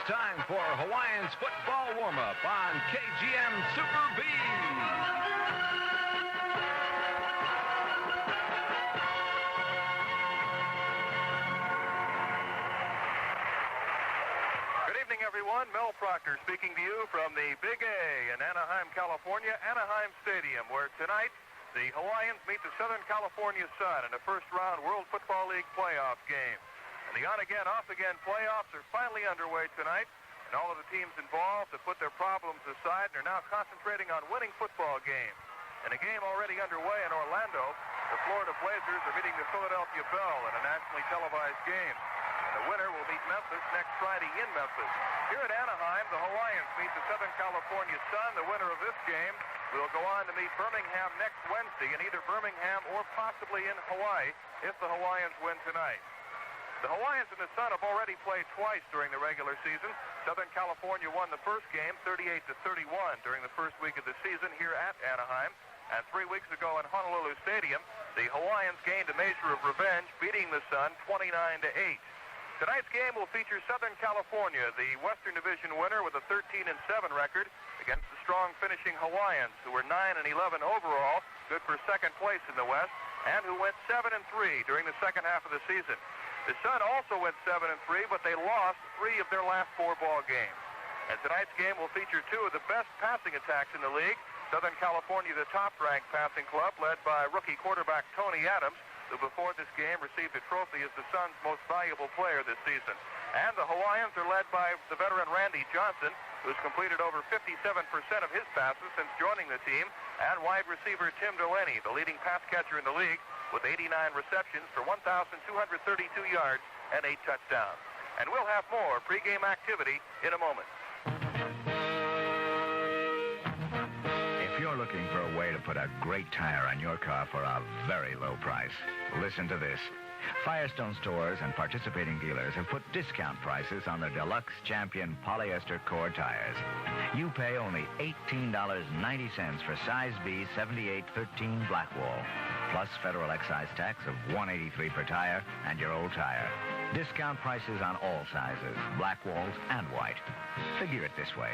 time for Hawaiians football warm-up on KGM Super B. Good evening, everyone. Mel Proctor speaking to you from the Big A in Anaheim, California, Anaheim Stadium, where tonight the Hawaiians meet the Southern California Sun in a first-round World Football League playoff game. And the on-again, off-again playoffs are finally underway tonight, and all of the teams involved have put their problems aside and are now concentrating on winning football games. In a game already underway in Orlando, the Florida Blazers are meeting the Philadelphia Bell in a nationally televised game. And the winner will meet Memphis next Friday in Memphis. Here at Anaheim, the Hawaiians meet the Southern California Sun. The winner of this game will go on to meet Birmingham next Wednesday in either Birmingham or possibly in Hawaii if the Hawaiians win tonight. The Hawaiians and the Sun have already played twice during the regular season. Southern California won the first game 38-31 during the first week of the season here at Anaheim. And 3 weeks ago in Honolulu Stadium, the Hawaiians gained a measure of revenge, beating the Sun 29-8. Tonight's game will feature Southern California, the Western Division winner with a 13-7 record, against the strong finishing Hawaiians, who were 9-11 overall, good for second place in the West, and who went 7-3 during the second half of the season. The Sun also went 7-3, but they lost 3 of their last 4 ball games. And tonight's game will feature 2 of the best passing attacks in the league. Southern California, the top-ranked passing club, led by rookie quarterback Tony Adams, who before this game received a trophy as the Sun's most valuable player this season. And the Hawaiians are led by the veteran Randy Johnson, who's completed over 57% of his passes since joining the team, and wide receiver Tim Delaney, the leading pass catcher in the league, with 89 receptions for 1,232 yards and 8 touchdowns. And we'll have more pregame activity in a moment. If you're looking for a way to put a great tire on your car for a very low price, listen to this. Firestone stores and participating dealers have put discount prices on the Deluxe Champion polyester core tires. You pay only $18.90 for size B 7813 Blackwall, plus federal excise tax of $183 per tire and your old tire. Discount prices on all sizes, black walls and white. Figure it this way.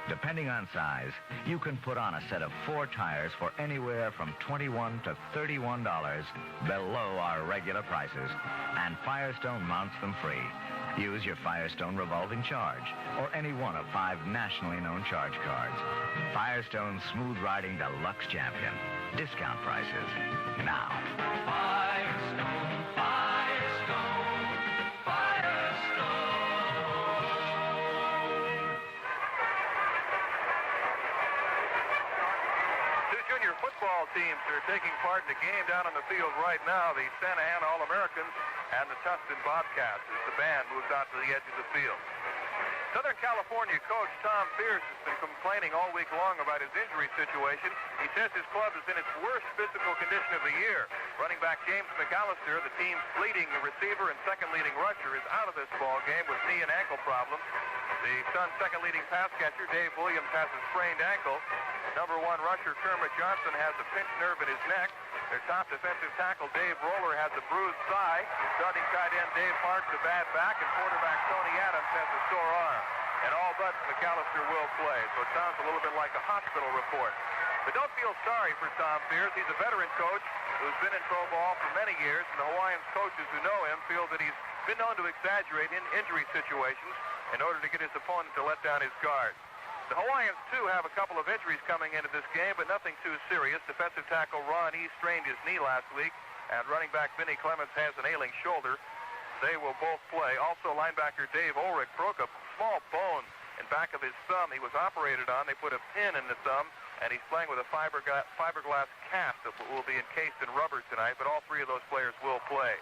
Depending on size, you can put on a set of 4 tires for anywhere from $21 to $31 below our regular prices, and Firestone mounts them free. Use your Firestone revolving charge or any one of 5 nationally known charge cards. Firestone Smooth Riding Deluxe Champion. Discount prices now. Firestone, Firestone, Firestone. Junior football teams are taking part in the game down on the field right now. The Santa Ana All-Americans and the Tustin Bobcats as the band moves out to the edge of the field. Southern California coach Tom Pierce has been complaining all week long about his injury situation. He says his club is in its worst physical condition of the year. Running back James McAllister, the team's leading receiver and second leading rusher, is out of this ball game with knee and ankle problems. The Sun's second leading pass catcher, Dave Williams, has a sprained ankle. Number 1 rusher Kermit Johnson has a pinched nerve in his neck. Their top defensive tackle, Dave Roller, has a bruised thigh. Starting tight end Dave Hart's a bad back, and quarterback Tony Adams has a sore arm. And all but McAllister will play, so it sounds a little bit like a hospital report. But don't feel sorry for Tom Pierce. He's a veteran coach who's been in pro ball for many years, and the Hawaiians coaches who know him feel that he's been known to exaggerate in injury situations in order to get his opponent to let down his guard. The Hawaiians, too, have a couple of injuries coming into this game, but nothing too serious. Defensive tackle Ron E. strained his knee last week, and running back Vinnie Clemens has an ailing shoulder. They will both play. Also, linebacker Dave Ulrich broke a small bone in back of his thumb he was operated on. They put a pin in the thumb, and he's playing with a fiberglass cast that will be encased in rubber tonight, but all 3 of those players will play.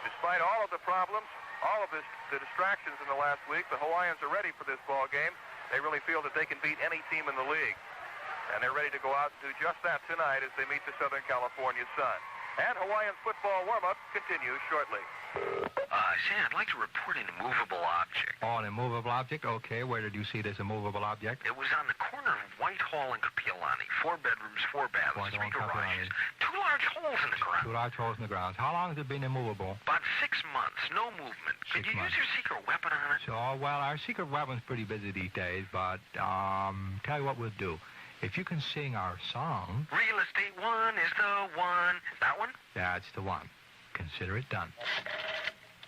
Despite all of the problems, all of the distractions in the last week, the Hawaiians are ready for this ball game. They really feel that they can beat any team in the league. And they're ready to go out and do just that tonight as they meet the Southern California Sun. And Hawaiians football warm-up continues shortly. Say, I'd like to report an immovable object. Oh, an immovable object? Okay, where did you see this immovable object? It was on the corner of White hall in Kapiolani. 4 bedrooms, 4 bathrooms, 3 garages, 2 large holes in the ground. 2 large holes in the ground. How long has it been immovable? About 6 months, no movement. Could you use your secret weapon on it? So, well, our secret weapon's pretty busy these days, but tell you what we'll do. If you can sing our song... Real Estate 1 is the one. That one? That's the one. Consider it done.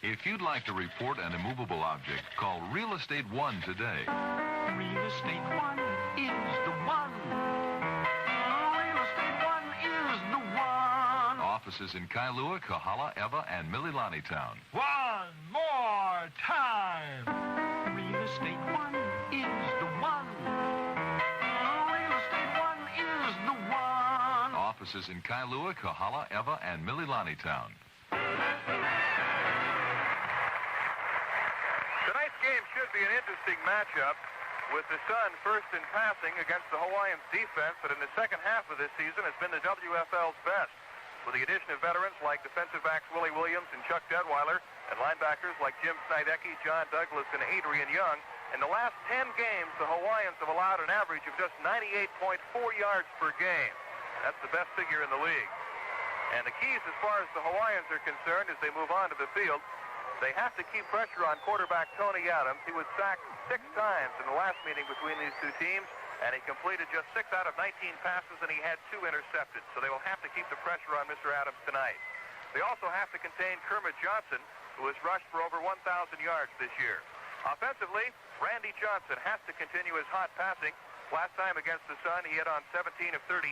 If you'd like to report an immovable object, call Real Estate 1 today. Real Estate 1 is the one. Real Estate 1 is the one. Offices in Kailua, Kahala, Eva, and Mililani Town. One more time! Real Estate 1 is the one. Real Estate 1 is the one. Offices in Kailua, Kahala, Eva, and Mililani Town. Tonight's game should be an interesting matchup, with the Sun first in passing against the Hawaiians' defense that in the second half of this season has been the WFL's best. With the addition of veterans like defensive backs Willie Williams and Chuck Detweiler, and linebackers like Jim Snidecki, John Douglas, and Adrian Young, in the last 10 games, the Hawaiians have allowed an average of just 98.4 yards per game. That's the best figure in the league. And the keys as far as the Hawaiians are concerned as they move on to the field, they have to keep pressure on quarterback Tony Adams. He was sacked 6 times in the last meeting between these two teams, and he completed just 6 out of 19 passes, and he had 2 intercepted. So they will have to keep the pressure on Mr. Adams tonight. They also have to contain Kermit Johnson, who has rushed for over 1,000 yards this year. Offensively, Randy Johnson has to continue his hot passing. Last time against the Sun, he hit on 17 of 32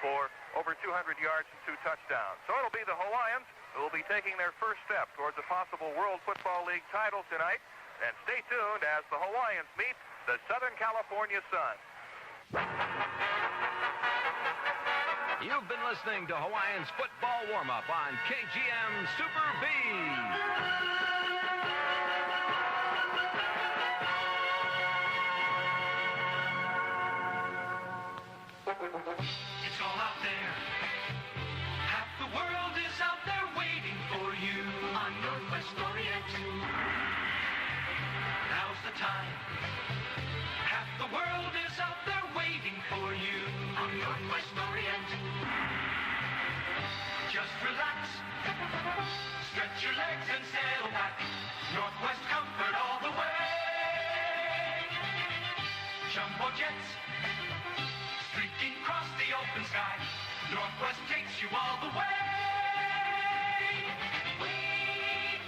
for over 200 yards and 2 touchdowns. So it'll be the Hawaiians who will be taking their first step towards a possible World Football League title tonight. And stay tuned as the Hawaiians meet the Southern California Sun. You've been listening to Hawaiians Football Warm-Up on KGM Super B. It's all out there. Half the world is out there waiting for you on Northwest Orient. Now's the time. Half the world is out there waiting for you on Northwest Orient. Just relax, stretch your legs and sail back. Northwest comfort all the way. Jumbo jets streaking across the open sky. Northwest takes you all the way. We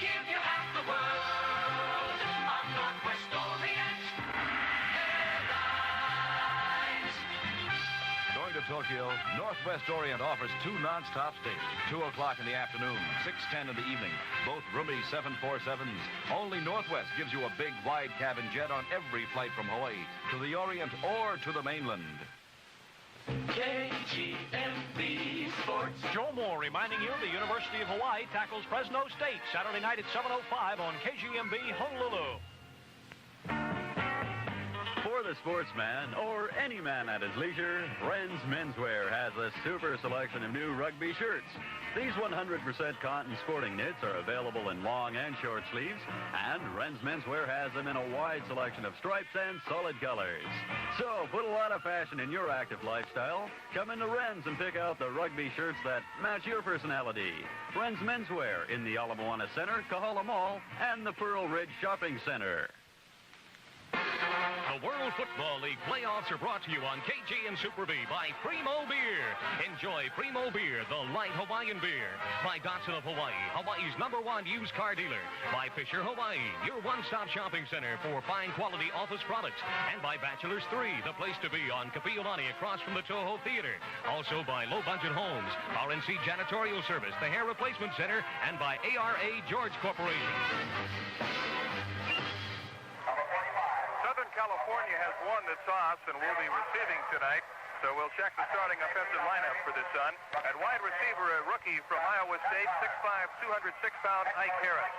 give you half the world on Northwest Orient Airlines. Going to Tokyo, Northwest Orient offers 2 non-stop stations, 2 o'clock in the afternoon, 6:10 in the evening, both roomy 747s. Only Northwest gives you a big, wide cabin jet on every flight from Hawaii to the Orient or to the mainland. KGMB Sports. Joe Moore reminding you the University of Hawaii tackles Fresno State Saturday night at 7:05 on KGMB Honolulu. For the sportsman or any man at his leisure, Wren's Menswear has a super selection of new rugby shirts. These 100% cotton sporting knits are available in long and short sleeves, and Wren's Menswear has them in a wide selection of stripes and solid colors. So put a lot of fashion in your active lifestyle. Come into Wren's and pick out the rugby shirts that match your personality. Wren's Menswear in the Ala Moana Center, Kahala Mall, and the Pearl Ridge Shopping Center. The World Football League playoffs are brought to you on KGM Super B by Primo Beer. Enjoy Primo Beer, the light Hawaiian beer. By Datsun of Hawaii, Hawaii's #1 used car dealer. By Fisher Hawaii, your one-stop shopping center for fine quality office products. And by Bachelors 3, the place to be on Kapiolani across from the Toho Theater. Also by Low Budget Homes, RNC Janitorial Service, the Hair Replacement Center, and by ARA George Corporation. Southern California has won the toss and will be receiving tonight. So we'll check the starting offensive lineup for the Sun. At wide receiver, a rookie from Iowa State, 6'5", 206-pound Ike Harris.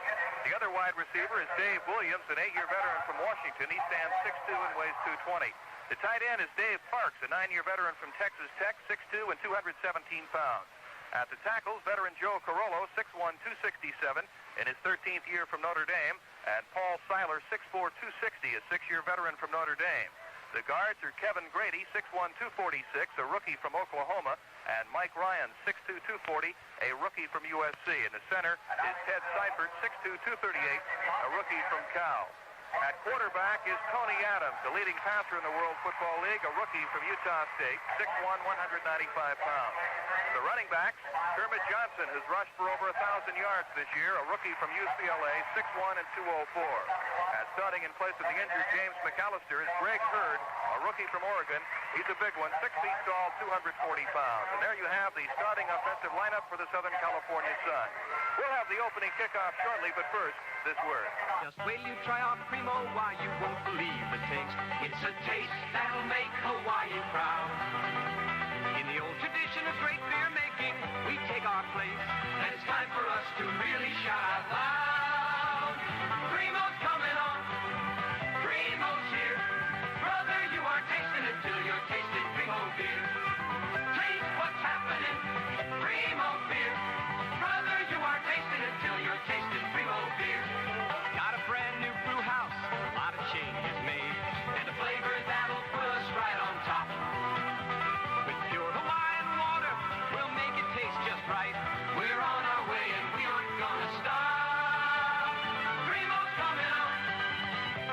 The other wide receiver is Dave Williams, an 8-year veteran from Washington. He stands 6'2" and weighs 220. The tight end is Dave Parks, a 9-year veteran from Texas Tech, 6'2" and 217 pounds. At the tackles, veteran Joe Carollo, 6'1", 267, in his 13th year from Notre Dame, and Paul Seiler, 6'4", 260, a 6-year veteran from Notre Dame. The guards are Kevin Grady, 6'1", 246, a rookie from Oklahoma, and Mike Ryan, 6'2", 240, a rookie from USC. In the center is Ted Seifert, 6'2", 238, a rookie from Cal. At quarterback is Tony Adams, the leading passer in the World Football League, a rookie from Utah State, 6'1", 195 pounds. The running backs, Kermit Johnson, who's rushed for over 1,000 yards this year, a rookie from UCLA, 6'1", and 204. Starting in place of the injured James McAllister is Greg Hurd, a rookie from Oregon. He's a big one, 6 feet tall, 240 pounds. And there you have the starting offensive lineup for the Southern California Sun. We'll have the opening kickoff shortly, but first, this word. Just wait till you try our Primo, why you won't believe the taste. It's a taste that'll make Hawaii proud. In the old tradition of great beer making, we take our place, and it's time for us to really shout out loud. Primo's coming on. Primo's here. Brother, you are tasting it till you're tasting Primo beer. Taste what's happening. Primo beer. Brother, you are tasting it till you're tasting Primo beer. Got a brand new brew house. A lot of changes made. And a flavor that'll put us right on top. With pure Hawaiian water, we'll make it taste just right. We're on our way and we aren't gonna stop. Primo's coming on.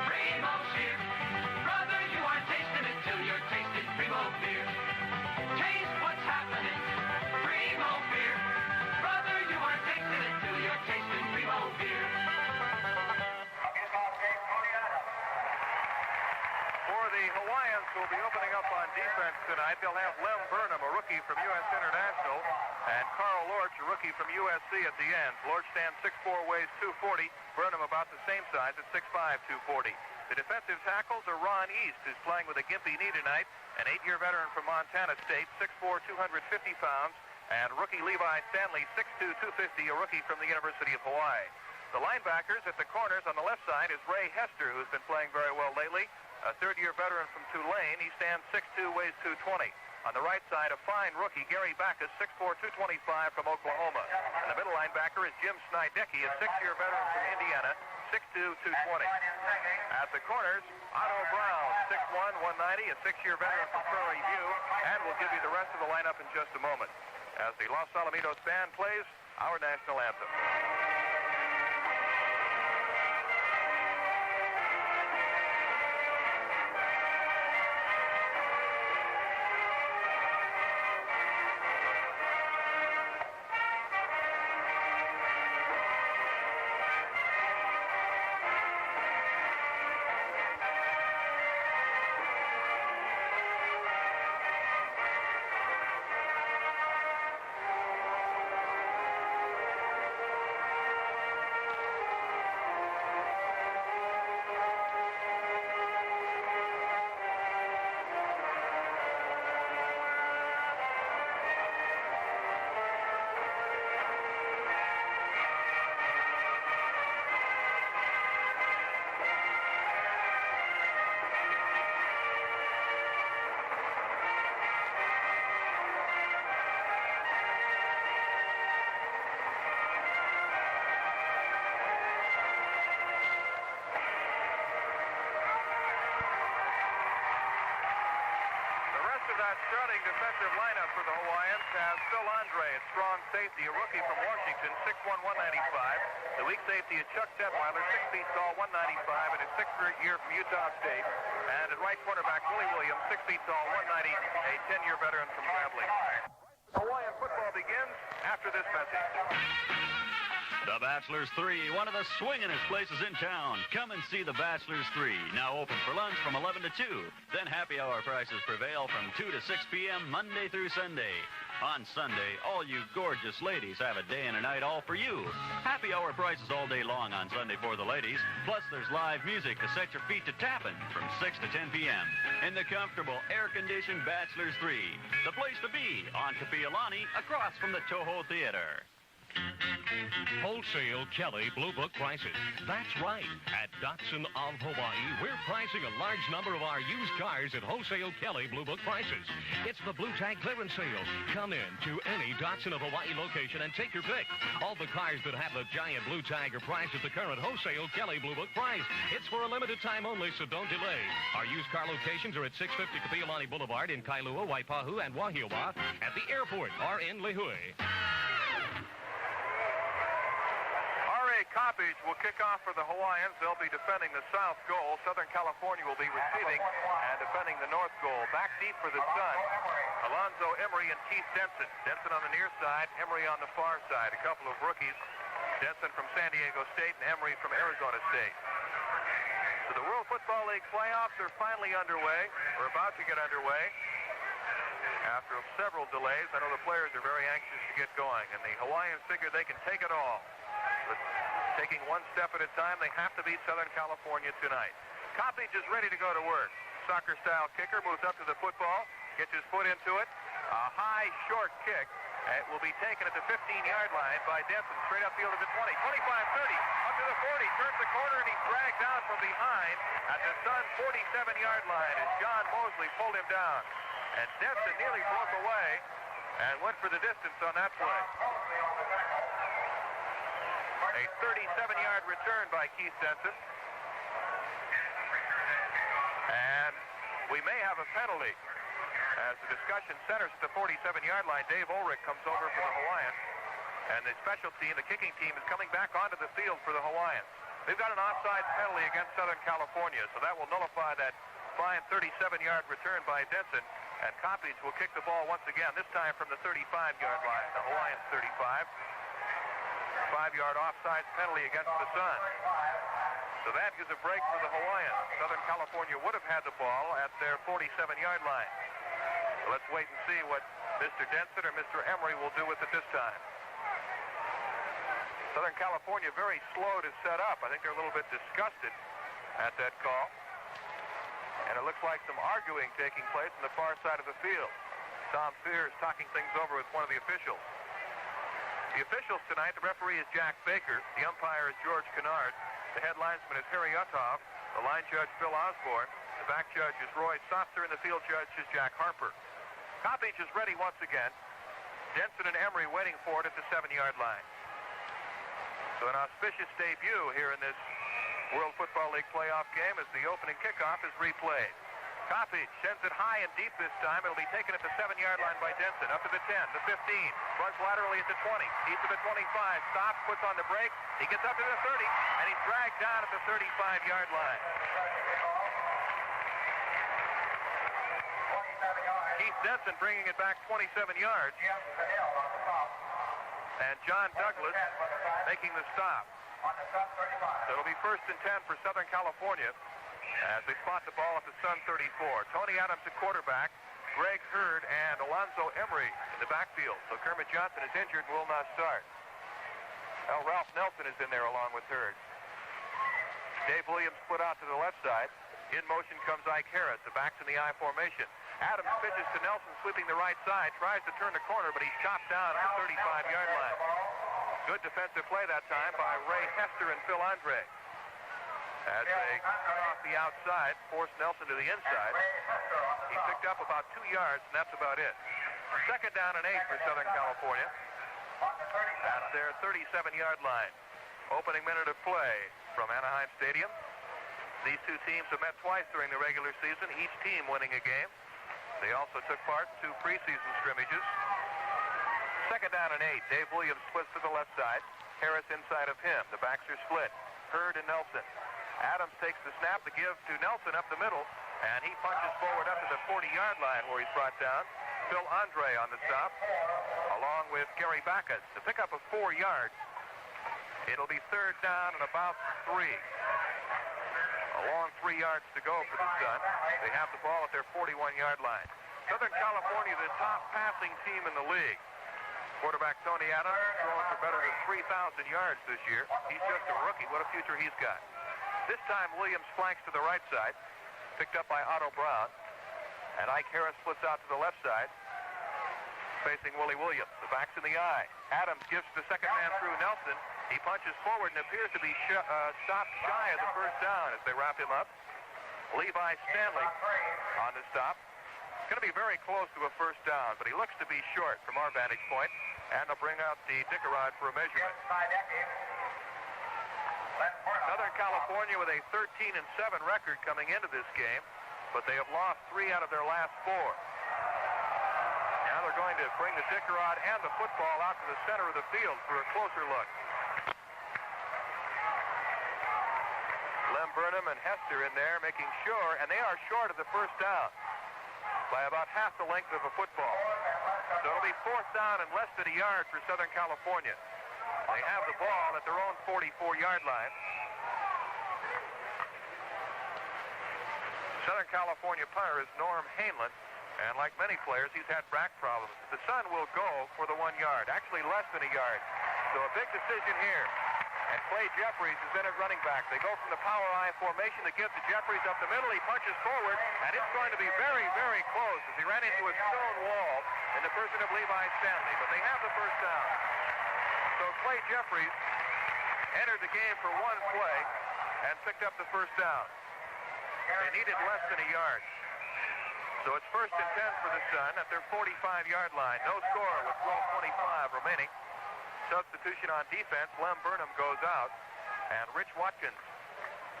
Primo's here. Brother, you are tasting it till you're tasting Primo beer. Taste what's happening. Primo beer. Brother, you are tasting it till you're tasting Primo beer. For the Hawaiians, who will be opening up on defense tonight, they'll have Lem Burnham, a rookie from U.S. International, and Carl Lorch, a rookie from USC at the end. Lorch stands 6'4", weighs 240. Burnham about the same size at 6'5", 240. The defensive tackles are Ron East, who's playing with a gimpy knee tonight, an 8-year veteran from Montana State, 6'4", 250 pounds, and rookie Levi Stanley, 6'2", 250, a rookie from the University of Hawaii. The linebackers at the corners on the left side is Ray Hester, who's been playing very well lately, a third-year veteran from Tulane. He stands 6'2", weighs 220. On the right side, a fine rookie, Gary Backus, 6'4", 225 from Oklahoma. And the middle linebacker is Jim Snydecki, a 6-year veteran from Indiana, 6'2", 220. At the corners, Otto Brown, 6'1", 190, a 6-year veteran from Prairie View. And we'll give you the rest of the lineup in just a moment as the Los Alamitos band plays our national anthem. Starting defensive lineup for the Hawaiians has Phil Andre at strong safety, a rookie from Washington, 6'1", 195. The weak safety is Chuck Detweiler, 6 feet tall, 195, and his 6th year from Utah State. And at right cornerback, Willie Williams, 6 feet tall, 190, a 10-year veteran from Grambling. Hawaiian football begins after this message. The Bachelors 3, one of the swingin'est places in town. Come and see the Bachelors 3, now open for lunch from 11 to 2. Then happy hour prices prevail from 2 to 6 p.m. Monday through Sunday. On Sunday, all you gorgeous ladies have a day and a night all for you. Happy hour prices all day long on Sunday for the ladies. Plus, there's live music to set your feet to tapping from 6 to 10 p.m. in the comfortable, air-conditioned Bachelors 3. The place to be on Kapi'olani across from the Toho Theater. Wholesale Kelly Blue Book prices. That's right. At Datsun of Hawaii, we're pricing a large number of our used cars at Wholesale Kelly Blue Book prices. It's the Blue Tag clearance sale. Come in to any Datsun of Hawaii location and take your pick. All the cars that have the giant blue tag are priced at the current Wholesale Kelly Blue Book price. It's for a limited time only, so don't delay. Our used car locations are at 650 Kapiolani Boulevard in Kailua, Waipahu, and Wahiawa, at the airport or in Lihue. Coppage will kick off for the Hawaiians. They'll be defending the south goal. Southern California will be receiving and defending the north goal. Back deep for the Sun, Alonzo Emery and Keith Denson. Denson on the near side, Emery on the far side. A couple of rookies, Denson from San Diego State and Emery from Arizona State. So the World Football League playoffs are finally underway. We're about to get underway. After several delays, I know the players are very anxious to get going, and the Hawaiians figure they can take it all. But taking one step at a time, they have to beat Southern California tonight. Coppage is ready to go to work. Soccer-style kicker moves up to the football, gets his foot into it. A high, short kick. It will be taken at the 15-yard line by Denson, straight upfield to the 20, 25, 30, up to the 40, turns the corner, and he's dragged down from behind at the Sun 47-yard line as John Mosley pulled him down. And Denson nearly broke away and went for the distance on that play. A 37-yard return by Keith Denson. And we may have a penalty. As the discussion centers at the 47-yard line, Dave Ulrich comes over for the Hawaiians. And the special team, the kicking team, is coming back onto the field for the Hawaiians. They've got an offside penalty against Southern California, so that will nullify that fine 37-yard return by Denson. And Coppage will kick the ball once again, this time from the 35-yard line. The Hawaiians 35. 5-yard offside penalty against the Sun. So that is a break for the Hawaiians. Southern California would have had the ball at their 47-yard line. So let's wait and see what Mr. Denson or Mr. Emery will do with it this time. Southern California very slow to set up. I think they're a little bit disgusted at that call. And it looks like some arguing taking place on the far side of the field. Tom Fears talking things over with one of the officials. The officials tonight, the referee is Jack Baker. The umpire is George Kennard. The head linesman is Harry Uthoff. The line judge, Phil Osborne. The back judge is Roy Softer, and the field judge is Jack Harper. Coppage is ready once again. Denson and Emery waiting for it at the 7-yard line. So an auspicious debut here in this World Football League playoff game as the opening kickoff is replayed. Coppage sends it high and deep this time. It'll be taken at the 7-yard line by Denson. Up to the 10, the 15. Runs laterally at the 20. He's to the 25. Stops, puts on the brake. He gets up to the 30, and he's dragged down at the 35-yard line. Keith Denson bringing it back 27 yards. And John Douglas making the stop. So it'll be 1st and 10 for Southern California as they spot the ball at the Sun 34. Tony Adams at quarterback, Greg Hurd and Alonzo Emery in the backfield. So Kermit Johnson is injured and will not start. Well, Ralph Nelson is in there along with Hurd. Dave Williams split out to the left side. In motion comes Ike Harris. The back's in the I formation. Adams pitches to Nelson, sweeping the right side. Tries to turn the corner, but he's chopped down at the 35-yard line. Good defensive play that time by Ray Hester and Phil Andre. As they cut off the outside, forced Nelson to the inside. He picked up about 2 yards, and that's about it. 2nd down and 8 for Southern California. At their 37-yard line. Opening minute of play from Anaheim Stadium. These two teams have met twice during the regular season, each team winning a game. They also took part in 2 preseason scrimmages. 2nd down and 8. Dave Williams splits to the left side. Harris inside of him. The backs are split. Hurd and Nelson. Adams takes the snap to give to Nelson up the middle, and he punches forward up to the 40-yard line where he's brought down. Phil Andre on the stop, along with Gary Backus. To pick up a 4 yards, it'll be 3rd down and about 3. A long 3 yards to go for the Sun. They have the ball at their 41-yard line. Southern California, the top passing team in the league. Quarterback Tony Adams is throwing for better than 3,000 yards this year. He's just a rookie. What a future he's got. This time, Williams flanks to the right side, picked up by Otto Brown. And Ike Harris splits out to the left side. facing Willie Williams. The back's in the eye. Adams gives the second man through Nelson. He punches forward and appears to be stopped shy of the first down as they wrap him up. Levi Stanley on the stop. It's going to be very close to a first down, but he looks to be short from our vantage point, and they'll bring out the Dickerod for a measurement. Southern California with a 13-7 record coming into this game, but they have lost 3 out of their last 4. Now they're going to bring the Dickerod and the football out to the center of the field for a closer look. Lem Burnham and Hester in there making sure, and they are short of the first down by about half the length of a football. So it'll be fourth down and less than a yard for Southern California. They have the ball at their own 44-yard line. Southern California punter is Norm Hainlin, and like many players, he's had back problems. The Sun will go for the 1 yard, actually less than a yard. So a big decision here. And Clay Jeffries is in at running back. They go from the power I formation. They give to Jeffries up the middle. He punches forward, and it's going to be very, very close as he ran into a stone wall in the person of Levi Stanley. But they have the first down. So Clay Jeffries entered the game for 1 play and picked up the first down. They needed less than a yard. So it's 1st and 10 for the Sun at their 45-yard line. No score with 12:25 remaining. Substitution on defense. Lem Burnham goes out, and Rich Watkins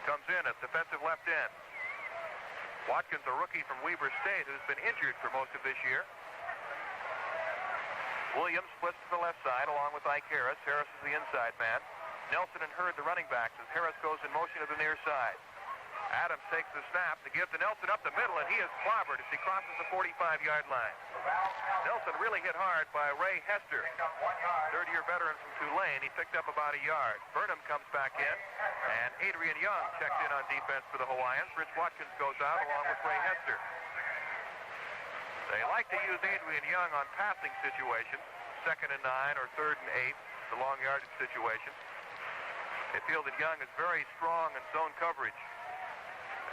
comes in at defensive left end. Watkins, a rookie from Weber State, who's been injured for most of this year. Williams splits to the left side along with Ike Harris. Harris is the inside man. Nelson and Hurd the running backs as Harris goes in motion to the near side. Adams takes the snap to give to Nelson up the middle, and he is clobbered as he crosses the 45-yard line. Nelson really hit hard by Ray Hester, third-year veteran from Tulane. He picked up about a yard. Burnham comes back in, and Adrian Young checked in on defense for the Hawaiians. Rich Watkins goes out along with Ray Hester. They like to use Adrian Young on passing situations, 2nd and 9 or 3rd and 8, the long yardage situations. They feel that Young is very strong in zone coverage.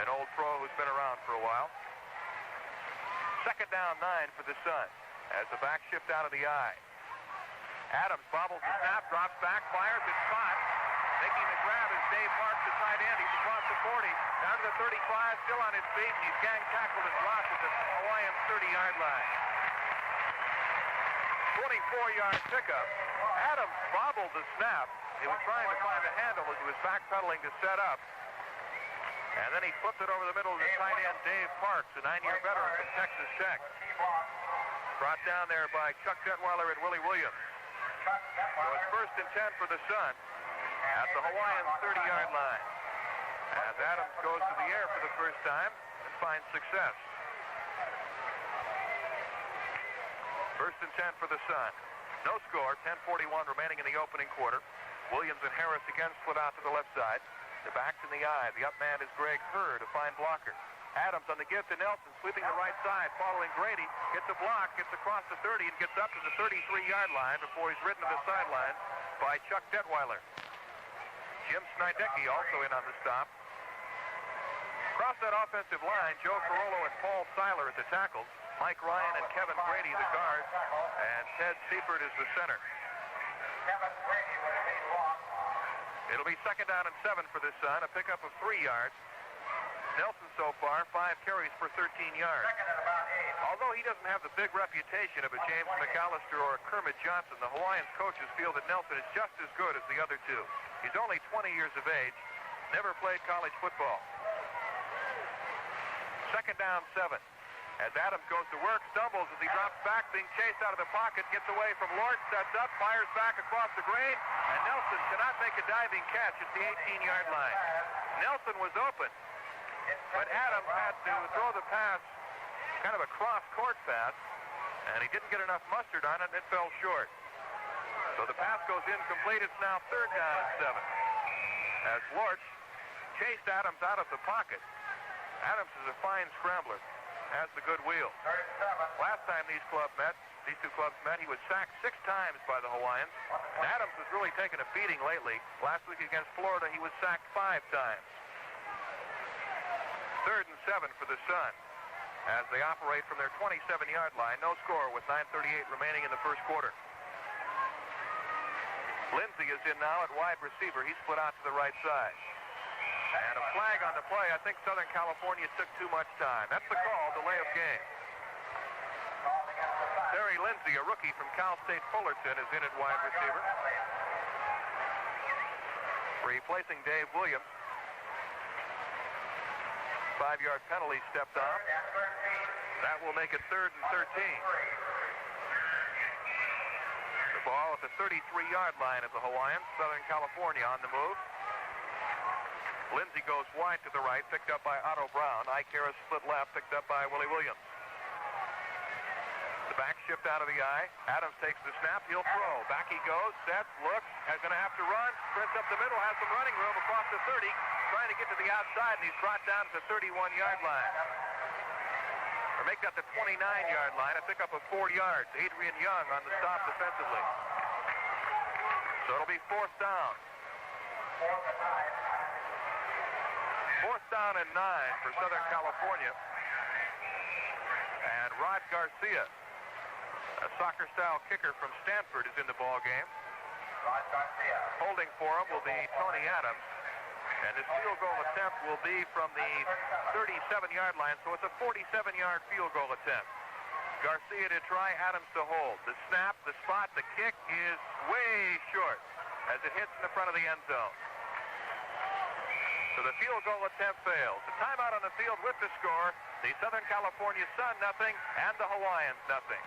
An old pro who's been around for a while. 2nd down 9 for the Sun as the back shift out of the eye. Adams bobbles the snap, drops back, fires, it's caught. Making the grab is Dave Parks, the tight end. He's across the 40, down to the 35, still on his feet, and he's gang tackled and dropped at the Hawaiian 30-yard line. 24-yard pickup. Adams bobbled the snap. He was trying to find the handle as he was backpedaling to set up. And then he flipped it over the middle of the tight end, Dave Parks, a 9-year veteran from Texas Tech. Brought down there by Chuck Detweiler and Willie Williams. So it's 1st and 10 for the Sun at the Hawaiian 30-yard line. As Adams goes to the air for the first time and finds success. 1st and 10 for the Sun. No score, 10:41 remaining in the opening quarter. Williams and Harris again split out to the left side. The back's in the eye. The up man is Greg Hurd, a fine blocker. Adams on the give to Nelson, sweeping the right side, following Grady. Gets a block, gets across the 30, and gets up to the 33-yard line before he's ridden to the sideline by Chuck Detweiler. Jim Snidecki also in on the stop. Across that offensive line, Joe Carollo and Paul Seiler at the tackles. Mike Ryan and Kevin Brady the guards. And Ted Seifert is the center. It'll be 2nd down and 7 for the Sun, a pickup of 3 yards. Nelson so far, 5 carries for 13 yards. Although he doesn't have the big reputation of a James McAllister or a Kermit Johnson, the Hawaiians coaches feel that Nelson is just as good as the other two. He's only 20 years of age, never played college football. 2nd down 7. As Adams goes to work, stumbles as he drops back, being chased out of the pocket, gets away from Lort, sets up, fires back across the grain, and Nelson cannot make a diving catch at the 18-yard line. Nelson was open, but Adams had to throw the pass, kind of a cross-court pass, and he didn't get enough mustard on it, and it fell short. So the pass goes incomplete. It's now 3rd down and 7. As Lort chased Adams out of the pocket. Adams is a fine scrambler. Has the good wheel. Last time these two clubs met, he was sacked 6 times by the Hawaiians. And Adams has really taken a beating lately. Last week against Florida, he was sacked 5 times. 3rd and 7 for the Sun. as they operate from their 27-yard line. No score with 9:38 remaining in the first quarter. Lindsay is in now at wide receiver. He split out to the right side. And a flag on the play. I think Southern California took too much time. That's the call, delay of game. Terry Lindsay, a rookie from Cal State Fullerton, is in at wide receiver. Replacing Dave Williams. 5-yard penalty stepped on. That will make it 3rd and 13. The ball at the 33-yard line of the Hawaiians. Southern California on the move. Lindsay goes wide to the right, picked up by Otto Brown. Ike Harris split left, picked up by Willie Williams. The back shift out of the eye. Adams takes the snap. He'll throw. Back he goes. Sets. Looks. Going to have to run. Sprints up the middle. Has some running room across the 30. Trying to get to the outside, and he's brought down to the 31-yard line. Or make that the 29-yard line. A pickup of 4 yards. Adrian Young on the stop defensively. So it'll be 4th down. 4th down and 9 for Southern California. And Rod Garcia, a soccer-style kicker from Stanford, is in the ball game. Holding for him will be Tony Adams. And his field goal attempt will be from the 37-yard line, so it's a 47-yard field goal attempt. Garcia to try, Adams to hold. The snap, the spot, the kick is way short as it hits in the front of the end zone. So the field goal attempt fails. The timeout on the field with the score. The Southern California Sun, nothing, and the Hawaiians, nothing.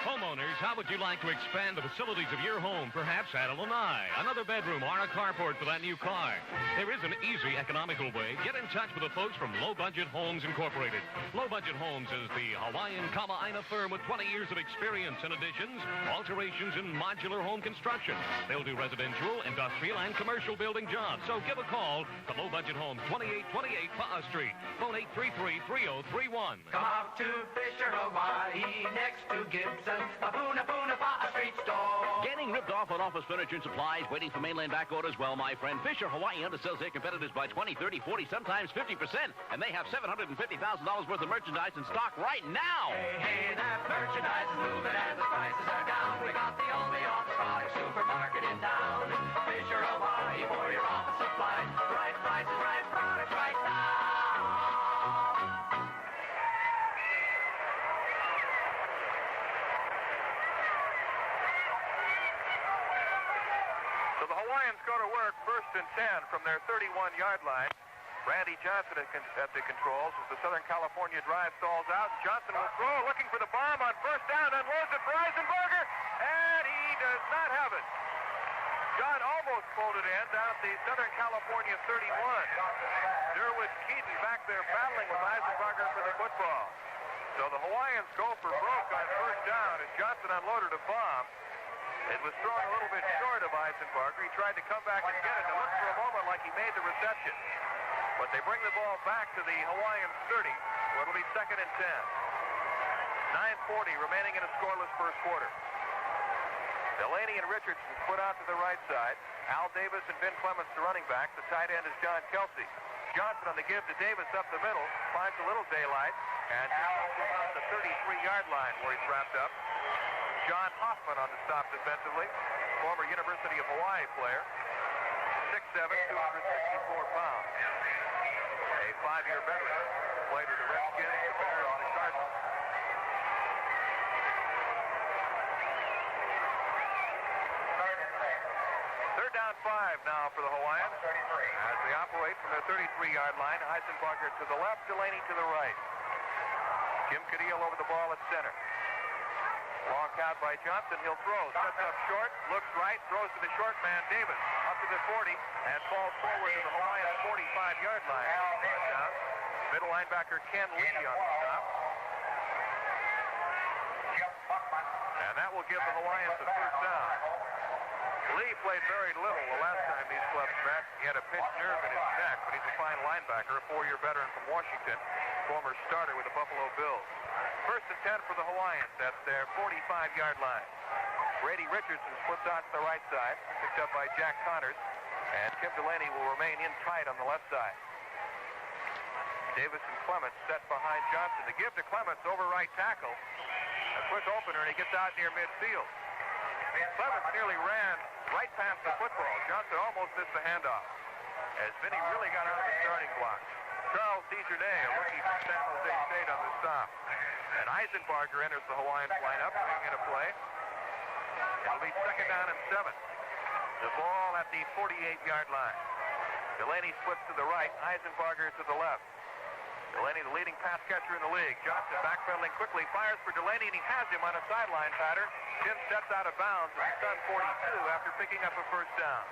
Homeowners, how would you like to expand the facilities of your home, perhaps add a lanai, another bedroom, or a carport for that new car? There is an easy, economical way. Get in touch with the folks from Low Budget Homes Incorporated. Low Budget Homes is the Hawaiian Kama'aina firm with 20 years of experience in additions, alterations, and modular home construction. They'll do residential, industrial, and commercial building jobs. So give a call to Low Budget Homes, 2828 Pa'a Street. Phone 833-3031. Come out to Fisher, Hawaii, next to Gibson, a Puna Pa'a Street store. Getting ripped off on office furniture and supplies, waiting for mainland back orders? Well, my friend, Fisher Hawaii undersells their competitors by 20, 30, 40, sometimes 50%. And they have $750,000 worth of merchandise in stock right now. Hey, that merchandise is moving and the prices are down. We got the only office product supermarket in town. Fisher Hawaii for your office supplies. Right prices, right products, right now. So the Hawaiians go to work 1st and 10 from their 31-yard line. Randy Johnson at the controls as the Southern California drive stalls out. Johnson will throw, looking for the bomb on 1st down, unloads it for Eisenberger, and he does not have it. John almost pulled it in down at the Southern California 31. Derwood Keaton back there battling with Eisenberger for the football. So the Hawaiians go for broke on 1st down as Johnson unloaded a bomb. It was thrown a little bit short of Eisenberger. He tried to come back and get it. It looked for a moment like he made the reception. But they bring the ball back to the Hawaiians 30. Well, it'll be 2nd and 10. 9:40 remaining in a scoreless first quarter. Delaney and Richardson put out to the right side. Al Davis and Ben Clements, the running back. The tight end is John Kelsey. Johnson on the give to Davis up the middle. Finds a little daylight. And about the 33-yard line where he's wrapped up. John Hoffman on the stop defensively. Former University of Hawaii player. 6'7", 264 pounds. A 5-year veteran. Played with the Redskins, the Bears, and the Cardinals. Third down 5 now for the Hawaiians. As they operate from their 33-yard line. Eisenberger to the left, Delaney to the right. Jim Cadillo over the ball at center. Long count by Johnson. He'll throw. Sets up short. Looks right. Throws to the short man, Davis. Up to the 40. And falls forward to the Hawaiian 45-yard line. Middle linebacker Ken Lee on the stop. And that will give the Hawaiians the 1st down. Lee played very little the last time these clubs met. He had a pinched nerve in his neck, but he's a fine linebacker, a 4-year veteran from Washington, former starter with the Buffalo Bills. 1st and 10 for the Hawaiians. That's their 45-yard line. Brady Richardson splits out to the right side, picked up by Jack Connors, and Tim Delaney will remain in tight on the left side. Davis and Clements set behind Johnson. The give to Clements over right tackle. A quick opener, and he gets out near midfield. Clements nearly ran right past the football. Johnson almost missed the handoff, as Vinny really got out of the starting block. Charles DeJournay, a rookie from San Jose State, on the stop. And Eisenbarger enters the Hawaiians lineup, bringing in a play. It'll be second down and 7. The ball at the 48-yard line. Delaney splits to the right, Eisenbarger to the left. Delaney, the leading pass catcher in the league. Johnson backpedaling quickly, fires for Delaney, and he has him on a sideline pattern. Tim steps out of bounds at the Sun 42 after picking up a first down.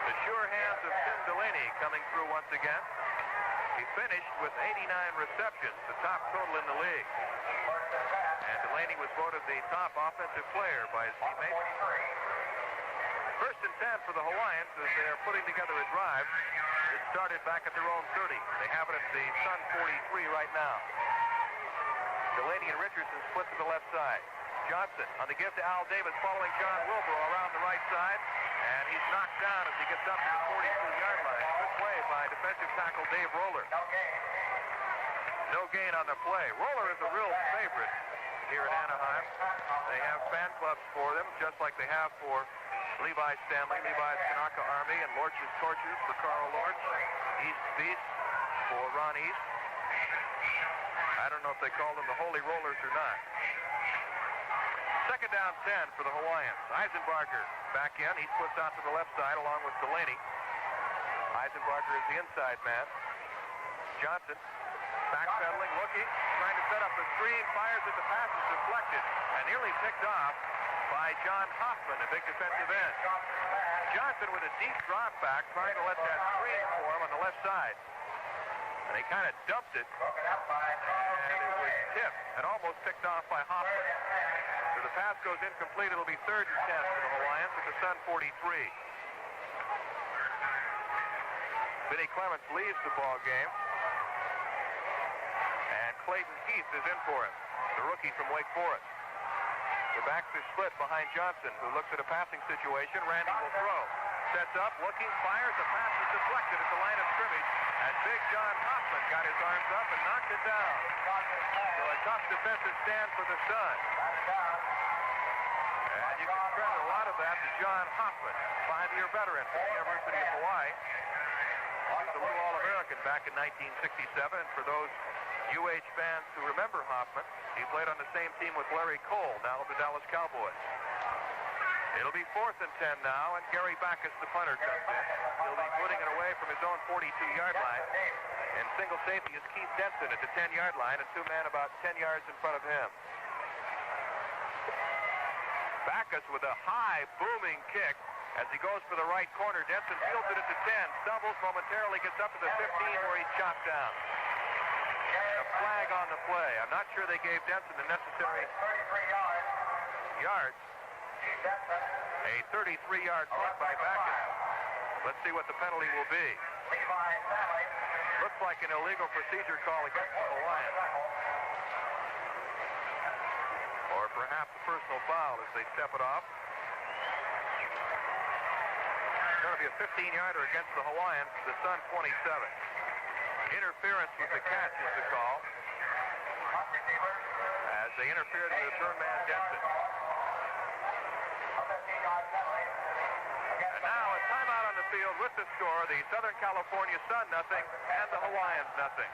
The sure hands of Tim Delaney coming through once again. He finished with 89 receptions, the top total in the league. And Delaney was voted the top offensive player by his teammates. First and 10 for the Hawaiians as they are putting together a drive. It started back at their own 30. They have it at the Sun 43 right now. Delaney and Richardson split to the left side. Johnson on the give to Al Davis, following John Wilbur around the right side. And he's knocked down as he gets up to the 42-yard line. Good play by defensive tackle Dave Roller. No gain on the play. Roller is a real favorite here in Anaheim. They have fan clubs for them, just like they have for Levi Stanley, Levi's Kanaka Army, and Lorch's Torches for Carl Lorch. East Beast for Ron East. I don't know if they call them the Holy Rollers or not. Second down 10 for the Hawaiians. Eisenbarger back in. He splits out to the left side along with Delaney. Eisenbarger is the inside man. Johnson backpedaling, looking, trying to set up the screen, fires at the pass, is deflected, and nearly picked off by John Hoffman, a big defensive end. Johnson with a deep drop back, trying to let that screen form on the left side. And he kind of dumped it, and it was tipped and almost picked off by Hoffman. So the pass goes incomplete. It'll be third and 10 for the Hawaiians at the Sun 43. Vinny Clements leaves the ball game. And Clayton Heath is in for him, the rookie from Wake Forest. The backs are split behind Johnson, who looks at a passing situation. Randy will throw. Sets up, looking, fires. The pass is deflected at the line of scrimmage. And big John Hoffman got his arms up and knocked it down. So a tough defensive stand for the Sun. And you can credit a lot of that to John Hoffman, 5-year veteran from the University of Hawaii. He was a little All-American back in 1967. And for those UH fans who remember Hoffman, he played on the same team with Larry Cole, now of the Dallas Cowboys. It'll be fourth and 10 now, and Gary Backus, the punter, comes in. He'll be putting it away from his own 42-yard line. And single safety is Keith Denson at the 10-yard line, and two men about 10 yards in front of him. Backus with a high, booming kick as he goes for the right corner. Denson fields it at the 10, stumbles momentarily, gets up to the 15 where he's chopped down. A flag on the play. I'm not sure they gave Denson the necessary yards. A 33-yard punt by Backus. Let's see what the penalty will be. Looks like an illegal procedure call against the Hawaiians. Or perhaps a personal foul as they step it off. It's going to be a 15-yarder against the Hawaiians, the Sun 27. Interference with the catch is the call, as they interfered with the return man Denson. And now a timeout on the field with the score: the Southern California Sun nothing and the Hawaiians nothing.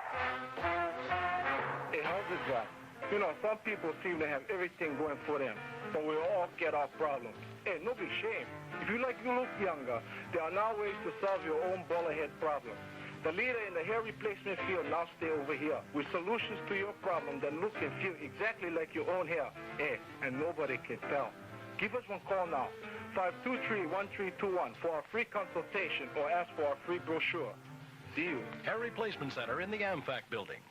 Hey, how's it going? You know, some people seem to have everything going for them, but we all get our problems. Hey, no big shame. If you like to look younger, there are now ways to solve your own bowler head problem. The leader in the hair replacement field now stay over here with solutions to your problem that look and feel exactly like your own hair. Hey, and nobody can tell. Give us one call now, 523-1321 for a free consultation or ask for a free brochure. See you. Hair Replacement Center in the AmFac building.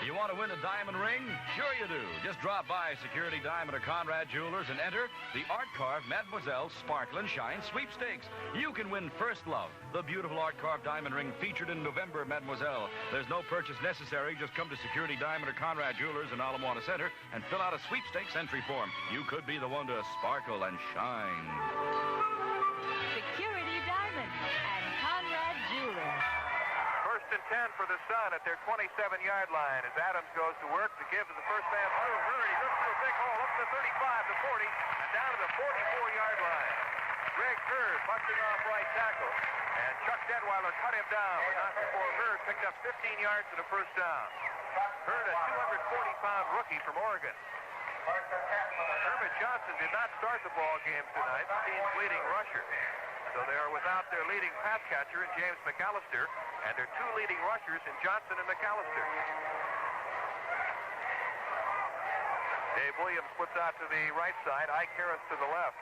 You want to win a diamond ring? Sure you do. Just drop by Security Diamond or Conrad Jewelers and enter the art-carved Mademoiselle Sparkle and Shine Sweepstakes. You can win First Love, the beautiful art-carved diamond ring featured in November Mademoiselle. There's no purchase necessary. Just come to Security Diamond or Conrad Jewelers in Ala Moana Center and fill out a sweepstakes entry form. You could be the one to sparkle and shine. Security Diamond and and 10 for the Sun at their 27-yard line as Adams goes to work. The give to the first man through. Hurd, he rips through a big hole up to the 35, the 40, and down to the 44-yard line. Greg Hurd busting off right tackle, and Chuck Detweiler cut him down, but not before Hurd picked up 15 yards and a first down. Hurd, a 240-pound rookie from Oregon. Herman Johnson did not start the ball game tonight, the team's leading rusher. So they are without their leading pass catcher in James McAllister, and their two leading rushers in Johnson and McAllister. Dave Williams puts out to the right side, Ike Harris to the left.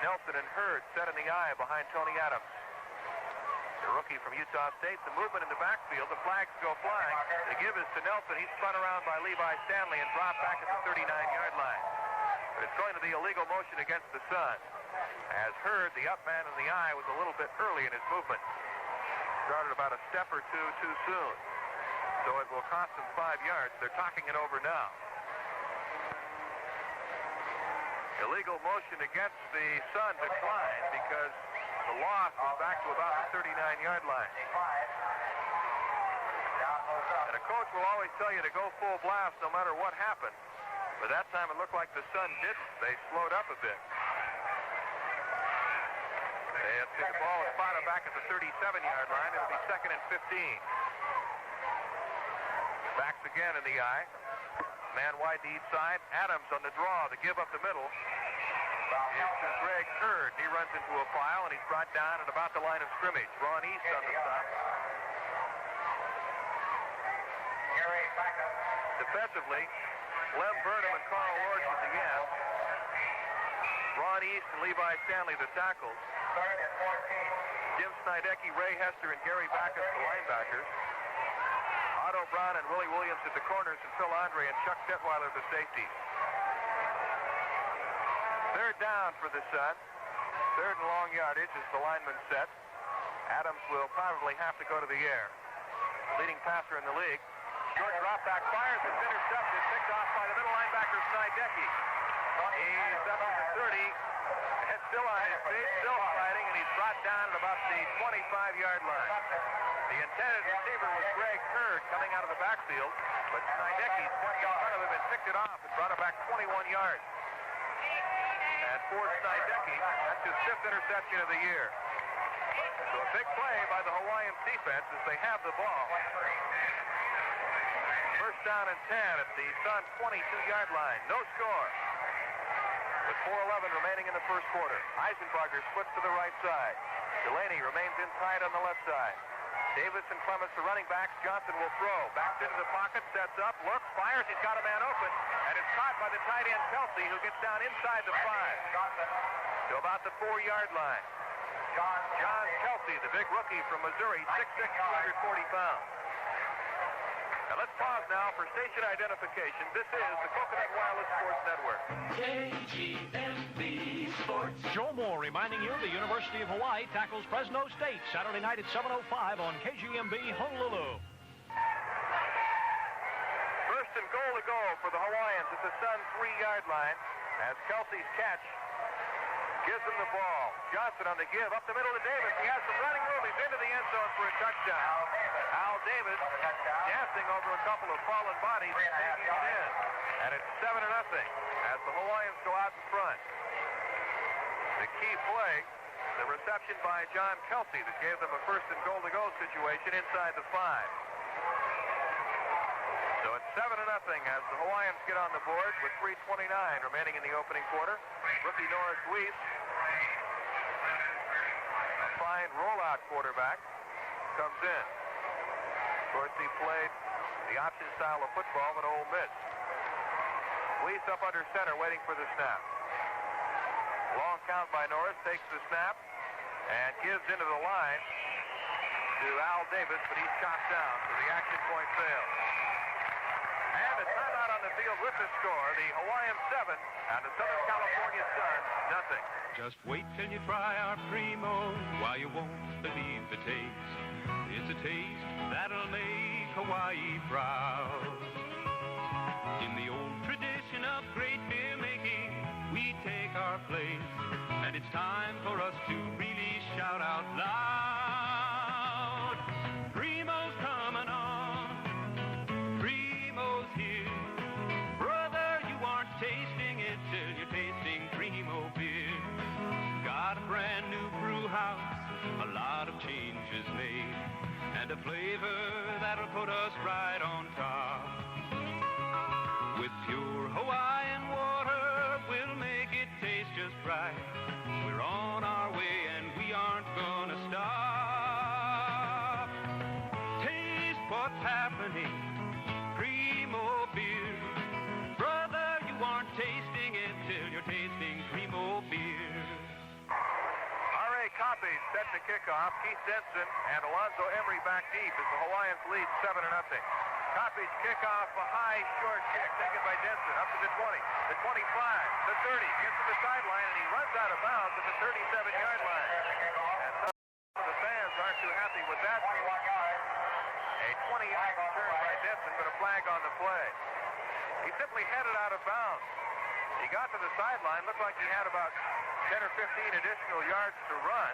Nelson and Hurd set in the eye behind Tony Adams. The rookie from Utah State, the movement in the backfield, the flags go flying. The give is to Nelson. He's spun around by Levi Stanley and dropped back at the 39-yard line. But it's going to be a legal motion against the Sun. As Hurd, the up man in the eye, was a little bit early in his movement. Started about a step or two too soon. So it will cost them 5 yards. They're talking it over now. Illegal motion against the Sun declined because the loss was back to about the 39-yard line. And a coach will always tell you to go full blast no matter what happened. But that time it looked like the Sun didn't. They slowed up a bit. They have the ball spotted back at the 37-yard line. It'll be 2nd and 15. Backs again in the eye. Man wide to each side. Adams on the draw. The give up the middle. It's to Greg Hurd. He runs into a pile, and he's brought down at about the line of scrimmage. Ron East on the stop. Defensively, Lem Burnham and Carl Lords at the end. Ron East and Levi Stanley the tackles. Jim Snidecki, Ray Hester, and Gary Backus the linebackers. Otto Brown and Willie Williams at the corners, and Phil Andre and Chuck Detweiler the safeties. Third down for the Sun. Third and long yardage as the lineman set. Adams will probably have to go to the air. Leading passer in the league. Short drop back, fires, it's intercepted, picked off by the middle linebacker Snidecki. He's up at the 30. Head still on his feet, still fighting, and he's brought down at about the 25-yard line. The intended receiver was Greg Hurd coming out of the backfield, but Snidecki swung in front of him and picked it off and brought it back 21 yards. And for Snidecki, that's his 5th interception of the year. So a big play by the Hawaiian defense as they have the ball. First down and 10 at the Sun 22-yard line. No score. With 4:11 remaining in the first quarter. Eisenbarger splits to the right side. Delaney remains inside on the left side. Davis and Clements, the running backs. Johnson will throw. Backs into the pocket, sets up, looks, fires. He's got a man open, and it's caught by the tight end Kelsey, who gets down inside the 5 to about the 4-yard line. John Kelsey, the big rookie from Missouri, 6'6", 240 pounds. Now let's pause now for station identification. This is the Coconut Wireless Sports Network. KGMB Sports. Joe Moore reminding you the University of Hawaii tackles Fresno State Saturday night at 7:05 on KGMB Honolulu. First and goal to go for the Hawaiians at the Sun 3-yard line as Kelsey's catch gives him the ball. Johnson on the give, up the middle to Davis. He has some running room. He's into the end zone for a touchdown. Al Davis dancing over a couple of fallen bodies and taking it in. And it's 7-0 as the Hawaiians go out in front. The key play, the reception by John Kelsey that gave them a first and goal to go situation inside the 5. So it's 7-0 as the Hawaiians get on the board with 3:29 remaining in the opening quarter. Rookie Norris Weiss, a fine rollout quarterback, comes in. Of course, he played the option style of football at Ole Miss. Weiss up under center, waiting for the snap. Long count by Norris, takes the snap, and gives into the line to Al Davis, but he's chopped down, so the action point fails. And a timeout on the field with the score, the Hawaiian 7 and the Southern California Sun, nothing. Just wait till you try our Primo, why you won't believe the taste. It's a taste that'll make Hawaii proud. In the old tradition of great beer making, we take our place, and it's time for us to really shout out loud. Primo's come house, a lot of changes made, and a flavor that'll put us right on top. With pure Hawaiian water, we'll make it taste just right. We're on our way and we aren't gonna stop. Taste what's happening, Primo beer. Brother, you aren't tasting it till you're tasting Primo beer. R.A. Copies set to kickoff. Keith Denson and Alonzo Emery back deep as the Hawaiians lead 7-0. Copies kick off a high, short kick taken by Denson up to the 20, the 25, the 30, gets to the sideline, and he runs out of bounds at the 37-yard line. And some of the fans aren't too happy with that. A 20-yard return by Denson, but a flag on the play. He simply headed out of bounds. He got to the sideline, looked like he had about 10 or 15 additional yards to run.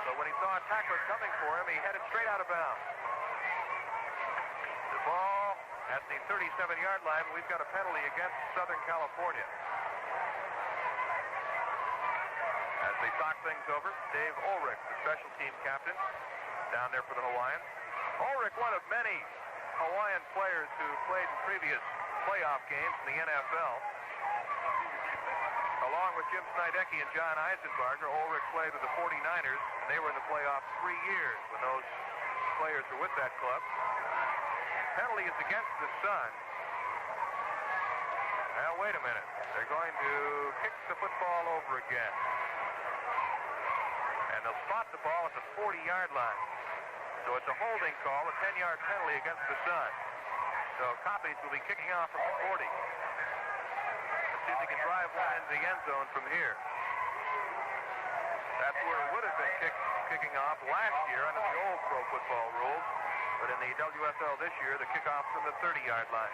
So when he saw a tackler coming for him, he headed straight out of bounds. The ball at the 37-yard line. We've got a penalty against Southern California. As they talk things over, Dave Ulrich, the special team captain, down there for the Hawaiians. Ulrich, one of many Hawaiian players who played in previous playoff games in the NFL. Along with Jim Snydecki and John Eisenbarger, Ulrich played with the 49ers, and they were in the playoffs 3 years when those players were with that club. Penalty is against the Sun. Now, wait a minute. They're going to kick the football over again. And they'll spot the ball at the 40-yard line. So it's a holding call, a 10-yard penalty against the Sun. So Copies will be kicking off from the 40. Let's see if they can drive one into the end zone from here. That's where it would have been kicking off last year under the old pro football rules. But in the WFL this year, the kickoff from the 30-yard line.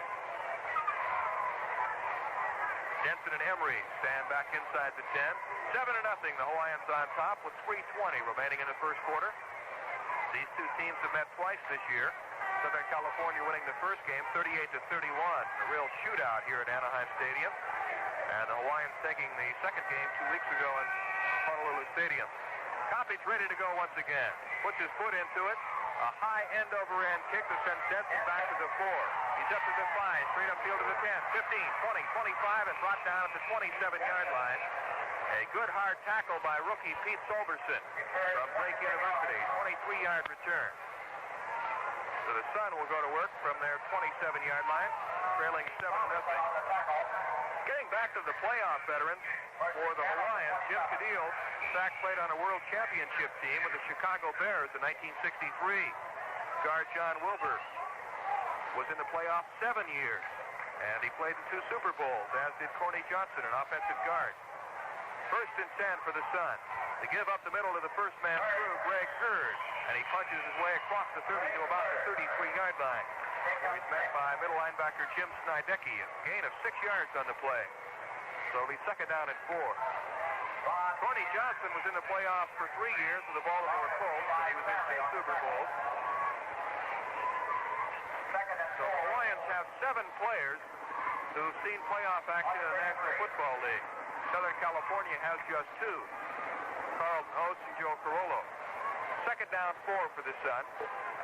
Denson and Emery stand back inside the 10. 7-0, the Hawaiians on top with 3:20 remaining in the first quarter. These two teams have met twice this year. Southern California winning the first game 38-31. A real shootout here at Anaheim Stadium. And the Hawaiians taking the second game 2 weeks ago in Honolulu Stadium. Copies ready to go once again. Puts his foot into it. A high end-over-end kick that sends Denson back to the 4. He's up to the 5, straight upfield to the 10, 15, 20, 25, and brought down at the 27-yard line. A good hard tackle by rookie Pete Solberson from Drake University. 23-yard return. So the Sun will go to work from their 27-yard line, trailing 7-0. Getting back to the playoff veterans for the Hawaiians, Jim Cadillo, Sack played on a world championship team with the Chicago Bears in 1963. Guard John Wilbur was in the playoffs 7 years, and he played in 2 Super Bowls, as did Corny Johnson, an offensive guard. 1st and 10 for the Sun. To give up the middle to the first man through, Greg Hurd, and he punches his way across the 30 to about the 33-yard line. He's met by middle linebacker Jim Snydecki, a gain of 6 yards on the play. So it'll be 2nd down and 4. Corny Johnson was in the playoffs for 3 years with the Baltimore Colts, and he was in 2 Super Bowls. So the Hawaiians have 7 players who've seen playoff action in the National Football League. Southern California has just 2, Carlton Oates and Joe Carollo. 2nd down 4 for the Sun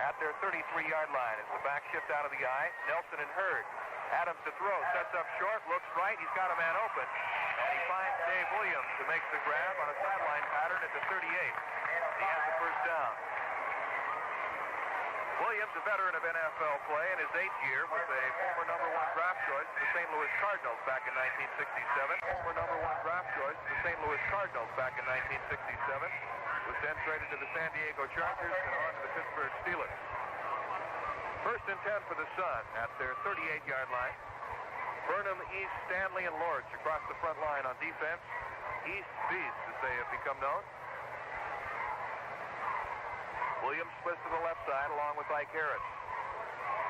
at their 33-yard line. As the back shift out of the eye, Nelson and Hurd. Adams to throw, sets up short, looks right, he's got a man open, and he finds Dave Williams who makes the grab on a sideline pattern at the 38. He has the first down. Williams, a veteran of NFL play in his 8th year, was a former number 1 draft choice for the St. Louis Cardinals back in 1967. Former number 1 draft choice for the St. Louis Cardinals back in 1967. Was then traded to the San Diego Chargers and on to the Pittsburgh Steelers. 1st and 10 for the Sun at their 38-yard line. Burnham, East, Stanley, and Lorch across the front line on defense. East Beasts, as they have become known. Williams splits to the left side along with Ike Harris.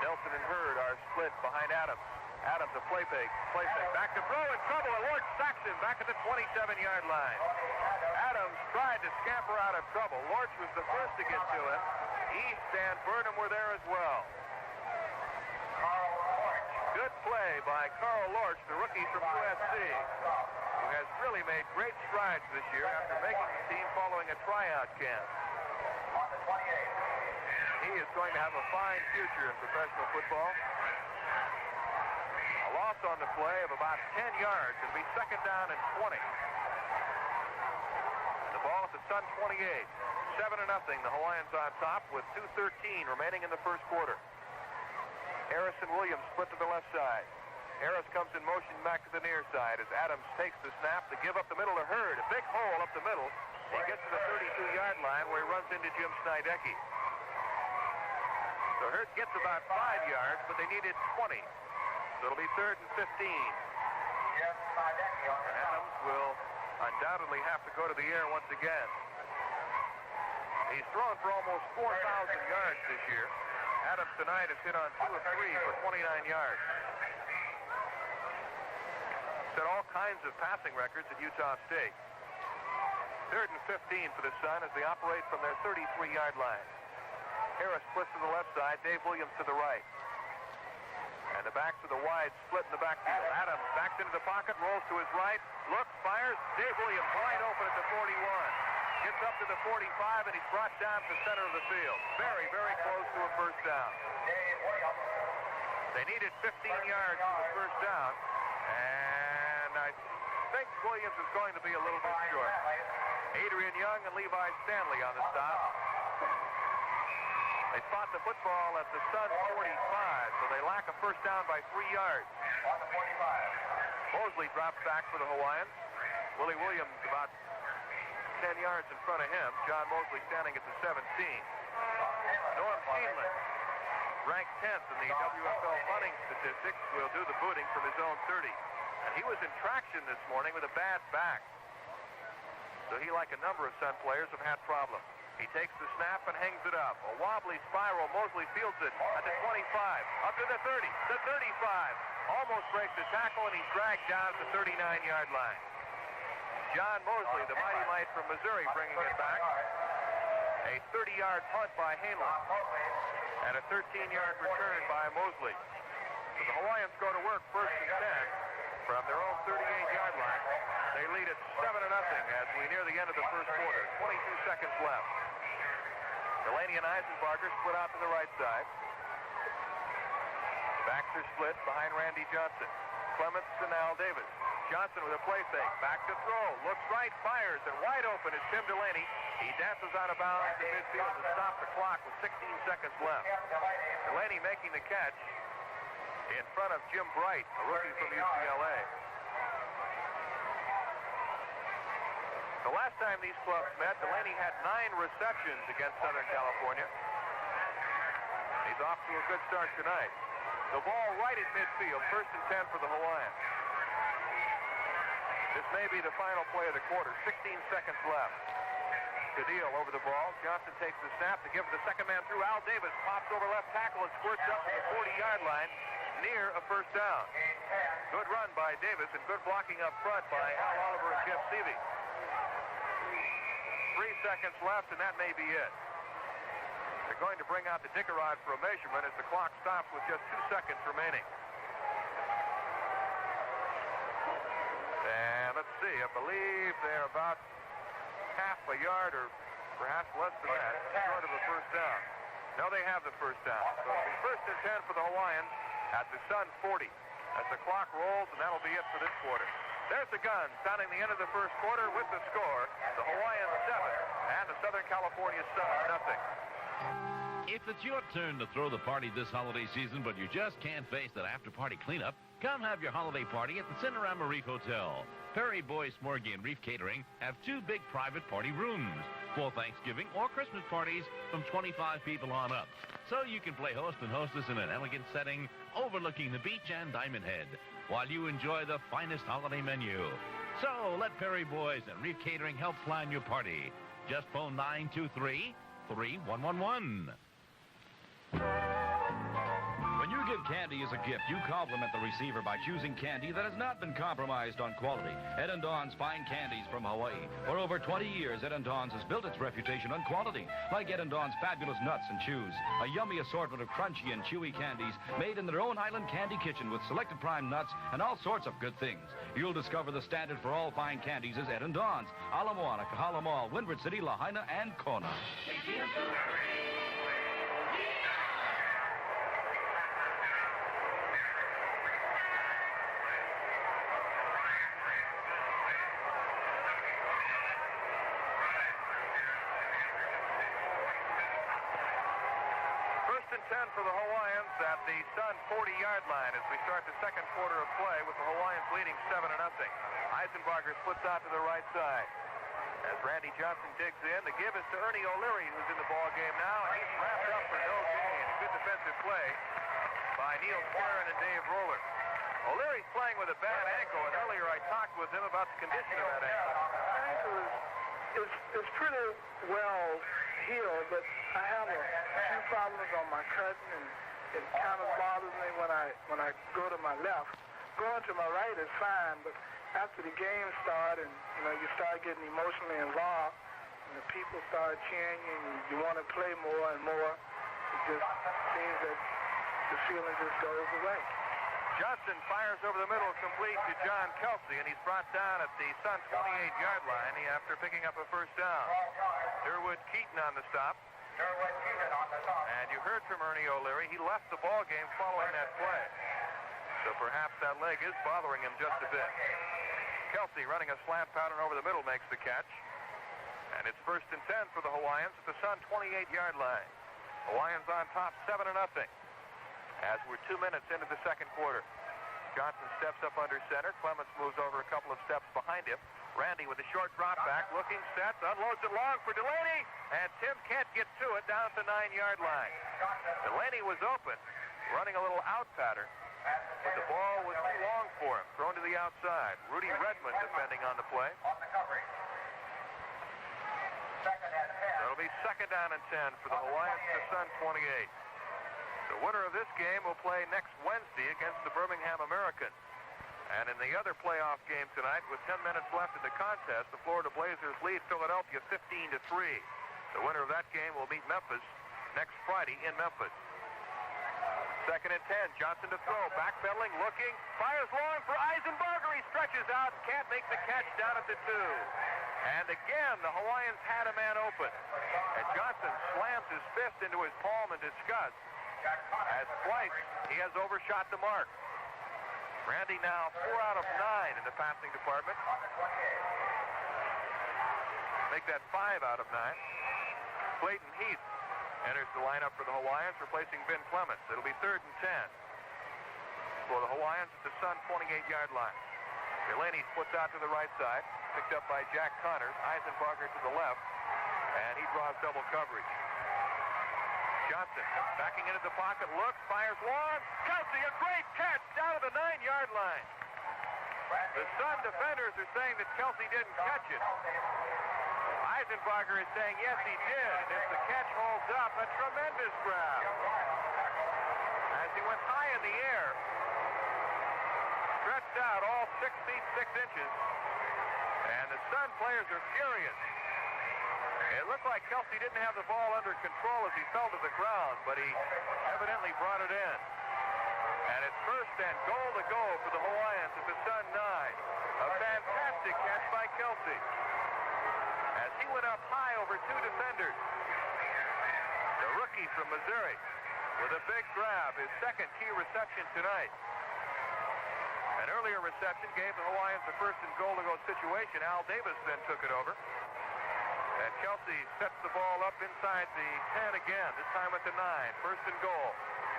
Nelson and Hurd are split behind Adams. Adams, a play fake. Back to throw, in trouble, and Lorch sacks him back at the 27-yard line. Adams tried to scamper out of trouble. Lorch was the first to get to him. East and Burnham were there as well. Good play by Carl Lorch, the rookie from USC, who has really made great strides this year after making the team following a tryout camp. He is going to have a fine future in professional football. A loss on the play of about 10 yards. It'll be second down and 20. And the ball at the Sun 28. 7-0. The Hawaiians on top with 2:13 remaining in the first quarter. Harris and Williams split to the left side. Harris comes in motion back to the near side as Adams takes the snap to give up the middle to Hurd. A big hole up the middle. He gets to the 32-yard line where he runs into Jim Snydecki. So Hurd gets about 5 yards, but they needed 20. So it'll be 3rd and 15. Adams will undoubtedly have to go to the air once again. He's thrown for almost 4,000 yards this year. Adams tonight has hit on 2 of 3 for 29 yards. Set all kinds of passing records at Utah State. 3rd and 15 for the Sun as they operate from their 33-yard line. Harris splits to the left side, Dave Williams to the right. And the backs of the wide split in the backfield. Adams backs into the pocket, rolls to his right, looks, fires. Dave Williams wide open at the 41. Gets up to the 45, and he's brought down to the center of the field. Very, very close to a first down. They needed 15 yards for the first down, and I think Williams is going to be a little bit short. Adrian Young and Levi Stanley on the stop. They spot the football at the Sun 45, so they lack a first down by 3 yards. Mosley drops back for the Hawaiians. Willie Williams about 10 yards in front of him. John Mosley standing at the 17. Norm Steenland, ranked 10th in the WFL punting statistics, will do the booting from his own 30. And he was in traction this morning with a bad back. So he, like a number of Sun players, have had problems. He takes the snap and hangs it up. A wobbly spiral. Mosley fields it at the 25. Up to the 30. The 35. Almost breaks the tackle, and he's dragged down to the 39-yard line. John Mosley, the mighty mite from Missouri, bringing it back. A 30-yard punt by Hainland. And a 13-yard return by Mosley. So the Hawaiians go to work 1st and 10 from their own 38-yard line. They lead at 7-0 as we near the end of the first quarter. 22 seconds left. Delaney and Eisenbarger split out to the right side. Backs are split behind Randy Johnson. Clements and Al Davis. Johnson with a play fake. Back to throw. Looks right. Fires. And wide open is Tim Delaney. He dances out of bounds to midfield to stop the clock with 16 seconds left. Delaney making the catch in front of Jim Bright, a rookie from UCLA. The last time these clubs met, Delaney had 9 receptions against Southern California. He's off to a good start tonight. The ball right at midfield. 1st and 10 for the Hawaiians. This may be the final play of the quarter. 16 seconds left. Cadillo over the ball. Johnson takes the snap to give it the second man through. Al Davis pops over left tackle and squirts up to the 40-yard line near a first down. Good run by Davis and good blocking up front by Al Oliver and Jeff Seavey. 3 seconds left, and that may be it. They're going to bring out the dicker rod for a measurement as the clock stops with just 2 seconds remaining. And let's see, I believe they're about half a yard or perhaps less than that short of a first down. No, they have the first down. So it'll be 1st and 10 for the Hawaiians at the Sun 40 as the clock rolls, and that'll be it for this quarter. There's the gun sounding the end of the first quarter with the score. The Hawaiians 7 and the Southern California Sun 0. If it's your turn to throw the party this holiday season, but you just can't face that after-party cleanup, come have your holiday party at the Cinerama Reef Hotel. Perry Boy Smorgy and Reef Catering have 2 big private party rooms for Thanksgiving or Christmas parties from 25 people on up. So you can play host and hostess in an elegant setting overlooking the beach and Diamond Head while you enjoy the finest holiday menu. So let Perry Boys and Reef Catering help plan your party. Just phone 923-3111. When you give When candy is a gift, you compliment the receiver by choosing candy that has not been compromised on quality. Ed and Dawn's fine candies from Hawaii. For over 20 years, Ed and Dawn's has built its reputation on quality, like Ed and Dawn's fabulous nuts and chews. A yummy assortment of crunchy and chewy candies made in their own island candy kitchen with selected prime nuts and all sorts of good things. You'll discover the standard for all fine candies is Ed and Dawn's. Ala Moana, Kahala Mall, Windward City, Lahaina, and Kona. For the Hawaiians at the Sun 40-yard line as we start the second quarter of play with the Hawaiians leading 7-0. Eisenbarger splits out to the right side. As Randy Johnson digs in, the give is to Ernie O'Leary, who's in the ball game now, and he's wrapped up for no gain. A good defensive play by Neil Karen and Dave Roller. O'Leary's playing with a bad ankle, and earlier I talked with him about the condition of that ankle. My ankle is pretty well healed, but I have a few problems on my cutting, and it kind of bothers me when I go to my left. Going to my right is fine, but after the game starts and you start getting emotionally involved, and the people start cheering you, and you want to play more and more, it just seems that the feeling just goes away. Johnson fires over the middle, complete to John Kelsey, and he's brought down at the Sun 28-yard line after picking up a first down. Durwood Keaton on the stop. And you heard from Ernie O'Leary. He left the ball game following that play. So perhaps that leg is bothering him just a bit. Kelsey running a slant pattern over the middle makes the catch. And it's 1st and 10 for the Hawaiians at the Sun 28-yard line. Hawaiians on top 7-0. As we're 2 minutes into the second quarter. Johnson steps up under center. Clements moves over a couple of steps behind him. Randy with a short drop back, looking set, unloads it long for Delaney, and Tim can't get to it down at the 9-yard line. Delaney was open, running a little out pattern, but the ball was too long for him, thrown to the outside. Rudy Redmond defending on the play. So it'll be 2nd down and 10 for the Hawaiians to Sun 28. The winner of this game will play next Wednesday against the Birmingham Americans. And in the other playoff game tonight, with 10 minutes left in the contest, the Florida Blazers lead Philadelphia 15-3. The winner of that game will meet Memphis next Friday in Memphis. 2nd and 10, Johnson to throw, backpedaling, looking, fires long for Eisenbarger. He stretches out, can't make the catch down at the 2. And again, the Hawaiians had a man open. And Johnson slams his fist into his palm in disgust. As twice, he has overshot the mark. Randy now 4 out of 9 in the passing department. Make that 5 out of 9. Clayton Heath enters the lineup for the Hawaiians, replacing Ben Clements. It'll be 3rd and 10 for the Hawaiians at the Sun 28-yard line. Delaney splits out to the right side, picked up by Jack Connors. Eisenbarger to the left, and he draws double coverage. Johnson backing into the pocket, looks, fires long. Kelsey, a great catch down to the 9-yard line. The Sun defenders are saying that Kelsey didn't catch it. Eisenbarger is saying, yes, he did. And if the catch holds up, a tremendous grab. As he went high in the air, stretched out all 6 feet 6 inches, and the Sun players are furious. It looked like Kelsey didn't have the ball under control as he fell to the ground, but he evidently brought it in. And it's 1st and goal to go for the Hawaiians at the Sun 9. A fantastic catch by Kelsey as he went up high over 2 defenders. The rookie from Missouri with a big grab, his 2nd key reception tonight. An earlier reception gave the Hawaiians the 1st and goal to go situation. Al Davis then took it over. And Kelsey sets the ball up inside the 10 again, this time at the 9. 1st and goal.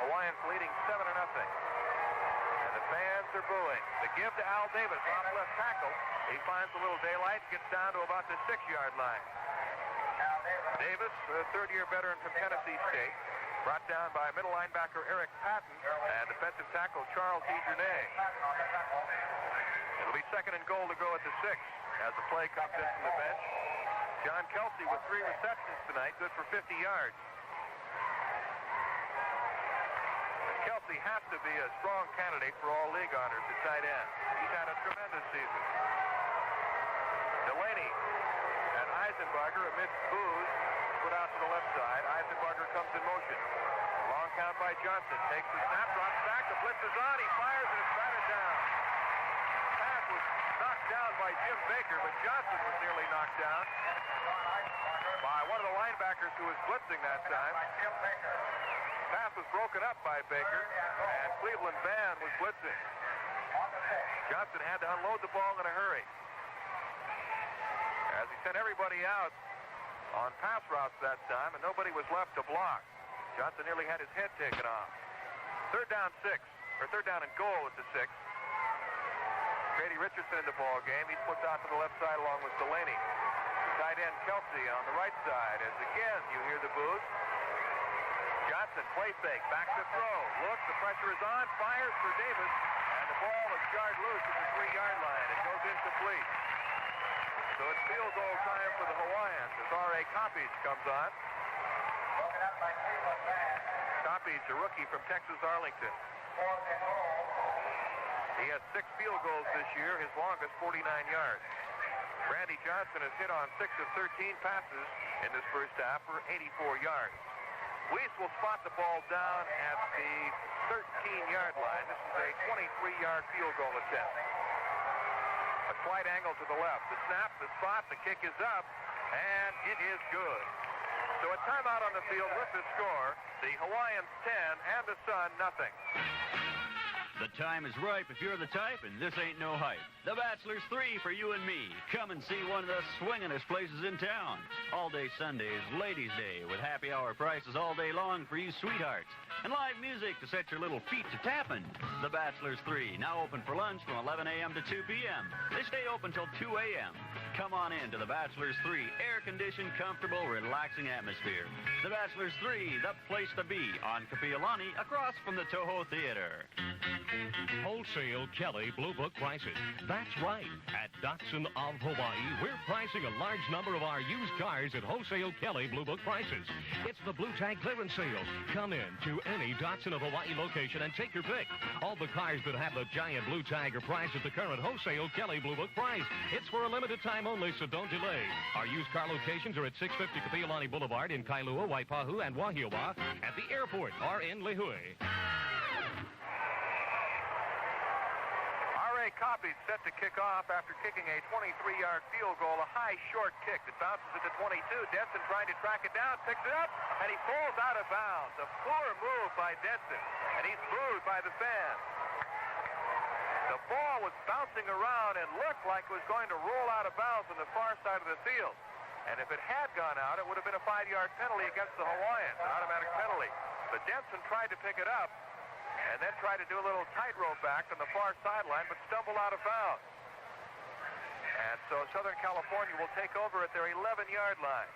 Hawaiians leading 7-0. And the fans are booing. The give to Al Davis off left tackle. He finds a little daylight, gets down to about the 6-yard line. Davis, a 3rd-year veteran from Tennessee State, brought down by middle linebacker Eric Patton and defensive tackle Charles E. Jernay. It'll be 2nd and goal to go at the 6 as the play comes in from the bench. John Kelsey with 3 receptions tonight, good for 50 yards. The Kelsey has to be a strong candidate for all league honors at tight end. He's had a tremendous season. Delaney and Eisenbarger amidst boos put out to the left side. Eisenbarger comes in motion. Long count by Johnson. Takes the snap, drops back. The blitz is on. He fires and it's batted down. Pass was knocked down by Jim Baker, but Johnson was nearly knocked down by one of the linebackers who was blitzing that time. Pass was broken up by Baker, and Cleveland Van was blitzing. Johnson had to unload the ball in a hurry as he sent everybody out on pass routes that time, and nobody was left to block. Johnson nearly had his head taken off. Third down and goal at the 6. Grady Richardson in the ball game. He's put out to the left side along with Delaney. Tight end Kelsey on the right side as again you hear the boos. Johnson, play fake, back to throw. Look, the pressure is on, fires for Davis, and the ball is jarred loose at the 3-yard line. It goes incomplete. So it's field goal time for the Hawaiians as R.A. Copies comes on. Copies, a rookie from Texas Arlington. He has 6 field goals this year, his longest 49 yards. Randy Johnson has hit on 6 of 13 passes in this first half for 84 yards. Weiss will spot the ball down at the 13-yard line. This is a 23-yard field goal attempt. A slight angle to the left. The snap, the spot, the kick is up, and it is good. So a timeout on the field with the score. The Hawaiians 10 and the Sun nothing. The time is ripe if you're the type, and this ain't no hype. The Bachelor's 3 for you and me. Come and see one of the swingin'est places in town. All day Sunday is Ladies' Day with happy hour prices all day long for you sweethearts. And live music to set your little feet to tapping. The Bachelor's 3, now open for lunch from 11 a.m. to 2 p.m. They stay open till 2 a.m. Come on in to the Bachelor's 3, air-conditioned, comfortable, relaxing atmosphere. The Bachelor's 3, the place to be on Kapiolani across from the Toho Theater. Wholesale Kelly Blue Book prices. That's right. At Datsun of Hawaii, we're pricing a large number of our used cars at Wholesale Kelly Blue Book prices. It's the Blue Tag clearance sale. Come in to any Datsun of Hawaii location and take your pick. All the cars that have the giant blue tag are priced at the current Wholesale Kelly Blue Book price. It's for a limited time only, so don't delay. Our used car locations are at 650 Kapiolani Boulevard in Kailua, Waipahu, and Wahiawa, at the airport or in Lihue. R.A. Copies set to kick off after kicking a 23-yard field goal, a high short kick that bounces at the 22. Denson trying to track it down, picks it up, and he falls out of bounds. A poor move by Denson, and he's booed by the fans. The ball was bouncing around and looked like it was going to roll out of bounds on the far side of the field. And if it had gone out, it would have been a 5-yard penalty against the Hawaiians, an automatic penalty. But Denson tried to pick it up, and then tried to do a little tightrope act on the far sideline, but stumbled out of bounds. And so Southern California will take over at their 11-yard line.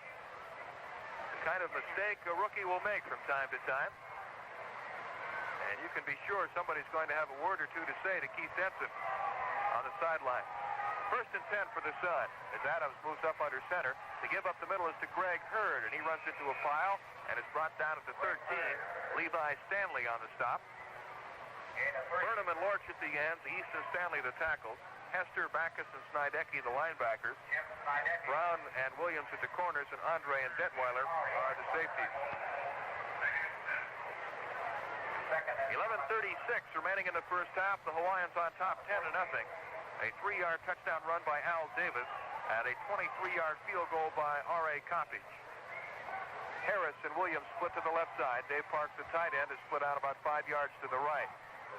The kind of mistake a rookie will make from time to time. And you can be sure somebody's going to have a word or two to say to Keith Denson on the sideline. First and 10 for the Sun as Adams moves up under center. To give up the middle is to Greg Hurd, and he runs into a pile and is brought down at the 13. Levi Stanley on the stop. Burnham and Lorch at the ends, Easton Stanley the tackles, Hester, Backus, and Snidecki the linebackers, Brown and Williams at the corners, and Andre and Detweiler are the safeties. 11:36 remaining in the first half. The Hawaiians on top 10-0. A 3-yard touchdown run by Al Davis and a 23-yard field goal by R.A. Coppage. Harris and Williams split to the left side. Dave Parks, the tight end, is split out about 5 yards to the right.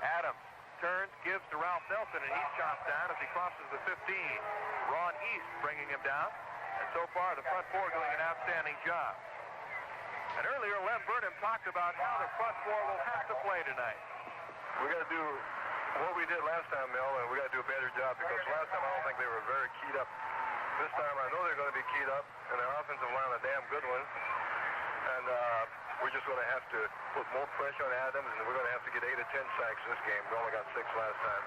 Adams turns, gives to Ralph Nelson, and he's chopped down as he crosses the 15. Ron East bringing him down. And so far, the front four doing an outstanding job. And earlier, Lem Burnham talked about how the front four will have to play tonight. We got to do what we did last time, Mel, and we got to do a better job because last time I don't think they were very keyed up. This time I know they're going to be keyed up, and their offensive line a damn good one. And we're just going to have to put more pressure on Adams, and we're going to have to get 8 or 10 sacks this game. We only got 6 last time.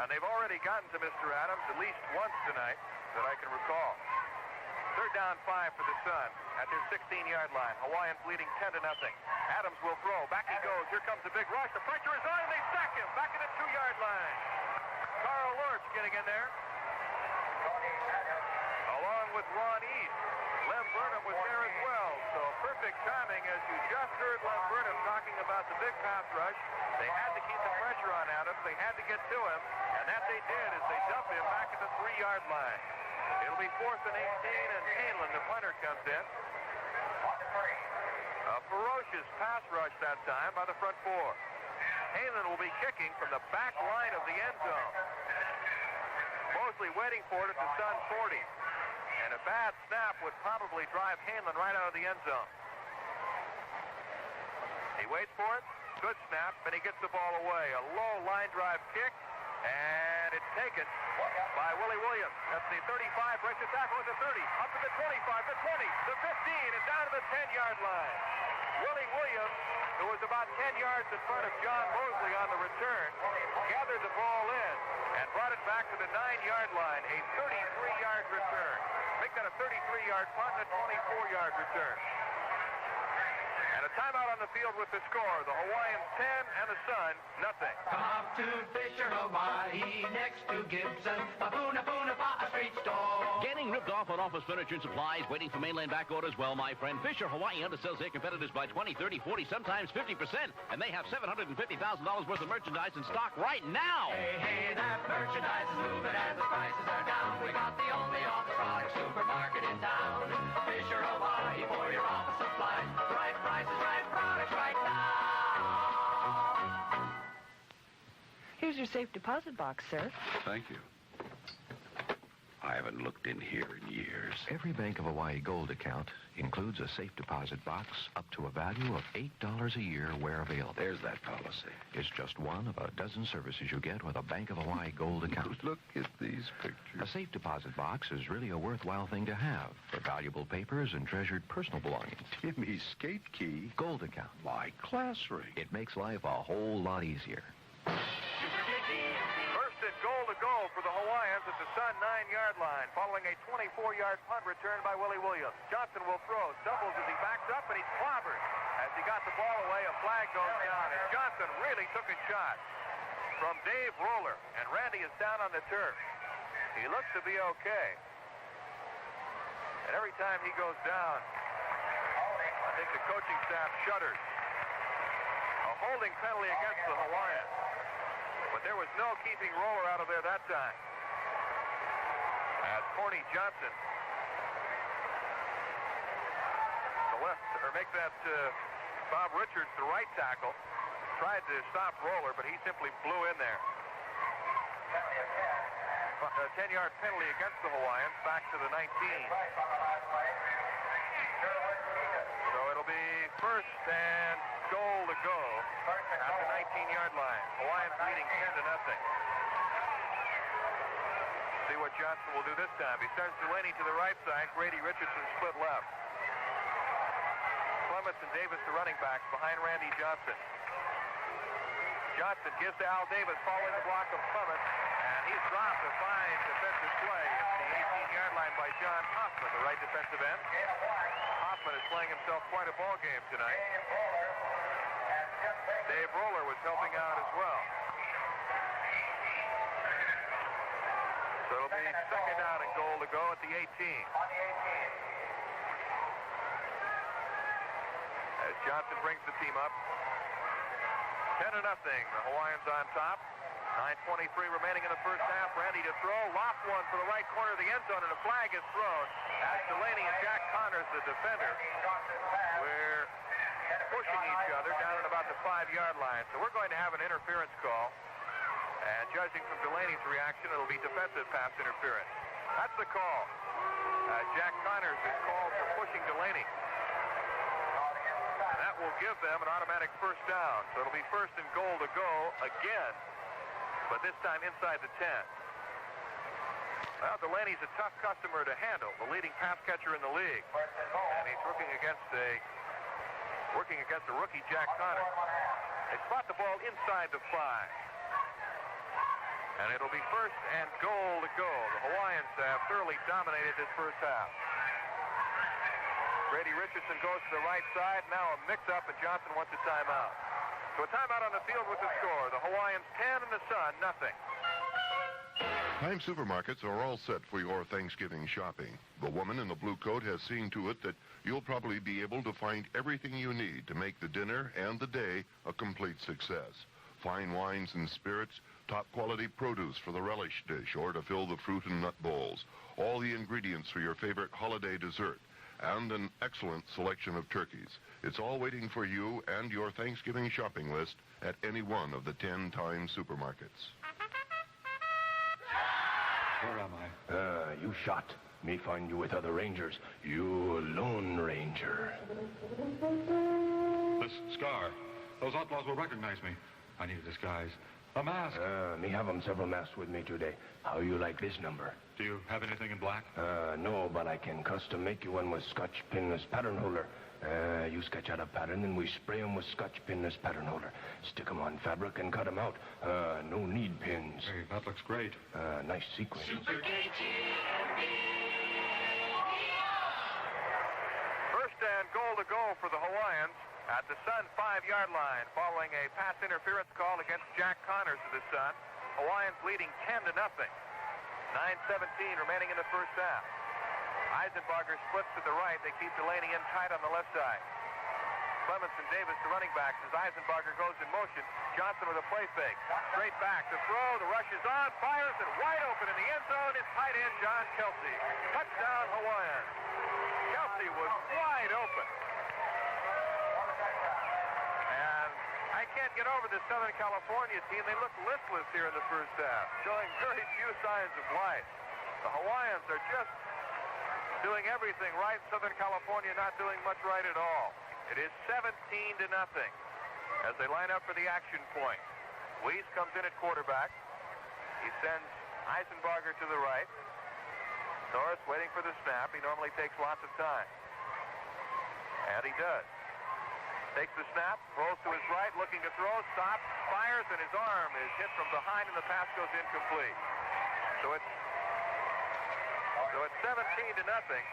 And they've already gotten to Mr. Adams at least once tonight that I can recall. Third down 5 for the Sun. at their 16-yard line. Hawaiians leading 10-0. Adams will throw. Back he goes. Here comes the big rush. The pressure is on, and they sack him back at the 2-yard line. Carl Lurch getting in there, along with Ron East. Lem Burnham was there as well. So perfect timing, as you just heard Lem Burnham talking about the big pass rush. They had to keep the pressure on Adams. They had to get to him, and that they did as they dumped him back at the 3-yard line. It'll be 4th and 18, and Hanlon, the punter, comes in. A ferocious pass rush that time by the front four. Hanlon will be kicking from the back line of the end zone. Mosley waiting for it at the Sun 40. And a bad snap would probably drive Hanlon right out of the end zone. He waits for it. Good snap, and he gets the ball away. A low line drive kick, and it's taken by Willie Williams. That's the 35, breaks the tackle at the 30, up to the 25, the 20, the 15, and down to the 10-yard line. Willie Williams, who was about 10 yards in front of John Mosley on the return, gathered the ball in and brought it back to the 9-yard line, a 33-yard return. Make that a 33-yard punt and a 24-yard return. And a timeout on the field with the score. The Hawaiians 10 and the Sun, nothing. Come up to Fisher, Hawaii, next to Gibson, a Puna street store. Getting ripped off on office furniture and supplies, waiting for mainland back orders? Well, my friend, Fisher Hawaii undersells their competitors by 20, 30, 40, sometimes 50%. And they have $750,000 worth of merchandise in stock right now. Hey, that merchandise is moving and the prices are down. We got the only office product supermarket in town. Fisher Hawaii for your office supplies. Right prices, right products, right now. Here's your safe deposit box, sir. Thank you. I haven't looked in here in years. Every Bank of Hawaii Gold account includes a safe deposit box up to a value of $8 a year where available. There's that policy. It's just one of a dozen services you get with a Bank of Hawaii Gold account. Look at these pictures. A safe deposit box is really a worthwhile thing to have for valuable papers and treasured personal belongings. Timmy's skate key. Gold account. My class ring. It makes life a whole lot easier. First and goal to go for the Hawaiians at the Sun 9-yard line, following a 24-yard punt return by Willie Williams. Johnson will throw, stumbles as he backs up, and he's clobbered. As he got the ball away, a flag goes down, and Johnson really took a shot from Dave Roller, and Randy is down on the turf. He looks to be okay. And every time he goes down, I think the coaching staff shudders. A holding penalty against the Hawaiians. But there was no keeping Roller out of there that time. As Corny Johnson, the left, or make that Bob Richards, the right tackle, tried to stop Roller, but he simply blew in there. A 10-yard penalty against the Hawaiians, back to the 19. So it'll be first and goal to go at the 19-yard line. Hawaiians leading 10-0. See what Johnson will do this time. He sends Delaney to the right side. Grady Richardson split left. Clements and Davis, the running backs, behind Randy Johnson. Johnson gives to Al Davis, following the block of Clements, and he's dropped a fine defensive play at the 18-yard line by John Hoffman, the right defensive end. Hoffman is playing himself quite a ball game tonight. Dave Roller was helping out as well. So it'll be second down and goal to go at the 18. As Johnson brings the team up. 10-0. The Hawaiians on top. 9:23 remaining in the first half. Randy to throw. Loft one for the right corner of the end zone, and a flag is thrown as Delaney and Jack Connors, the defender, were pushing each other down at about the 5-yard line. So we're going to have an interference call. And judging from Delaney's reaction, it'll be defensive pass interference. That's the call. Jack Connors is called for pushing Delaney. And that will give them an automatic first down. So it'll be first and goal to go again, but this time inside the 10. Well, Delaney's a tough customer to handle, the leading pass catcher in the league. And he's working against a rookie, Jack Connors. They spot the ball inside the 5. And it'll be first and goal to go. The Hawaiians have thoroughly dominated this first half. Grady Richardson goes to the right side. Now a mix-up, and Johnson wants a timeout. So a timeout on the field with the score. The Hawaiians 10 and the Sun, nothing. Time Supermarkets are all set for your Thanksgiving shopping. The woman in the blue coat has seen to it that you'll probably be able to find everything you need to make the dinner and the day a complete success. Fine wines and spirits, top quality produce for the relish dish or to fill the fruit and nut bowls, all the ingredients for your favorite holiday dessert, and an excellent selection of turkeys. It's all waiting for you and your Thanksgiving shopping list at any one of the 10 Time Supermarkets. Where am I? You shot. Me find you with other rangers. You Lone Ranger. This scar. Those outlaws will recognize me. I need a disguise. A mask. Me have them several masks with me today. How you like this number? Do you have anything in black? No, but I can custom make you one with Scotch pinless pattern holder. You sketch out a pattern and we spray them with Scotch pinless pattern holder. Stick them on fabric and cut them out. No need pins. Hey, that looks great. Nice sequence. Super KGMB. First and goal to go for the Hawaiians at the Sun 5-yard line following a pass interference call against Jack Connors of the Sun. Hawaiians leading 10 to nothing. 9:17 remaining in the first half. Eisenbarger splits to the right. They keep Delaney in tight on the left side. Clemens and Davis, the running backs, as Eisenbarger goes in motion. Johnson with a play fake. Straight back to throw. The rush is on. Fires it wide open in the end zone. It's tight end John Kelsey. Touchdown Hawaiians. Kelsey was wide open. And I can't get over the Southern California team. They look listless here in the first half, showing very few signs of life. The Hawaiians are just doing everything right. Southern California not doing much right at all. It is 17 to nothing as they line up for the action point. Weiss comes in at quarterback. He sends Eisenbarger to the right. Norris waiting for the snap. He normally takes lots of time. And he does. Takes the snap, rolls to his right, looking to throw, stops, fires, and his arm is hit from behind, and the pass goes incomplete. So it's 17 to nothing.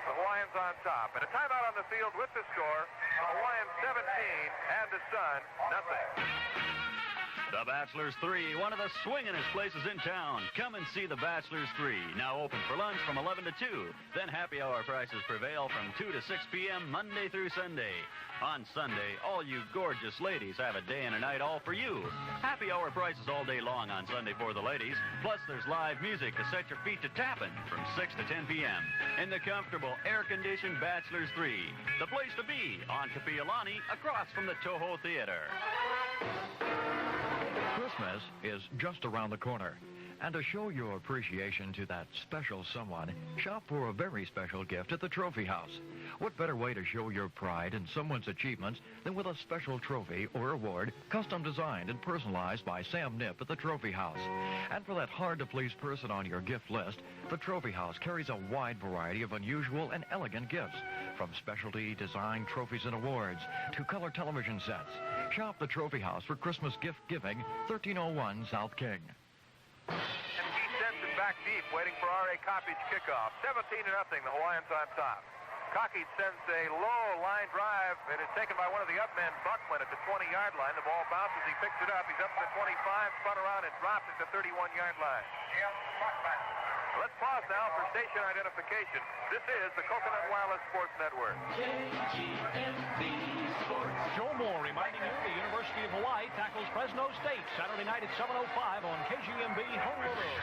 The Hawaiians on top. And a timeout on the field with the score. The Hawaiians 17 and the Sun nothing. The Bachelors 3, one of the swingin'est places in town. Come and see the Bachelors 3. Now open for lunch from 11 to 2. Then happy hour prices prevail from 2 to 6 p.m. Monday through Sunday. On Sunday, all you gorgeous ladies have a day and a night all for you. Happy hour prices all day long on Sunday for the ladies. Plus, there's live music to set your feet to tapping from 6 to 10 p.m. in the comfortable, air-conditioned Bachelors 3. The place to be on Kapiolani across from the Toho Theater. Christmas is just around the corner. And to show your appreciation to that special someone, shop for a very special gift at the Trophy House. What better way to show your pride in someone's achievements than with a special trophy or award custom designed and personalized by Sam Knipp at the Trophy House. And for that hard-to-please person on your gift list, the Trophy House carries a wide variety of unusual and elegant gifts, from specialty designed trophies and awards to color television sets. Shop the Trophy House for Christmas gift giving, 1301 South King. And he sends it back deep, waiting for R.A. Coppage kickoff. 17 to nothing. The Hawaiians on top. Cockage sends a low line drive. It is taken by one of the up men, Buckman, at the 20-yard line. The ball bounces. He picks it up. He's up to the 25, spun around, and drops at the 31-yard line. Let's pause now for station identification. This is the Coconut Wireless Sports Network. KGMB Sports. Joe Moore reminding you the University of Hawaii tackles Fresno State Saturday night at 7:05 on KGMB Honolulu.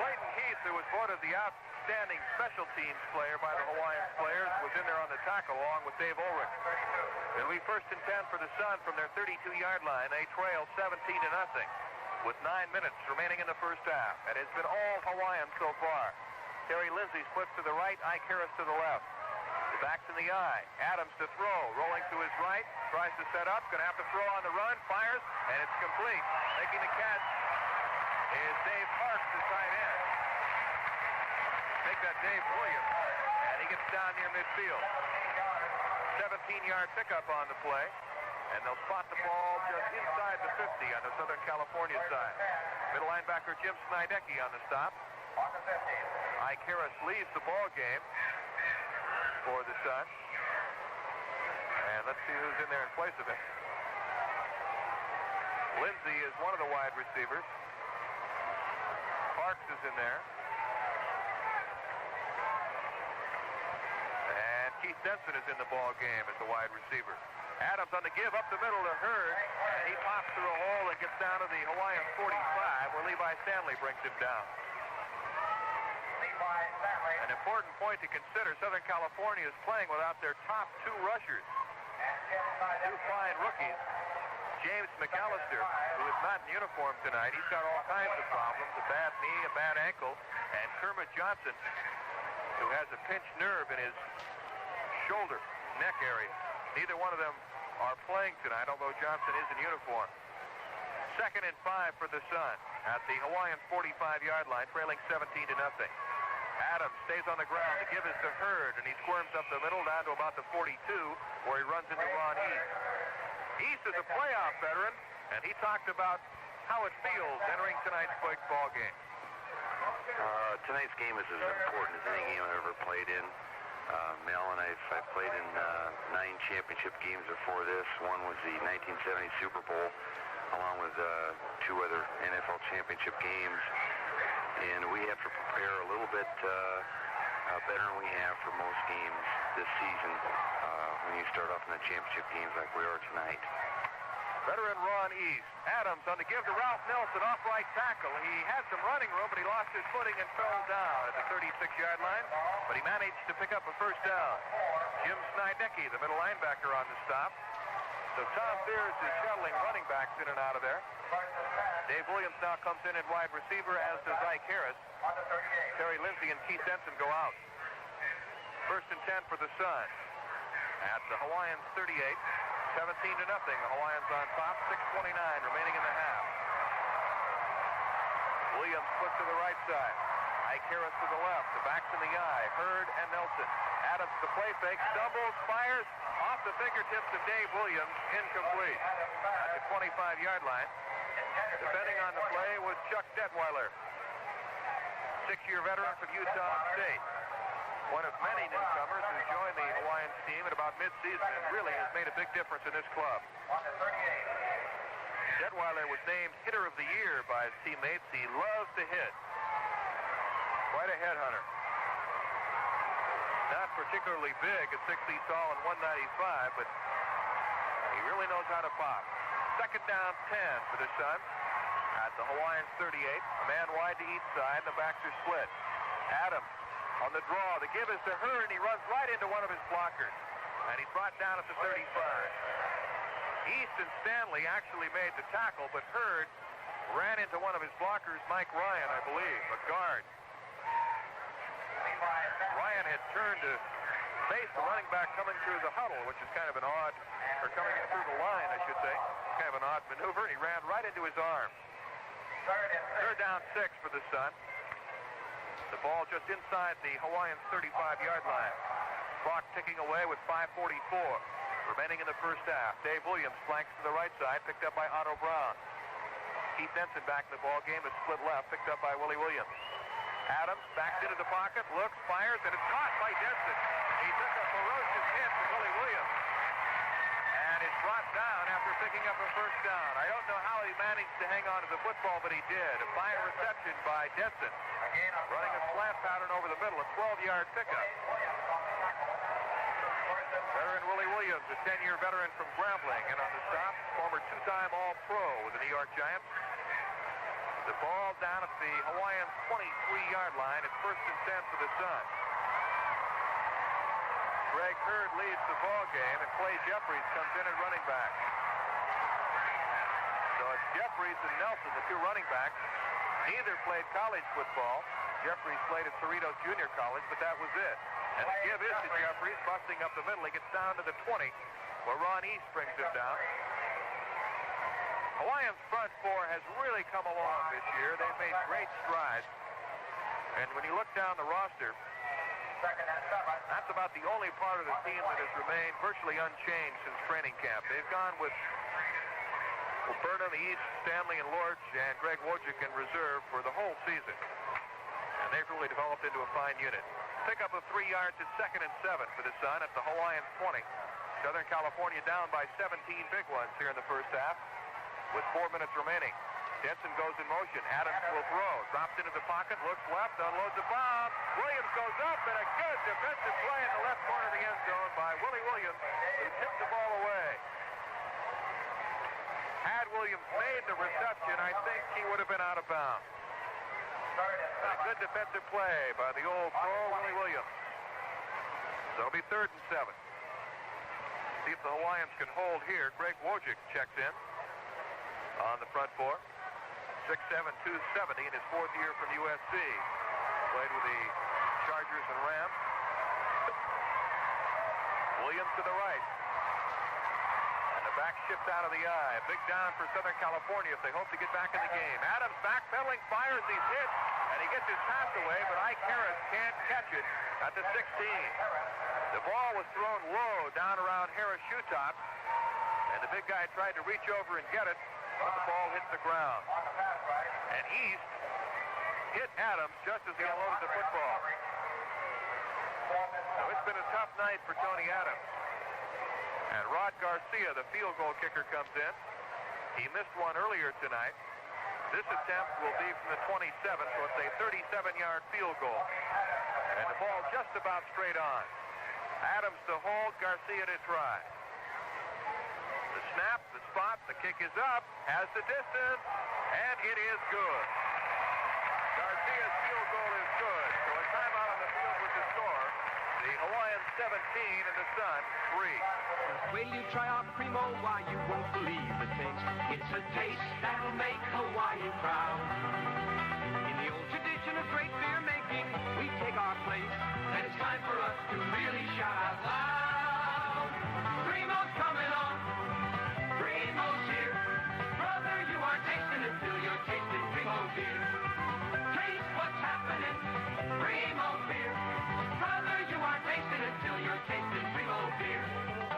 Clayton Heath, who was voted the outstanding special teams player by the Hawaiian players, was in there on the tackle along with Dave Ulrich. It'll be 1st and 10 for the Sun from their 32-yard line. They trail 17 to nothing with 9 minutes remaining in the first half. And it's been all Hawaiian so far. Terry Lindsay splits to the right, Ike Harris to the left. The back's in the eye. Adams to throw, rolling to his right, tries to set up, going to have to throw on the run, fires, and it's complete. Making the catch is Dave Parks, the tight end. Make that Dave Williams, and he gets down near midfield. 17-yard pickup on the play. And they'll spot the ball just inside the 50 on the Southern California side. Middle linebacker Jim Snydecki on the stop. Ike Harris leads the ball game for the Sun. And let's see who's in there in place of him. Lindsay is one of the wide receivers. Parks is in there. And Keith Denson is in the ball game as the wide receiver. Adams on the give up the middle to Hurd, and he pops through a hole and gets down to the Hawaiian 45, where Levi Stanley brings him down. An important point to consider, Southern California is playing without their top two rushers. Two fine rookies. James McAllister, who is not in uniform tonight, he's got all kinds of problems, a bad knee, a bad ankle, and Kermit Johnson, who has a pinched nerve in his shoulder, neck area. Neither one of them are playing tonight, although Johnson is in uniform. 2nd and 5 for the Sun at the Hawaiian 45-yard line, trailing 17-0. Adams stays on the ground. The give is to Hurd, and he squirms up the middle down to about the 42, where he runs into Ron East. East is a playoff veteran, and he talked about how it feels entering tonight's big ball game. Tonight's game is as important as any game I've ever played in. Mel and I've played in 9 championship games before this. One was the 1970 Super Bowl, along with 2 other NFL championship games. And we have to prepare a little bit better than we have for most games this season when you start off in the championship games like we are tonight. Veteran Ron East. Adams on the give to Ralph Nelson, off right tackle. He had some running room, but he lost his footing and fell down at the 36-yard line, but he managed to pick up a first down. Jim Snidecki, the middle linebacker, on the stop. So Tom Fears is shuttling running backs in and out of there. Dave Williams now comes in at wide receiver, as does Ike Harris. Terry Lindsay and Keith Denson go out. 1st and 10 for the Sun at the Hawaiians 38. 17-0. The Hawaiians on top. 6:29 remaining in the half. Williams flips to the right side. Ike Harris to the left. The backs in the eye. Hurd and Nelson. Adams the play fake. Stumbles. Fires off the fingertips of Dave Williams. Incomplete. At the 25-yard line. Defending on the play was Chuck Detweiler. 6-year veteran from Utah State. One of many newcomers who joined the Hawaiians team at about mid-season and really has made a big difference in this club. Detweiler was named hitter of the year by his teammates. He loves to hit. Quite a headhunter. Not particularly big at 6 feet tall and 195, but he really knows how to pop. 2nd down 10 for the Sun at the Hawaiians 38. A man wide to each side. The backs are split. Adams on the draw. The give is to Hurd, and he runs right into one of his blockers. And he's brought down at the 35. East and Stanley actually made the tackle, but Hurd ran into one of his blockers, Mike Ryan, I believe, a guard. Ryan had turned to face the running back coming through the huddle, which is kind of an odd, or coming through the line, I should say. Kind of an odd maneuver, and he ran right into his arm. 3rd down 6 for the Sun. The ball just inside the Hawaiians' 35-yard line. Clock ticking away with 5:44 remaining in the first half. Dave Williams flanks to the right side, picked up by Otto Brown. Keith Denson back in the ball game, is split left, picked up by Willie Williams. Adams backs into the pocket, looks, fires, and it's caught by Denson. He took a ferocious hit from Willie Williams and is brought down after picking up a first down. I don't know how he managed to hang on to the football, but he did. A fine reception by Denson, running a slant pattern over the middle, a 12-yard pickup. Veteran Willie Williams, a 10-year veteran from Grambling, and on the stop, former 2-time All-Pro with the New York Giants. The ball down at the Hawaiians' 23-yard line. It's 1st and 10 for the Sun. Greg Hurd leads the ball game, and Clay Jeffries comes in at running back. So it's Jeffries and Nelson, the 2 running backs. Neither played college football. Jeffries played at Cerritos Junior College, but that was it. And the give is to Jeffries, busting up the middle. He gets down to the 20, where Ron East brings him down. Hawaiians' front 4 has really come along this year. They've made great strides. And when you look down the roster, that's about the only part of the team that has remained virtually unchanged since training camp. They've gone with Burnham, East, Stanley, and Lorch, and Greg Wojcik in reserve for the whole season. And they've really developed into a fine unit. Pick up of 3 yards at 2nd and 7 for the Sun at the Hawaiians 20. Southern California down by 17 big ones here in the first half with 4 minutes remaining. Denson goes in motion. Adams will throw. Drops into the pocket, looks left, unloads a bomb. Williams goes up, and a good defensive play in the left corner of the end zone by Willie Williams, who tipped the ball away. Had Williams made the reception, I think he would have been out of bounds. A good defensive play by the old pro, Willie Williams. So it'll be 3rd and 7. See if the Hawaiians can hold here. Greg Wojcik checks in on the front four. 6'7", 270 in his 4th year from USC. Played with the Chargers and Rams. Williams to the right. And the back shift out of the eye. Big down for Southern California if they hope to get back in the game. Adams backpedaling, fires, he's hit, and he gets his pass away, but Ike Harris can't catch it at the 16. The ball was thrown low down around Harris' shoe top, and the big guy tried to reach over and get it, but the ball hit the ground. And East hit Adams just as he unloaded the football. Now, it's been a tough night for Tony Adams. And Rod Garcia, the field goal kicker, comes in. He missed one earlier tonight. This attempt will be from the 27, so it's a 37-yard field goal. And the ball just about straight on. Adams to hold, Garcia to try. The snap, the spot, the kick is up, has the distance, and it is good. Garcia's field goal is good. So a timeout on the field with the score. The Hawaiians 17 and the Sun 3. Will you try our Primo? Why, you won't believe the taste. It's a taste that'll make Hawaii proud. In the old tradition of great beer making, we take our place, and it's time for us to really shout out loud. Primo's coming on. Primo's here. Brother, you are tasting it till you're tasting Primo beer. Taste what's happening. Primo beer. Brother, you are tasting it till you're tasting Primo beer.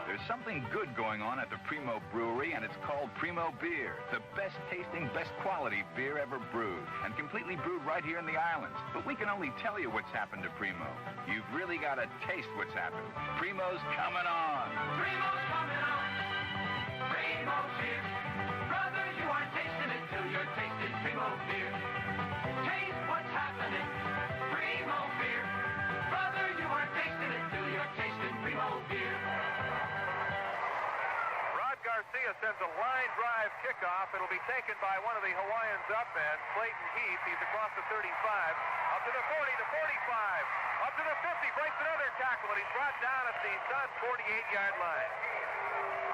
There's something good going on at the Primo Brewery, and it's called Primo Beer. The best tasting, best quality beer ever brewed, and completely brewed right here in the islands. But we can only tell you what's happened to Primo. You've really got to taste what's happened. Primo's coming on. Primo's coming on. Primo's here. Brother, you are tasting it till you're tasting Primo beer. Taste what's happening. Primo beer. Brother, you are tasting it till you're tasting Primo beer. Garcia sends a line drive kickoff. It'll be taken by one of the Hawaiians up, and Clayton Heath. He's across the 35, up to the 40, the 45, up to the 50, breaks another tackle, and he's brought down at the Sun 48-yard line.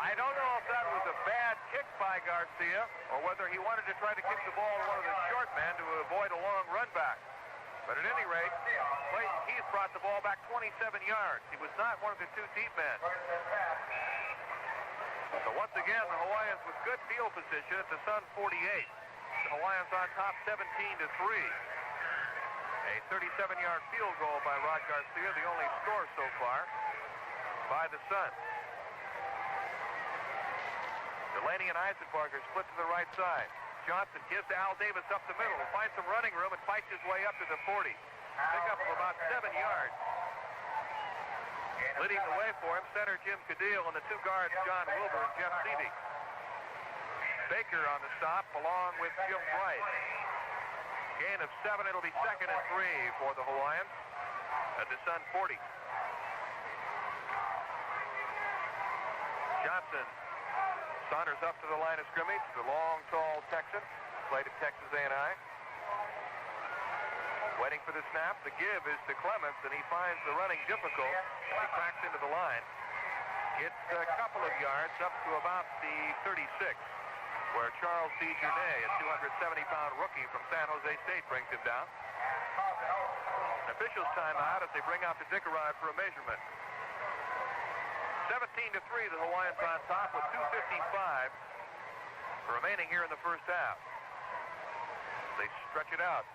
I don't know if that was a bad kick by Garcia, or whether he wanted to try to kick the ball to one of the short men to avoid a long run back. But at any rate, Clayton Heath brought the ball back 27 yards. He was not one of the two deep men. So once again, the Hawaiians with good field position at the Sun 48. The Hawaiians on top 17-3. A 37-yard field goal by Rod Garcia, the only score so far by the Sun. Delaney and Eisenbarger split to the right side. Johnson gives to Al Davis up the middle, finds some running room and fights his way up to the 40. Pick up of about 7 yards. Leading the way for him, center Jim Cadile, and the two guards, John Wilbur and Jeff Seavey. Baker on the stop, along with Jim Bright. Gain of 7, it'll be 2nd and 3 for the Hawaiians at the Sun 40. Johnson saunters up to the line of scrimmage, the long, tall Texan, played at Texas A&I. Waiting for the snap. The give is to Clements, and he finds the running difficult. He cracks into the line. Gets a couple of yards up to about the 36, where Charles D. Journay, a 270-pound rookie from San Jose State, brings him down. Officials timeout as they bring out the Dickerod for a measurement. 17-3, the Hawaiians on top with 2:55 remaining here in the first half. They stretch it out.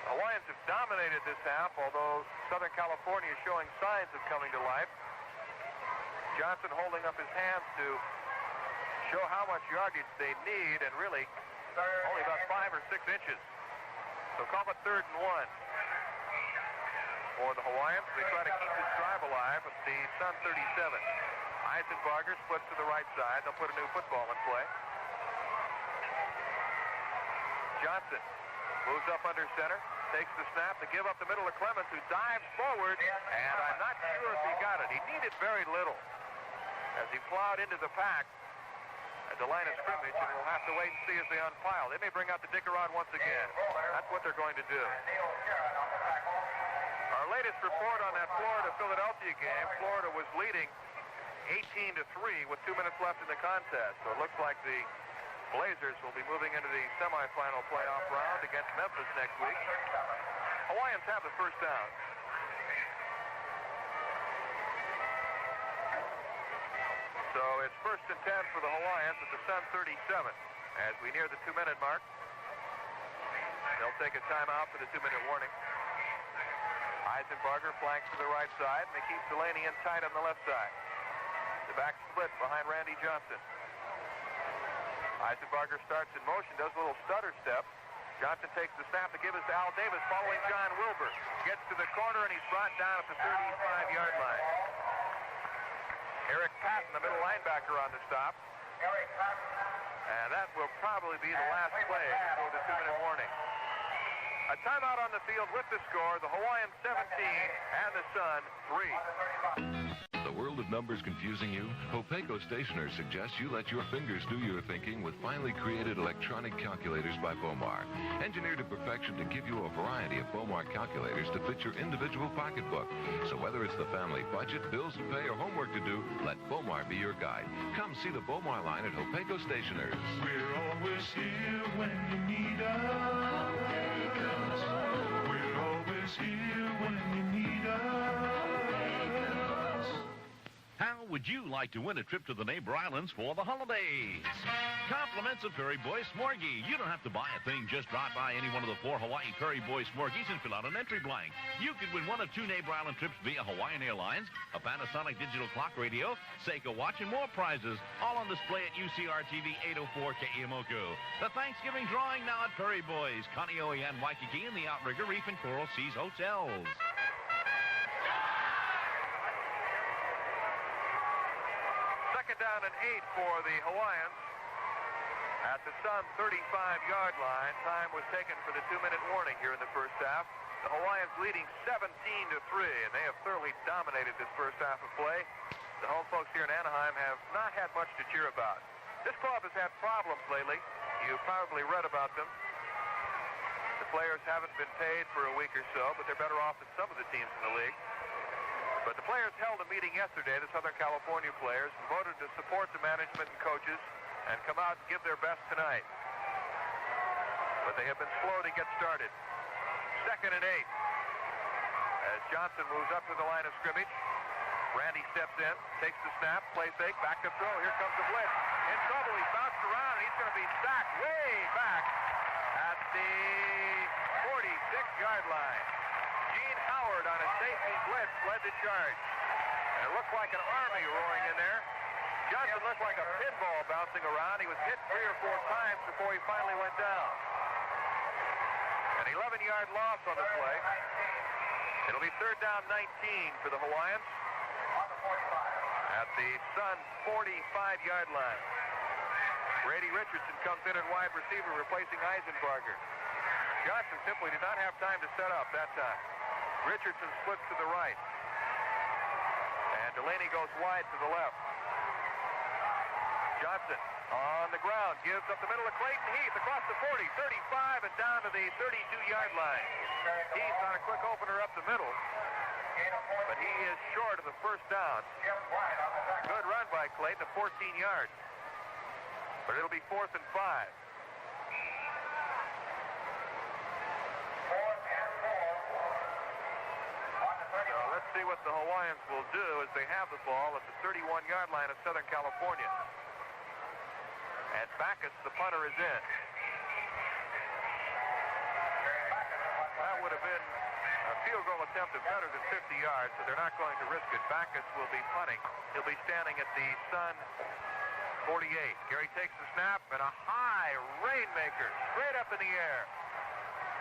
The Hawaiians have dominated this half, although Southern California is showing signs of coming to life. Johnson holding up his hands to show how much yardage they need, and really only about 5 or 6 inches. So call it 3rd and 1 for the Hawaiians. They try to keep this drive alive at the Sun 37. Eisenbarger splits to the right side. They'll put a new football in play. Johnson moves up under center, takes the snap to give up the middle to Clemens, who dives forward, and I'm not sure if he got it. He needed very little as he plowed into the pack at the line of scrimmage, and we'll have to wait and see as they unpile. They may bring out the Dickerod once again. That's what they're going to do. Our latest report on that Florida-Philadelphia game, Florida was leading 18-3 with 2 minutes left in the contest. So it looks like the Blazers will be moving into the semifinal playoff round against Memphis next week. Hawaiians have the first down. So it's 1st and 10 for the Hawaiians at the Sun 37 as we near the 2-minute mark. They'll take a timeout for the 2-minute warning. Eisenbarger flanks to the right side, and they keep Delaney in tight on the left side. The back split behind Randy Johnson. Eisenbarger starts in motion, does a little stutter step. Johnson takes the snap to give us to Al Davis following John Wilbur. Gets to the corner, and he's brought down at the 35-yard line. Eric Patton, the middle linebacker, on the stop. And that will probably be the last play before the 2-minute warning. A timeout on the field with the score, the Hawaiians 17 and the Sun 3. The world of numbers confusing you? Hopeco Stationers suggests you let your fingers do your thinking with finely created electronic calculators by Bomar. Engineered to perfection to give you a variety of Bomar calculators to fit your individual pocketbook. So whether it's the family budget, bills to pay, or homework to do, let Bomar be your guide. Come see the Bomar line at Hopeco Stationers. We're always here when you need us. We're always here when you need us. How would you like to win a trip to the neighbor islands for the holidays? Compliments of Perry Boy Smorgy. You don't have to buy a thing. Just drop by any one of the 4 Hawaii Perry Boy Smorgies and fill out an entry blank. You could win one of 2 neighbor island trips via Hawaiian Airlines, a Panasonic digital clock radio, Seiko watch, and more prizes. All on display at UCR TV 804 KMOKO. The Thanksgiving drawing now at Perry Boys, Kaneohe and Waikiki, and the Outrigger Reef and Coral Seas Hotels. Second down and 8 for the Hawaiians at the Sun 35-yard line. Time was taken for the 2-minute warning here in the first half. The Hawaiians leading 17-3, and they have thoroughly dominated this first half of play. The home folks here in Anaheim have not had much to cheer about. This club has had problems lately. You've probably read about them. The players haven't been paid for a week or so, but they're better off than some of the teams in the league. But the players held a meeting yesterday, the Southern California players, and voted to support the management and coaches and come out and give their best tonight. But they have been slow to get started. Second and 8. As Johnson moves up to the line of scrimmage, Randy steps in, takes the snap, play fake, back to throw. Here comes the blitz. In trouble, he bounced around, and he's going to be sacked way back at the 46-yard line. Gene Howard on a safety blitz led the charge. And it looked like an army roaring in there. Johnson looked like a pinball bouncing around. He was hit 3 or 4 times before he finally went down. An 11-yard loss on the play. It'll be 3rd down 19 for the Hawaiians at the Sun 45-yard line. Brady Richardson comes in at wide receiver, replacing Eisenbarger. Johnson simply did not have time to set up that time. Richardson splits to the right. And Delaney goes wide to the left. Johnson on the ground, gives up the middle to Clayton Heath across the 40, 35, and down to the 32-yard line. Heath on a quick opener up the middle, but he is short of the first down. Good run by Clayton at 14 yards, but it'll be 4th and 5. So let's see what the Hawaiians will do as they have the ball at the 31-yard line of Southern California. And Backus, the punter, is in. That would have been a field goal attempt of better than 50 yards, so they're not going to risk it. Backus will be punting. He'll be standing at the Sun 48. Gary takes the snap, and a high rainmaker straight up in the air.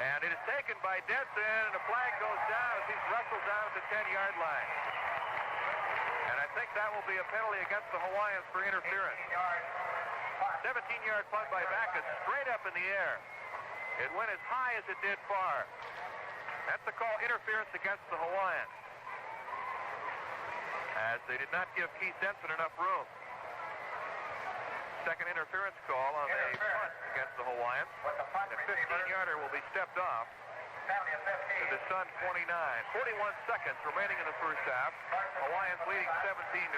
And it is taken by Denson, and a flag goes down as he's wrestled down at the 10-yard line. And I think that will be a penalty against the Hawaiians for interference. 17-yard punt by Backus, straight up in the air. It went as high as it did far. That's the call, interference against the Hawaiians, as they did not give Keith Denson enough room. Second interference call on a punt against the Hawaiians. The 15-yarder will be stepped off to the Sun 29. 41 seconds remaining in the first half. Hawaiians leading 17-3.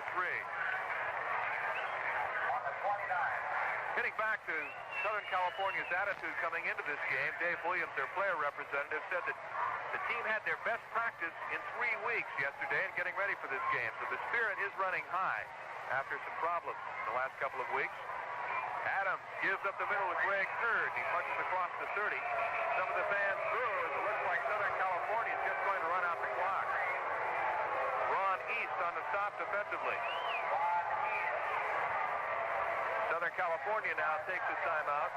Getting back to Southern California's attitude coming into this game, Dave Williams, their player representative, said that the team had their best practice in 3 weeks yesterday in getting ready for this game. So the spirit is running high after some problems in the last couple of weeks. Adams gives up the middle to Greg Hurd. He punches across the 30. Some of the fans boo as it looks like Southern California is just going to run out the clock. Ron East on the stop defensively. Southern California now takes a timeout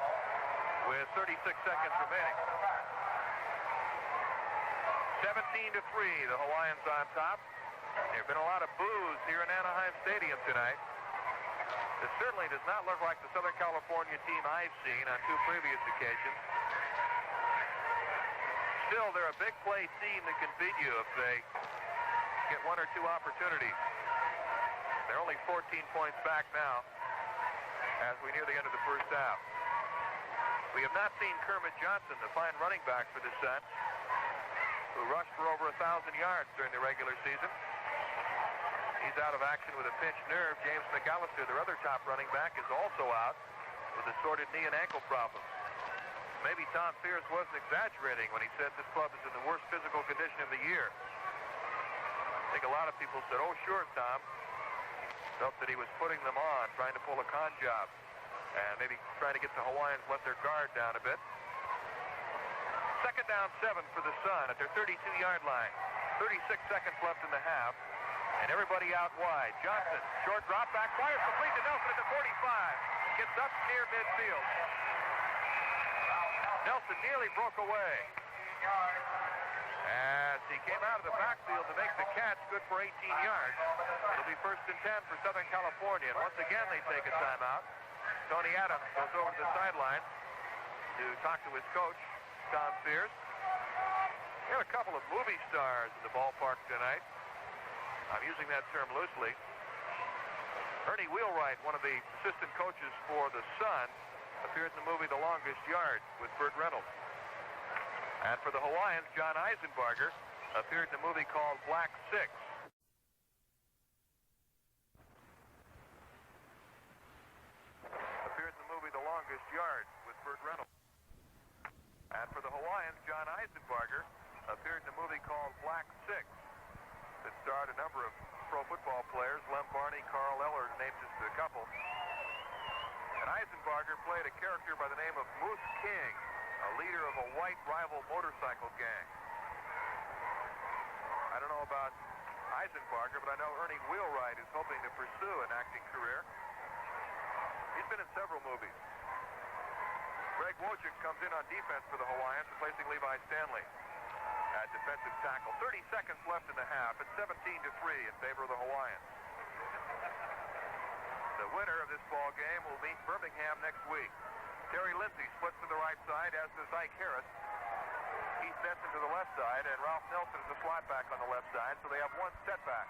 with 36 seconds remaining. 17-3, the Hawaiians on top. There have been a lot of boos here in Anaheim Stadium tonight. This certainly does not look like the Southern California team I've seen on 2 previous occasions. Still, they're a big play team that can beat you if they get 1 or 2 opportunities. They're only 14 points back now as we near the end of the first half. We have not seen Kermit Johnson, the fine running back for the Sun, who rushed for over 1,000 yards during the regular season. He's out of action with a pinched nerve. James McAllister, their other top running back, is also out with assorted knee and ankle problems. Maybe Tom Pierce wasn't exaggerating when he said this club is in the worst physical condition of the year. I think a lot of people said, oh, sure, Tom. Felt that he was putting them on, trying to pull a con job, and maybe trying to get the Hawaiians let their guard down a bit. Second down 7 for the Sun at their 32-yard line. 36 seconds left in the half. And everybody out wide. Johnson, short drop back, fires complete to Nelson at the 45. Gets up near midfield. Nelson nearly broke away as he came out of the backfield to make the catch, good for 18 yards. It'll be 1st and 10 for Southern California. And once again, they take a timeout. Tony Adams goes over to the sideline to talk to his coach, Tom Sears. We have a couple of movie stars in the ballpark tonight. I'm using that term loosely. Ernie Wheelwright, one of the assistant coaches for the Sun, appeared in the movie The Longest Yard with Burt Reynolds. And for the Hawaiians, John Eisenbarger appeared in a movie called Black Six. Appeared in the movie The Longest Yard with Burt Reynolds. And for the Hawaiians, John Eisenbarger appeared in a movie called Black Six that starred a number of pro football players, Lem Barney, Carl Eller, named just a couple. And Eisenbarger played a character by the name of Moose King, a leader of a white rival motorcycle gang. I don't know about Eisenbarger, but I know Ernie Wheelwright is hoping to pursue an acting career. He's been in several movies. Greg Wojcik comes in on defense for the Hawaiians, replacing Levi Stanley at defensive tackle. 30 seconds left in the half. It's 17-3 in favor of the Hawaiians. The winner of this ball game will meet Birmingham next week. Terry Lindsay splits to the right side, as does Ike Harris. Keith Benson to the left side, and Ralph Nelson is the slot back on the left side, so they have one setback.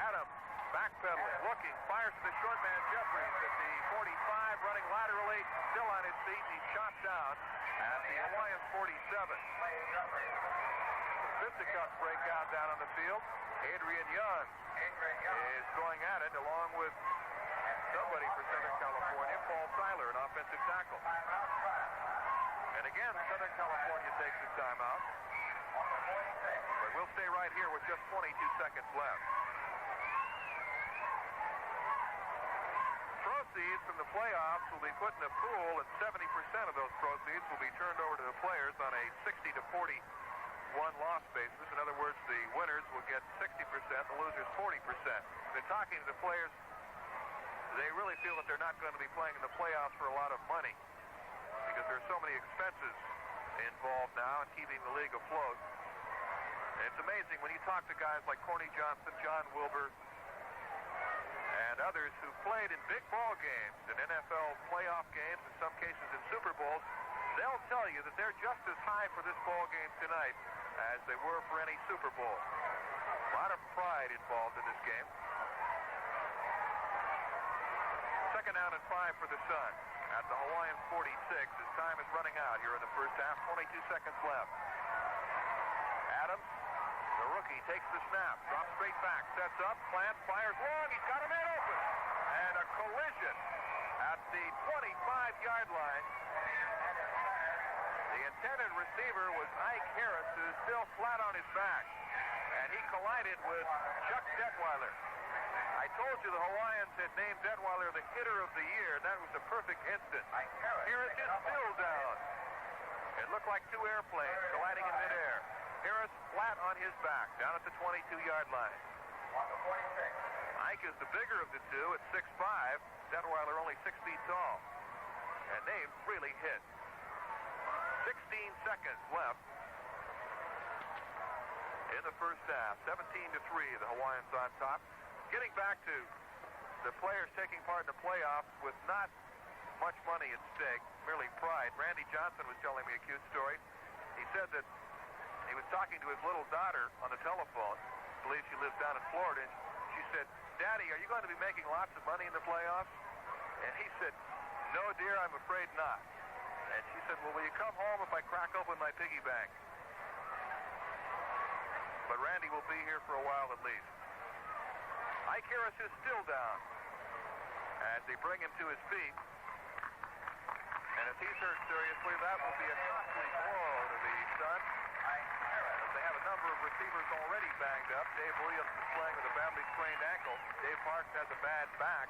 Adams, backpedaling, looking, fires to the short man Jeffries at the 45, running laterally, still on his feet. He's shot down at the Hawaiians 47. Fisticuffs break out down on the field. Adrian Young is going at it along with somebody for Southern California, Paul Seiler, an offensive tackle. And again, Southern California takes a timeout. But we'll stay right here with just 22 seconds left. Proceeds from the playoffs will be put in a pool, and 70% of those proceeds will be turned over to the players on a 60-41 loss basis. In other words, the winners will get 60%, the losers 40%. Been talking to the players. They really feel that they're not going to be playing in the playoffs for a lot of money because there are so many expenses involved now in keeping the league afloat. And it's amazing when you talk to guys like Corny Johnson, John Wilbur, and others who played in big ball games, in NFL playoff games, in some cases in Super Bowls, they'll tell you that they're just as high for this ball game tonight as they were for any Super Bowl. A lot of pride involved in this game. Second down and 5 for the Sun at the Hawaiian 46 as time is running out here in the first half. 22 seconds left. Adams, the rookie, takes the snap, drops straight back, sets up, plants, fires long. He's got a man open. And a collision at the 25-yard line. The intended receiver was Ike Harris, who is still flat on his back. And he collided with Chuck Detweiler. I told you the Hawaiians had named Detweiler the hitter of the year. That was a perfect instant. Harris is still down. It looked like two airplanes colliding in midair. Harris flat on his back, down at the 22-yard line. Ike is the bigger of the two at 6'5". Detweiler only 6 feet tall. And they really hit. 16 seconds left in the first half. 17-3, the Hawaiians on top. Getting back to the players taking part in the playoffs with not much money at stake, merely pride. Randy Johnson was telling me a cute story. He said that he was talking to his little daughter on the telephone. I believe she lives down in Florida. And she said, "Daddy, are you going to be making lots of money in the playoffs?" And he said, "No, dear, I'm afraid not." And she said, "Well, will you come home if I crack open my piggy bank?" But Randy will be here for a while at least. Ike Harris is still down as they bring him to his feet. And if he's hurt seriously, that will be a costly blow to the Sun. As they have a number of receivers already banged up. Dave Williams is playing with a badly sprained ankle. Dave Parks has a bad back.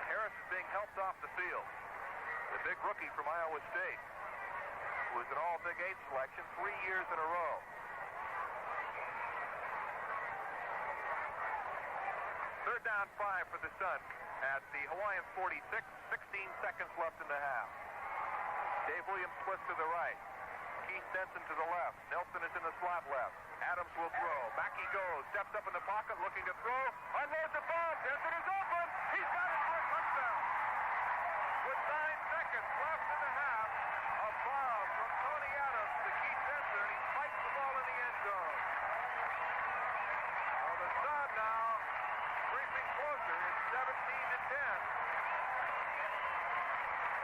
Harris is being helped off the field. The big rookie from Iowa State, who was an All-Big 8 selection 3 years in a row. Third down 5 for the Sun at the Hawaiian 46. 16 seconds left in the half. Dave Williams splits to the right. Keith Denson to the left. Nelson is in the slot left. Adams will throw. Back he goes. Steps up in the pocket looking to throw. Unloads the bomb. Denson is open. He's got it for a touchdown. With 9 seconds left in the half, a bomb from Tony Adams to Keith Denson. He spikes the ball in the end zone. Well, the Sun now creeping closer. It's 17-10.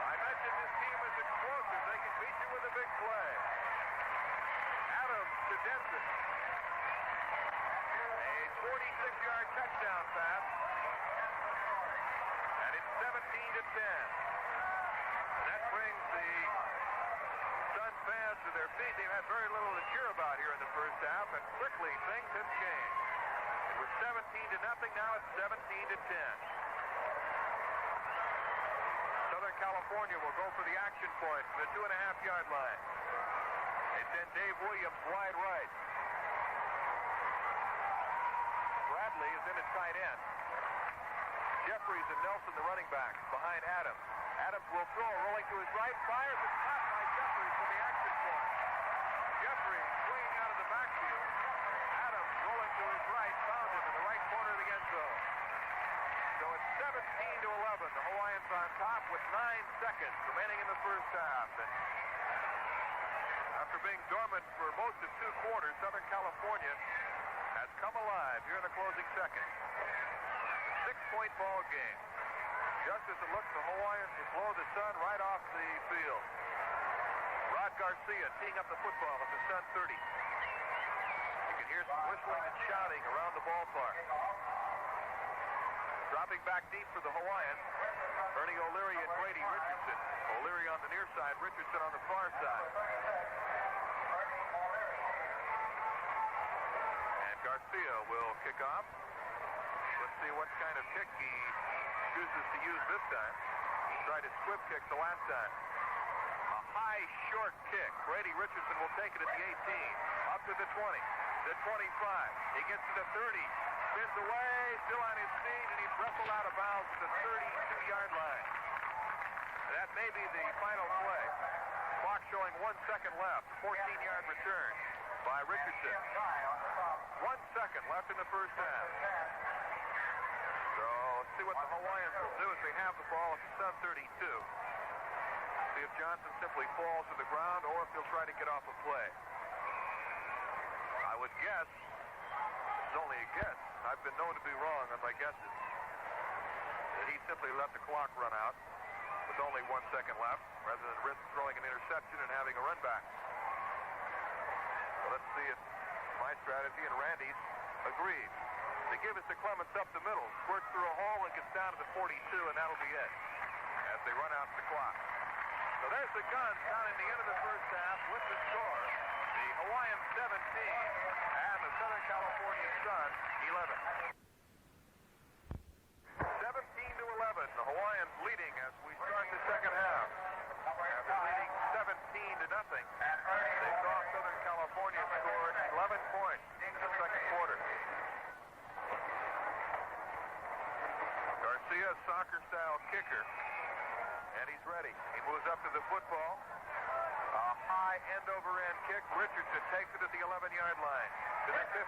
I mentioned this team is explosive. They can beat you with a big play. Adams to Denson. A 46-yard touchdown pass. And it's 17-10. That brings the Sun fans to their feet. They've had very little to cheer about here in the first half, and quickly things have changed. It was 17-0. Now it's 17-10. Southern California will go for the action point from the 2.5-yard line. They send Dave Williams wide right. Bradley is in at tight end. Jeffries and Nelson, the running backs, behind Adams. Adams will throw, rolling to his right, fires, and caught by Jeffries from the action point. Jeffries swinging out of the backfield. Adams rolling to his right, found him in the right corner of the end zone. So it's 17-11. The Hawaiians on top with 9 seconds remaining in the first half. And after being dormant for most of 2 quarters, Southern California has come alive here in the closing seconds. 6-point ball game. Just as it looks, the Hawaiians will blow the Sun right off the field. Rod Garcia teeing up the football at the Sun 30. You can hear some whistling and shouting around the ballpark. Dropping back deep for the Hawaiians, Ernie O'Leary and Brady Richardson. O'Leary on the near side, Richardson on the far side. And Garcia will kick off. Let's see what kind of kick he chooses to use this time. He tried a squib kick the last time. A high, short kick. Brady Richardson will take it at the 18. Up to the 20. The 25. He gets to the 30. Spins away, still on his feet, and he's wrestled out of bounds at the 32-yard line. That may be the final play. Clock showing 1 second left. 14-yard return by Richardson. 1 second left in the first half. So let's see what the Hawaiians will do as they have the ball at the Sun 32. See if Johnson simply falls to the ground or if he'll try to get off a play. I would guess, it's only a guess, I've been known to be wrong on my guesses, that he simply let the clock run out with only 1 second left rather than risk throwing an interception and having a run back. So let's see if my strategy and Randy's agrees. They give it to Clements up the middle, squirts through a hole and gets down to the 42, and that'll be it as they run out the clock. So there's the Guns down in the end of the first half with the score. The Hawaiians 17 and the Southern California Sun 11. 17-11, the Hawaiians leading as we start the second half. After leading 17-0, they saw Southern California score 11 points in the second quarter. Garcia, soccer-style kicker, and he's ready. He moves up to the football. A high end-over-end kick. Richardson takes it at the 11-yard line. To the 15,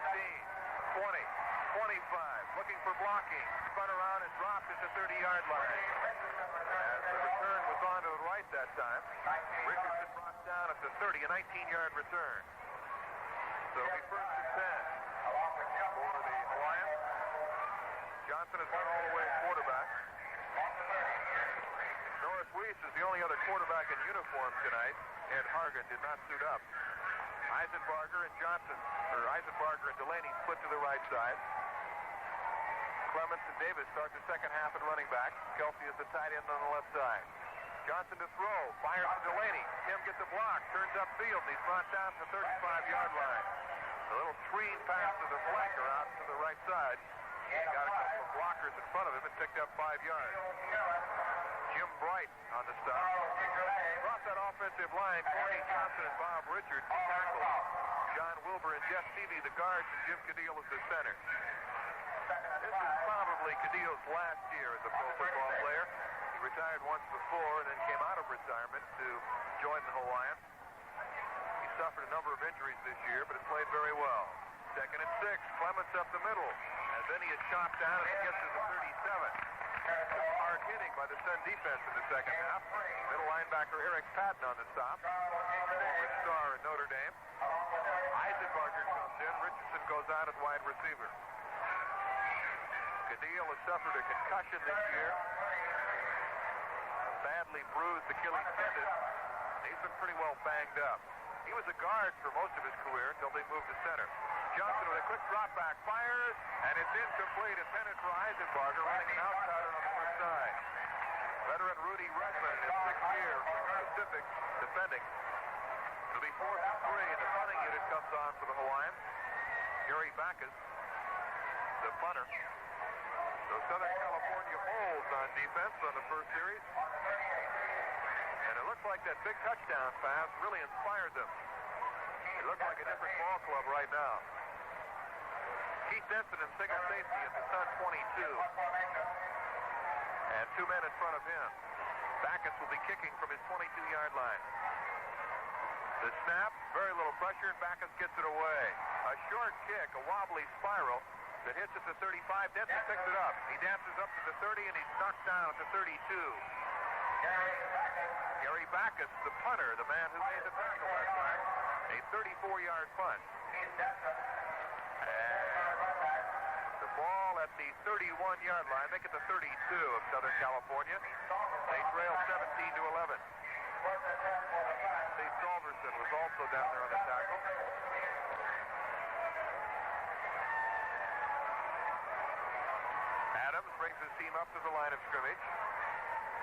20, 25. Looking for blocking. Spun around and dropped at the 30-yard line. As the return was on to the right that time, Richardson brought down at the 30, a 19-yard return. So it'll be first and 10 for the Hawaiians. Johnson has gone all the way at quarterback. Norris Weiss is the only other quarterback in uniform tonight. Ed Hargan did not suit up. Eisenbarger and Delaney split to the right side. Clements and Davis start the second half at running back. Kelsey is the tight end on the left side. Johnson to throw, fires to Delaney. Tim gets a block, turns upfield, and he's brought down to the 35-yard line. A little screen pass to the flanker out to the right side. Got a couple of blockers in front of him and picked up 5 yards. Jim Bright on the stop. Across that offensive line, Corny Johnson and Bob Richards tackle. John Wilbur and Jeff Seavey, the guards, and Jim Cadillo is the center. This is probably Cadillo's last year as a pro football player. He retired once before and then came out of retirement to join the Hawaiians. He suffered a number of injuries this year, but has played very well. Second and 6, Clements up the middle. And then he is chopped down and he gets to the 37. Hard hitting by the Sun defense in the second half. Middle linebacker Eric Patton on the stop. Former star in Notre Dame. Eisenbarger comes in. Richardson goes out as wide receiver. Cadillo has suffered a concussion this year. Badly bruised Achilles tendon. He's been pretty well banged up. He was a guard for most of his career until they moved to center. Johnson with a quick drop back, fires, and it's incomplete. Intended for Eisenbarger, running an outsider on the first side. Veteran Rudy Redmond, his 6th year from Pacific, defending. It'll be 4th and 3, and the punting unit comes on for the Hawaiians. Gary Backus, the punter. So Southern California holds on defense on the first series. And it looks like that big touchdown pass really inspired them. It looks like a different ball club right now. Keith Denson in single safety at the Sun 22. And 2 men in front of him. Backus will be kicking from his 22-yard line. The snap, very little pressure, and Backus gets it away. A short kick, a wobbly spiral that hits at the 35. Denson picks it up. He dances up to the 30, and he's knocked down at the 32. Gary Backus, the punter, the man who made the tackle last time. A 34-yard punt. And the ball at the 31-yard line. Make it the 32 of Southern California. They trail 17-11. Steve Salverson was also down there on the tackle. Adams brings his team up to the line of scrimmage.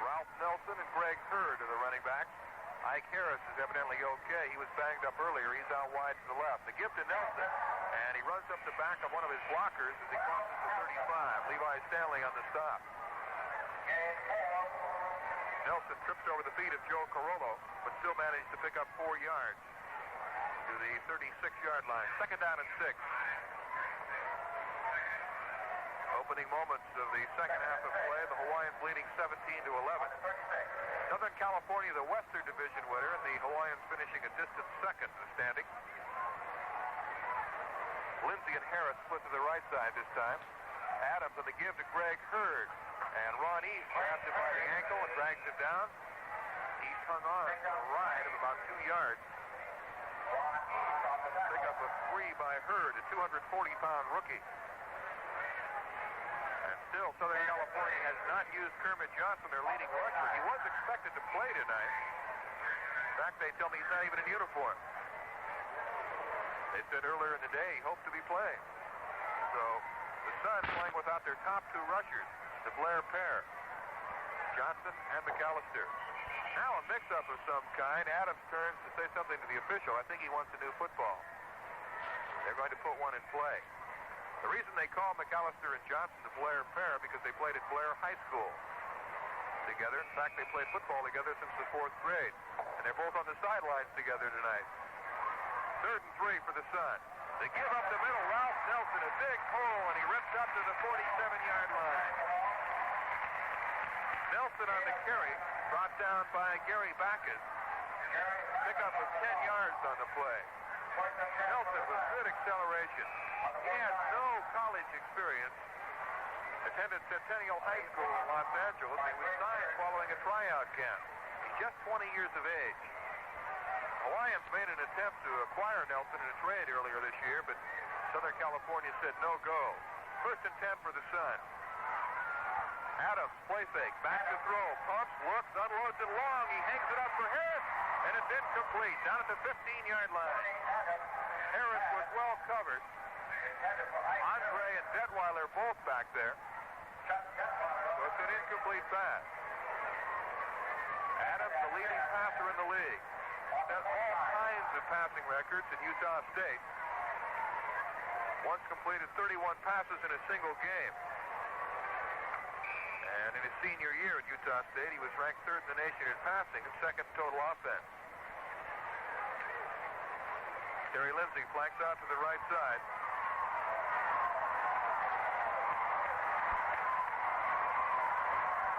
Ralph Nelson and Greg Hurd are the running backs. Ike Harris is evidently okay. He was banged up earlier. He's out wide to the left. The give to Nelson, and he runs up the back of one of his blockers as he crosses the 35. Levi Stanley on the stop. Nelson trips over the feet of Joe Carollo, but still managed to pick up 4 yards to the 36-yard line. Second down and 6. Opening moments of the second half of play, the Hawaiians leading 17-11. Southern California, the Western Division winner, and the Hawaiians finishing a distant second in the standing. Lindsay and Harris split to the right side this time. Adams on the give to Greg Hurd. And Ron East grabs him by the ankle and drags him down. East hung on for a ride of about 2 yards. Pick up a 3 by Hurd, a 240-pound rookie. And still, Southern California has not used Kermit Johnson, their leading rusher. He was expected to play tonight. In fact, they tell me he's not even in uniform. They said earlier in the day he hoped to be playing. So, the Suns playing without their top 2 rushers, the Blair pair, Johnson and McAllister. Now a mix-up of some kind. Adams turns to say something to the official. I think he wants a new football. They're going to put one in play. The reason they call McAllister and Johnson the Blair pair because they played at Blair High School together. In fact, they played football together since the 4th grade. And they're both on the sidelines together tonight. 3rd and 3 for the Suns. They give up the middle. Ralph Nelson, a big hole, and he rips up to the 47-yard line. Nelson on the carry, brought down by Gary Backus. Pick up of 10 yards on the play. Nelson with good acceleration. He has no college experience. Attended Centennial High School in Los Angeles. He was signed following a tryout camp. He's just 20 years of age. Hawaiians made an attempt to acquire Nelson in a trade earlier this year, but Southern California said no go. 1st and 10 for the Suns. Adams, play fake, back to throw, pumps, looks, unloads it long. He hangs it up for Harris, and it's incomplete, down at the 15-yard line. Harris was well covered. Andre and Detweiler both back there. So it's an incomplete pass. Adams, the leading passer in the league. Has all kinds of passing records at Utah State. Once completed 31 passes in a single game. And in his senior year at Utah State, he was ranked 3rd in the nation in passing and 2nd in total offense. Terry Lindsay flanks out to the right side.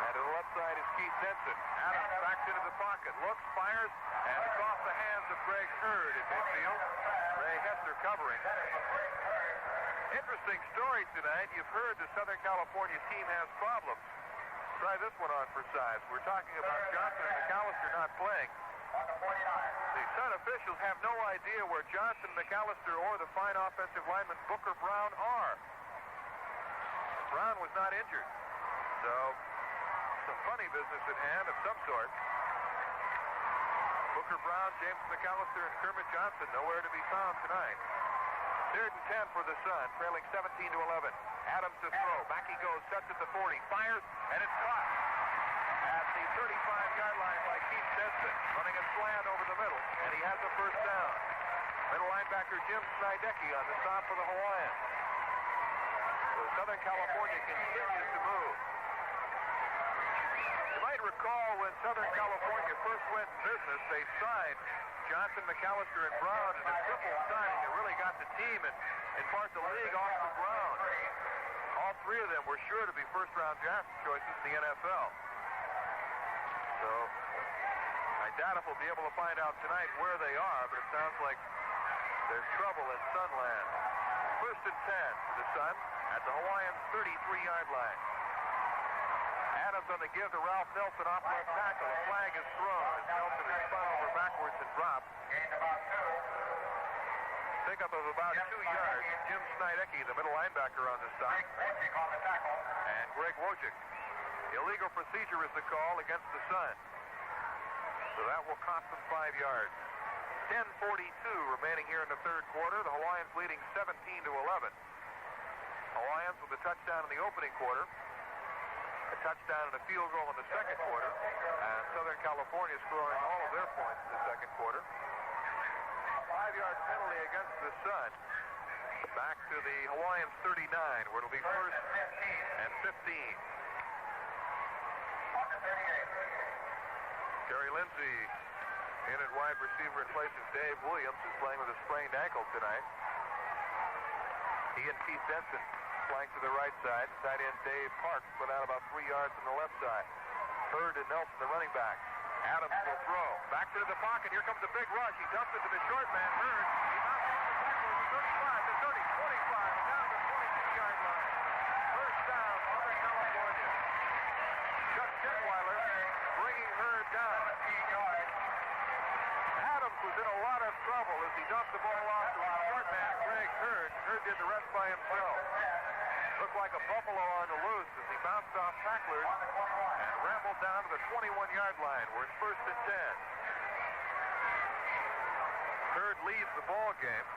And to the left side is Keith Denson. Adams backs into the pocket, looks, fires, and it's off the hands of Greg Hurd at midfield. Ray Hester covering. Interesting story tonight. You've heard the Southern California team has problems. Try this one on for size. We're talking about Johnson and McAllister not playing. The Sun officials have no idea where Johnson, McAllister, or the fine offensive lineman Booker Brown are. Brown was not injured. So, some funny business at hand of some sort. Booker Brown, James McAllister, and Kermit Johnson nowhere to be found tonight. 3rd and 10 for the Sun, trailing 17-11. Adams to throw. Back he goes, sets at the 40, fires, and it's caught at the 35-yard line by Keith Denson, running a slant over the middle, and he has a 1st down. Middle linebacker Jim Snidecki on the stop for the Hawaiians. So Southern California continues to move. You might recall when Southern California first went business, they signed Johnson, McAllister, and Brown in a triple signing that really got the team and part of the league off the ground. All 3 of them were sure to be first-round draft choices in the NFL. So I doubt if we'll be able to find out tonight where they are, but it sounds like there's trouble in Sunland. 1st and 10 for the Sun at the Hawaiians' 33-yard line. Adams on the give to Ralph Nelson off left tackle. A flag is thrown as Nelson is spun over backwards and dropped. Pickup of about 2 yards. Jim Snidecki, the middle linebacker on the stop. And Greg Wojcik. Illegal procedure is the call against the Sun. So that will cost them 5 yards. 10:42 remaining here in the 3rd quarter. The Hawaiians leading 17-11. Hawaiians with a touchdown in the opening quarter. A touchdown and a field goal in the 2nd quarter. And Southern California scoring all of their points in the 2nd quarter. A 5-yard penalty against the Sun. Back to the Hawaiians' 39, where it'll be 1st and 15. Terry Lindsay in at wide receiver in place of Dave Williams, who's playing with a sprained ankle tonight. He and Keith Denson flank to the right side. Tight end Dave Parks put out about 3 yards on the left side. Hurd and Nelson, the running back. Adams will throw. Back into the pocket. Here comes a big rush. He dumps it to the short man, Hurd. He knocks off the tackle at the 35, the 30, 25, and down to the 22-yard line. First down, Southern California. Chuck Detweiler bringing Hurd down. Adams was in a lot of trouble as he dumped the ball off to his short man, Greg Hurd. Hurd did the rest by himself. Looked like a buffalo on the loose as he bounced off tacklers and rambled down to the 21-yard line where it's 1st and 10. Hurd leads the ball game.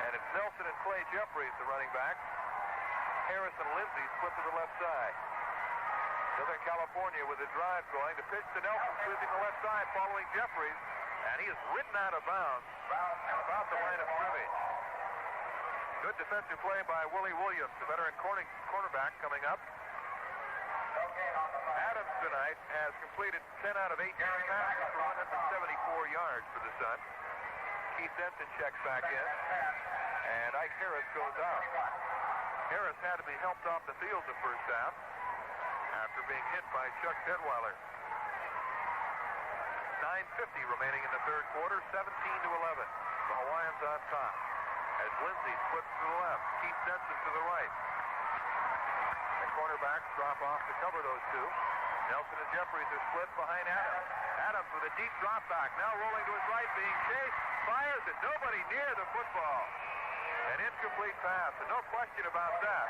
And it's Nelson and Clay Jeffries, the running backs. Harris and Lindsay split to the left side. Southern California with a drive going. The pitch to Nelson, sweeping the left side, following Jeffries. And he is ridden out of bounds about the line of scrimmage. Good defensive play by Willie Williams, the veteran cornerback coming up. Adams tonight has completed 10 out of 18 passes for 174 yards for the Sun. Keith Denton checks back in. And Ike Harris goes out. Harris had to be helped off the field the first half after being hit by Chuck Detweiler. 9:50 remaining in the third quarter, 17-11. The Hawaiians on top. As Lindsay splits to the left, Keith Denson to the right. The cornerbacks drop off to cover those two. Nelson and Jeffries are split behind Adams. Adams with a deep drop back, now rolling to his right, being chased, fires, and nobody near the football. An incomplete pass, and no question about that.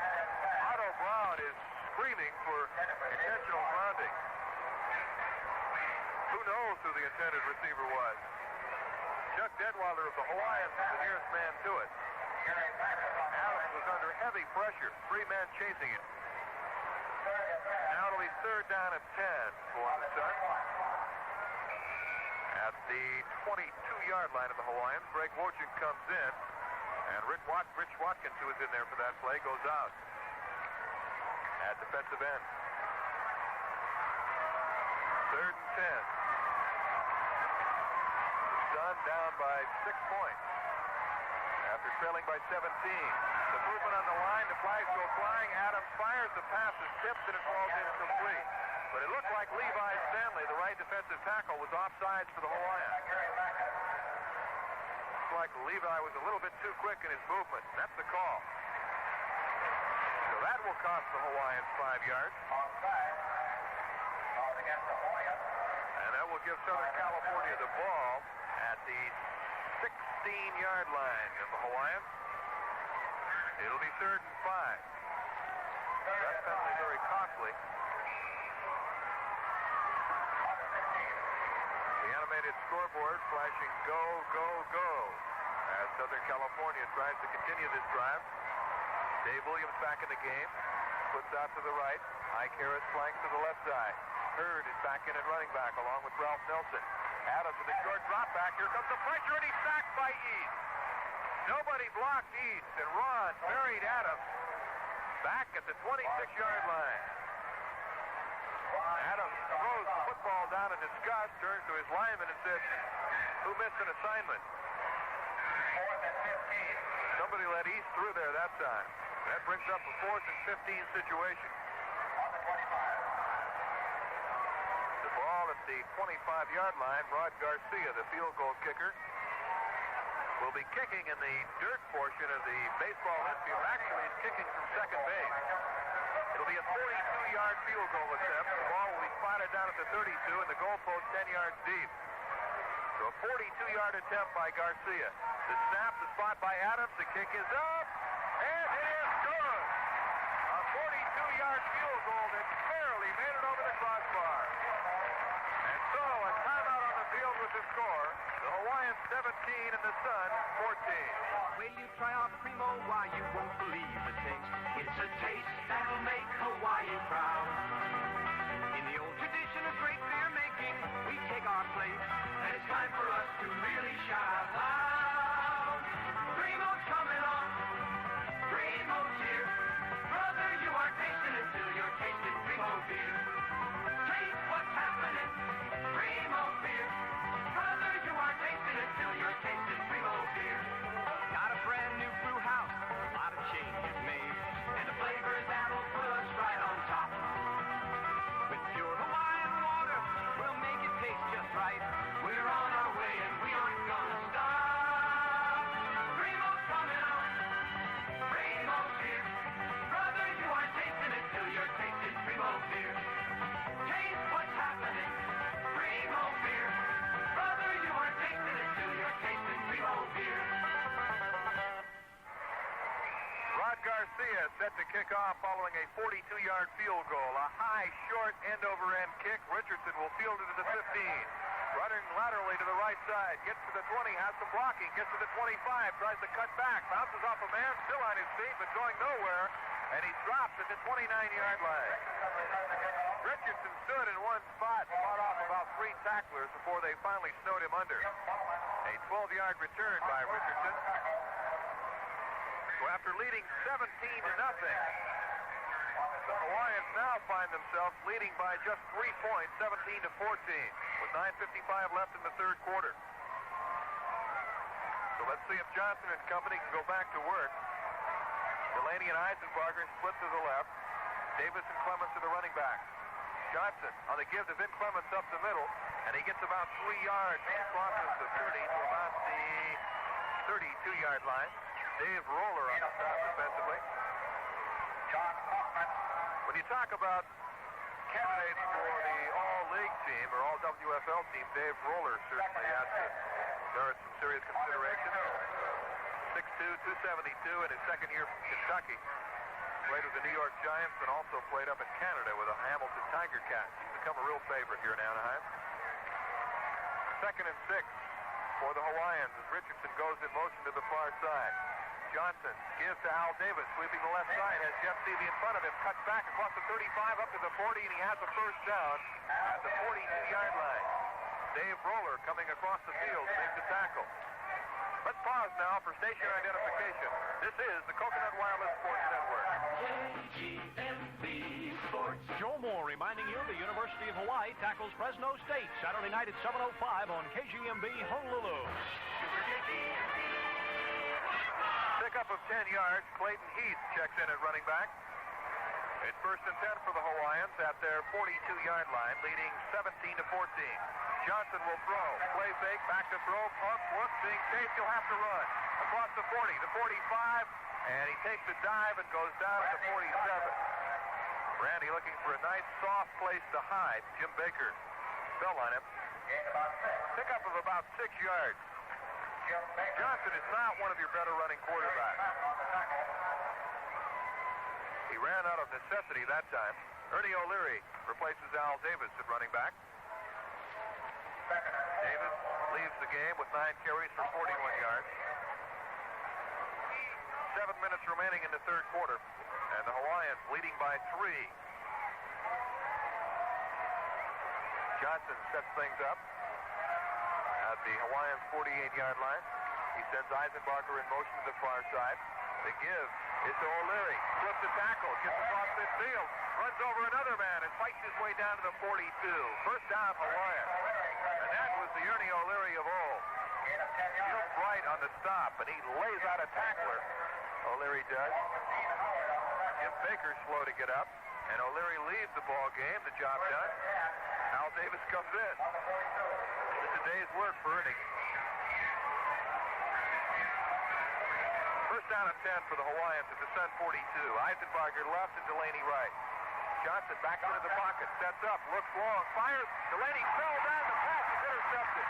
Otto Brown is screaming for intentional grounding. Who knows who the intended receiver was? Chuck Detweiler of the Hawaiians is the nearest man to it. Adams was under heavy pressure. 3 men chasing him. Now it'll be 3rd down and 10 for the Sun. At the 22-yard line of the Hawaiians, Greg Wojcik comes in. And Rich Watkins, who was in there for that play, goes out at defensive end. 3rd and 10. Sun down by 6 points after trailing by 17. The movement on the line, the flags go flying. Adams fires, the pass is tipped, and it falls incomplete. But it looked like Levi Stanley, the right defensive tackle, was offsides for the Hawaiians. Looks like Levi was a little bit too quick in his movement. That's the call. So that will cost the Hawaiians 5 yards. And that will give Southern California the ball at the 16-yard line of the Hawaiians. It'll be 3rd and 5. That's definitely very costly. The animated scoreboard flashing go, go, go as Southern California tries to continue this drive. Dave Williams back in the game. Puts out to the right. Ike Harris flanks to the left side. Hurd is back in at running back along with Ralph Nelson. Adams with a short drop back. Here comes the pressure, and he's sacked by Eads. Nobody blocked Eads, and Ron buried Adams back at the 26-yard line. Adams throws the football down in disgust, turns to his lineman and says, "Who missed an assignment?" 4th and 15. Somebody let East through there that time. That brings up a 4th and 15 situation. On the 25. The ball at the 25-yard line. Rod Garcia, the field goal kicker, will be kicking in the dirt portion of the baseball infield. Actually, he's kicking from second base. It'll be a 42-yard field goal attempt. The ball will be spotted down at the 32 and the goalpost 10 yards deep. So a 42-yard attempt by Garcia. The snap, the spot by Adams. The kick is up, and it is good. A 42-yard field goal that barely made it over the crossbar. And so a timeout on the field with the score. The Hawaiians 17 and the Sun 14. Will you try our Primo? Why, you won't believe the taste. It's a taste that'll make Hawaii proud. In the old tradition of great beer making, we take our place, and it's time for us to really shout out loud. Primo's coming on. Primo's here. Brother, you are tasting it till you're tasting Primo beer. Taste what's happening. Primo beer. Brother, you are tasting it till you're tasting Primo beer. Got a brand new brew house, a lot of changes made, and a flavor that'll put us right on top. Garcia set to kick off following a 42-yard field goal. A high, short, end-over-end kick. Richardson will field it to the 15. Running laterally to the right side. Gets to the 20, has some blocking. Gets to the 25, tries to cut back. Bounces off a man, still on his feet, but going nowhere. And he drops at the 29-yard line. Richardson stood in one spot and fought off about 3 tacklers before they finally snowed him under. A 12-yard return by Richardson. So after leading 17-0, the Hawaiians now find themselves leading by just 3 points, 17-14, with 9:55 left in the third quarter. So let's see if Johnson and company can go back to work. Delaney and Eisenbarger split to the left. Davis and Clemens to the running back. Johnson on the give to Vin Clemens up the middle, and he gets about 3 yards. He crosses the 30 to about the 32-yard line. Dave Roller on the stop defensively. When you talk about candidates for the All-League team or All-WFL team, Dave Roller certainly has to merit some serious consideration. 6'2", 272 in his second year from Kentucky. Played with the New York Giants and also played up in Canada with the Hamilton Tiger Cats. He's become a real favorite here in Anaheim. 2nd and 6 for the Hawaiians as Richardson goes in motion to the far side. Johnson gives to Al Davis, sweeping the left side, has Jeff Seavey in front of him, cuts back across the 35 up to the 40, and he has a first down at the 42-yard line. Dave Roller coming across the field to make the tackle. Let's pause now for station identification. This is the Coconut Wireless Sports Network. KGMB Sports. Joe Moore reminding you the University of Hawaii tackles Fresno State Saturday night at 7:05 on KGMB Honolulu. Pickup of 10 yards. Clayton Heath checks in at running back. It's 1st and 10 for the Hawaiians at their 42-yard line, leading 17-14. Johnson will throw. Play fake, back to throw, pump, look, being safe, he'll have to run. Across the 40, the 45, and he takes a dive and goes down to the 47. Randy looking for a nice soft place to hide. Jim Baker fell on him. Pickup of about 6 yards. Johnson is not one of your better running quarterbacks. He ran out of necessity that time. Ernie O'Leary replaces Al Davis at running back. Davis leaves the game with 9 carries for 41 yards. 7 minutes remaining in the third quarter, and the Hawaiians leading by 3. Johnson sets things up at the Hawaiians' 48-yard line. He sends Eisenbarger in motion to the far side. The give is to O'Leary. Flips the tackle, gets across midfield, runs over another man, and fights his way down to the 42. First down, Hawaiians. And that was the Ernie O'Leary of old. Jump right on the stop, and he lays out a tackler. O'Leary does. Jim Baker's slow to get up, and O'Leary leaves the ball game. The job done. Al Davis comes in. It's a day's work for Ernie. First down and 10 for the Hawaiians at the Sun 42. Eisenbarger left and Delaney right. Johnson backs into the pocket, sets up, looks long, fires. Delaney fell down. The pass is intercepted.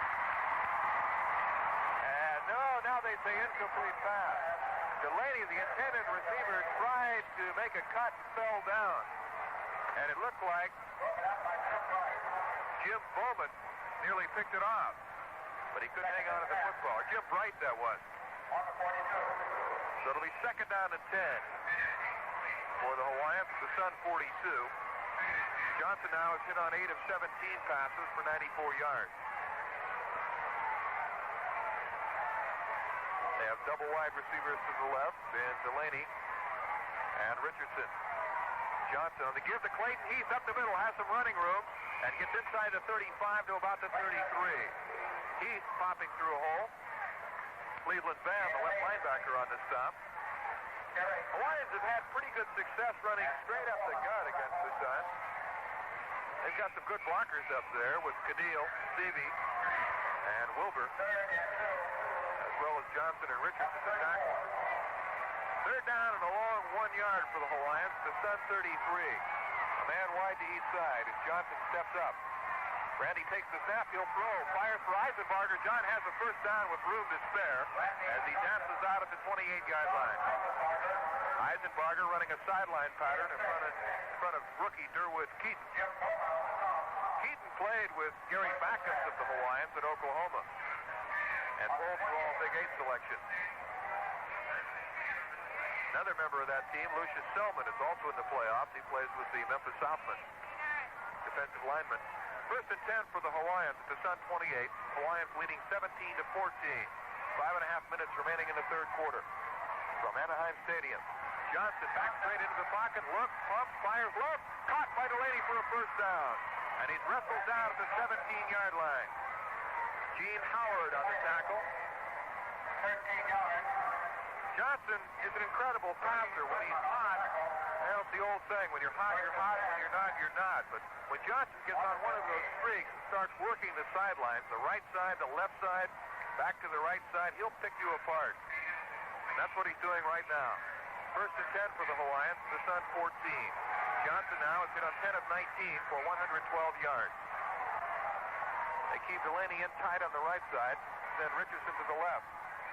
And now they say incomplete pass. Delaney, the intended receiver, tried to make a cut and fell down. And it looked like Jim Bowman nearly picked it off. But he couldn't hang on to the football. Jim Bright, that was. So it'll be second down and 10 for the Hawaiians at the Sun 42. Johnson now has hit on 8 of 17 passes for 94 yards. They have double wide receivers to the left in Delaney and Richardson. Johnson on the give to Clayton Heath up the middle, has some running room, and gets inside the 35 to about the 33. Heath popping through a hole. Cleveland Van, the left linebacker, on the stop. Hawaiians have had pretty good success running straight up the gut against the Sun. They've got some good blockers up there with Cadile, Seavey, and Wilbur, as well as Johnson and Richardson to tackle. Third down and a long 1 yard for the Hawaiians. The Sun 33. A man wide to each side as Johnson steps up. Randy takes the snap, he'll throw, fires for Eisenbarger. John has a first down with room to spare as he dances out at the 28-yard line. Eisenbarger running a sideline pattern in front of rookie Durwood Keaton. Keaton played with Gary Backus of the Hawaiians at Oklahoma. And both were all Big 8 selections. Another member of that team, Lucius Selman, is also in the playoffs. He plays with the Memphis Southmen, defensive lineman. First and 10 for the Hawaiians at the Sun 28. Hawaiians leading 17-14. 5.5 minutes remaining in the third quarter. From Anaheim Stadium. Johnson back straight into the pocket. Look, pump, fires left. Caught by Delaney for a first down. And he's wrestled down at the 17-yard line. Gene Howard on the tackle. 13 yards. Johnson is an incredible passer. When he's hot, that's the old saying, when you're hot, you're hot. When you're not, you're not. But when Johnson gets on one of those streaks and starts working the sidelines, the right side, the left side, back to the right side, he'll pick you apart. And that's what he's doing right now. First and 10 for the Hawaiians, the Sun 14. Johnson now has hit on 10 of 19 for 112 yards. They keep Delaney in tight on the right side, then Richardson to the left.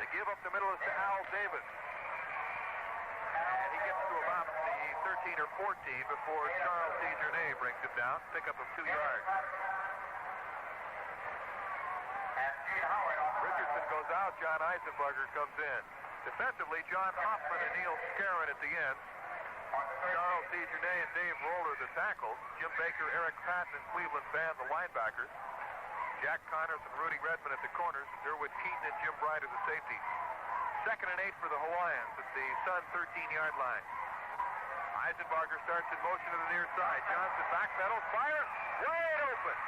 They give up the middle to Al Davis. And he gets to about the 13 or 14 before Charles C. Journay brings him down. Pickup of 2 yards. Richardson goes out. John Eisenbarger comes in. Defensively, John Hoffman and Neil Scarron at the ends. Charles C. Journay and Dave Roller the tackles. Jim Baker, Eric Patton, and Cleveland Band the linebackers. Jack Connors and Rudy Redmond at the corners. Durwood Keaton and Jim Bryant are the safeties. 2nd and 8 for the Hawaiians at the Sun 13-yard line. Eisenbarger starts in motion to the near side. Johnson backpedals, fires, wide open.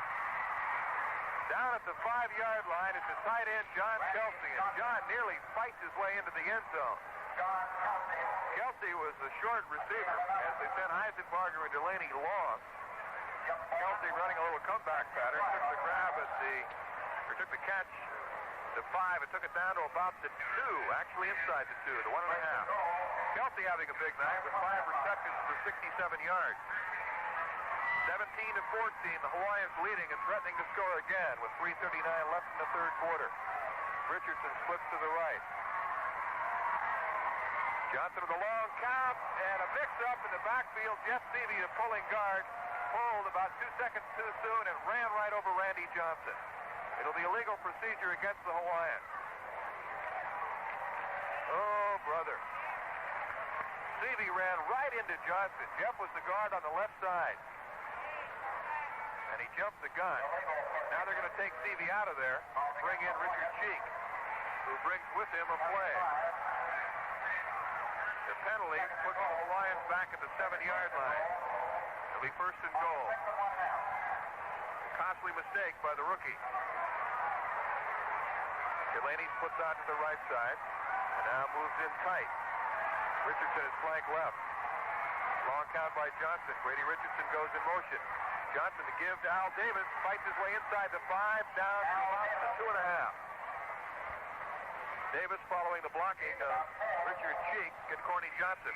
Down at the 5-yard line is the tight end, John Kelsey. And John nearly fights his way into the end zone. Kelsey was a short receiver as they sent Eisenbarger and Delaney long. Kelsey running a little comeback pattern, took the grab at took the catch to 5 and took it down to about the 2, actually inside the 2, the 1.5. Kelsey having a big night with 5 receptions for 67 yards. 17-14, the Hawaiians leading and threatening to score again with 3:39 left in the third quarter. Richardson splits to the right. Johnson with a long count and a mix-up in the backfield. Jeff Seavey, the pulling guard, pulled about 2 seconds too soon and ran right over Randy Johnson. It'll be a legal procedure against the Hawaiians. Oh, brother. Seavey ran right into Johnson. Jeff was the guard on the left side. And he jumped the gun. Now they're going to take Seavey out of there and bring in Richard Cheek, who brings with him a flag. The penalty puts the Hawaiians back at the 7-yard line. It'll be first and goal. A costly mistake by the rookie. Delaney splits out to the right side and now moves in tight. Richardson is flank left. Long count by Johnson. Grady Richardson goes in motion. Johnson to give to Al Davis. Fights his way inside the 5, down to about the 2.5. Davis following the blocking of Richard Cheek and Corny Johnson.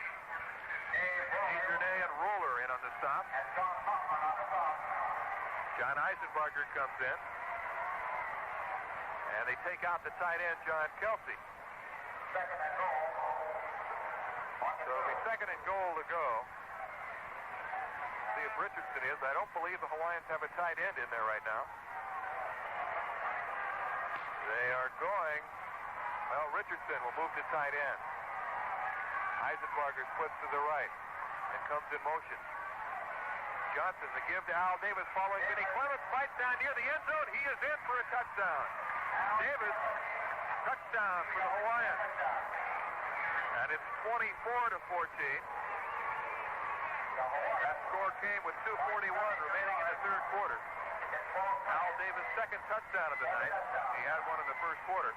Journay and Roller in on the stop. John Eisenbarger comes in. And they take out the tight end, John Kelsey. So it'll be 2nd and goal to go. See if Richardson is. I don't believe the Hawaiians have a tight end in there right now. They are going. Well, Richardson will move to tight end. Eisenbarger splits to the right and comes in motion. Johnson, the give to Al Davis following Vinny Clements, fights down near the end zone. He is in for a touchdown. Davis, touchdown for the Hawaiians. And it's 24-14. That score came with 2:41 remaining in the third quarter. Al Davis' 2nd touchdown of the night. He had one in the first quarter.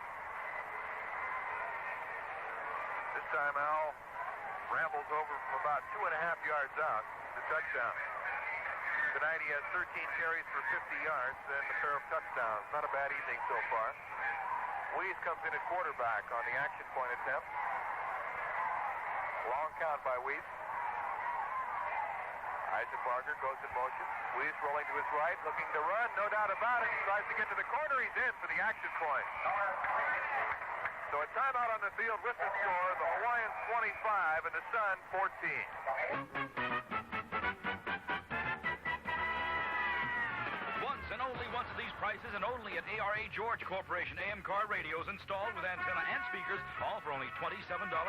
This time Al rambles over from about 2.5 yards out to touchdown. Tonight he has 13 carries for 50 yards and a pair of touchdowns. Not a bad evening so far. Weiss comes in at quarterback on the action point attempt. Long count by Weiss. Eisenbarger goes in motion. Weiss rolling to his right, looking to run, no doubt about it. He tries to get to the corner. He's in for the action point. So a timeout on the field with the score, the Hawaiians 25 and the Sun 14. Once and only once at these prices, and only at ARA George Corporation. AM car radios installed with antenna and speakers, all for only $27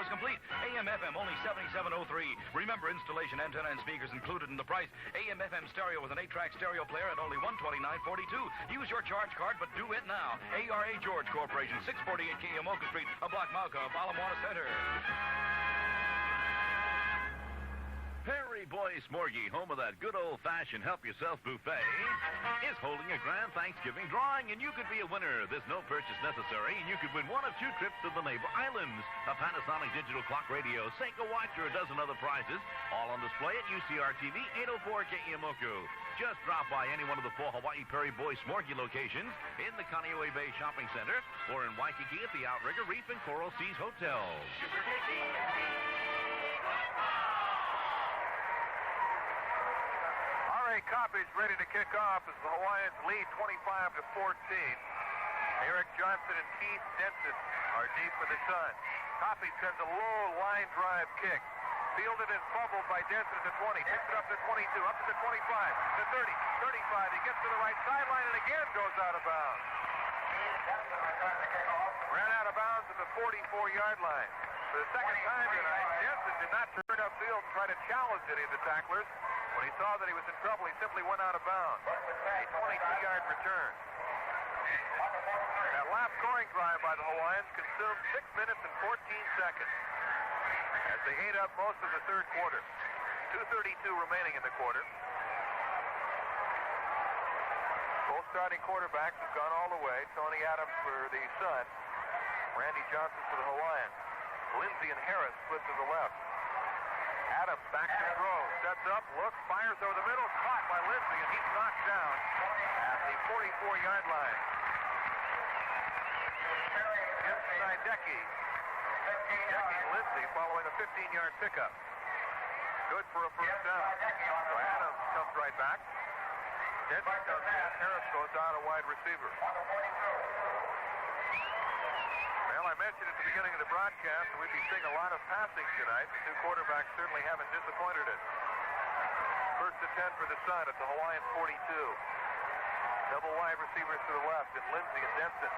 complete. AM FM only $77.03. Remember, installation, antenna, and speakers included in the price. AM FM stereo with an 8-track stereo player at only $129.42. Use your charge card, but do it now. ARA George Corporation, 648 Keomoka Street, a block Malka of Ala Moana Center. Perry Boyce Morgie, home of that good old-fashioned help-yourself buffet, is holding a grand Thanksgiving drawing, and you could be a winner. There's no purchase necessary, and you could win one of 2 trips to the neighbor islands, a Panasonic digital clock radio, Seiko watch, or a dozen other prizes, all on display at UCR TV, 804 Ke'Imoku. Just drop by any one of the 4 Hawaii Perry Boyce Morgie locations in the Kaneohe Bay Shopping Center or in Waikiki at the Outrigger Reef and Coral Seas Hotels. Copies ready to kick off as the Hawaiians lead 25-14. Eric Johnson and Keith Denson are deep for the Sun. Copies sends a low line drive kick. Fielded and fumbled by Denson at the 20. Picks it up to 22, up to the 25, to 30, 35. He gets to the right sideline and again goes out of bounds. Ran out of bounds at the 44-yard line. For the second time tonight, Denson did not turn upfield and try to challenge any of the tacklers. When he saw that he was in trouble, he simply went out of bounds. A 22-yard return. That last scoring drive by the Hawaiians consumed 6 minutes and 14 seconds as they ate up most of the third quarter. 2:32 remaining in the quarter. Both starting quarterbacks have gone all the way. Tony Adams for the Sun. Randy Johnson for the Hawaiians. Lindsey and Harris split to the left. Adams back to throw, sets up, looks, fires over the middle, caught by Lindsey, and he's knocked down at the 44-yard line. Inside Decky. Decky Lindsey following a 15-yard pickup. Good for a first down. So Adams comes right back. Denson comes in. Harris goes out a wide receiver. Well, I mentioned at the beginning of the broadcast that we'd be seeing a lot of passing tonight. The 2 quarterbacks certainly haven't disappointed it. First and 10 for the Sun at the Hawaiian 42. Double wide receivers to the left in Lindsey and Denson.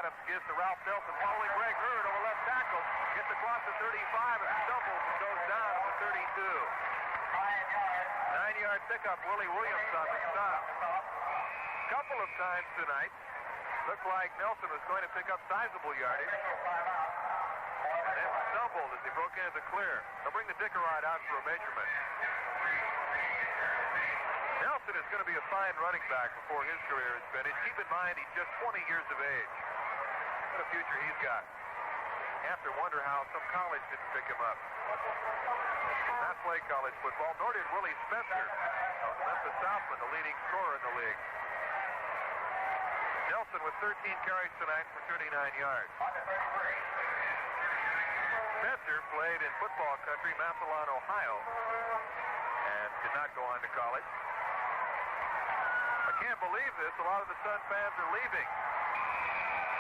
Adams gives to Ralph Nelson following Greg Hurd over left tackle. Gets across the 35 and stumbles and goes down at the 32. 9-yard pickup, Willie Williams on the stop. Couple of times tonight. Looked like Nelson was going to pick up sizable yardage. And then stumbled as he broke into the clear. They'll bring the dicker rod out for a measurement. Nelson is going to be a fine running back before his career is finished. Keep in mind, he's just 20 years of age. What a future he's got. You have to wonder how some college didn't pick him up. Not play college football, nor did Willie Spencer. Memphis Southman, the leading scorer in the league. Nelson with 13 carries tonight for 39 yards. Spencer played in football country, Massillon, Ohio, and did not go on to college. I can't believe this. A lot of the Sun fans are leaving.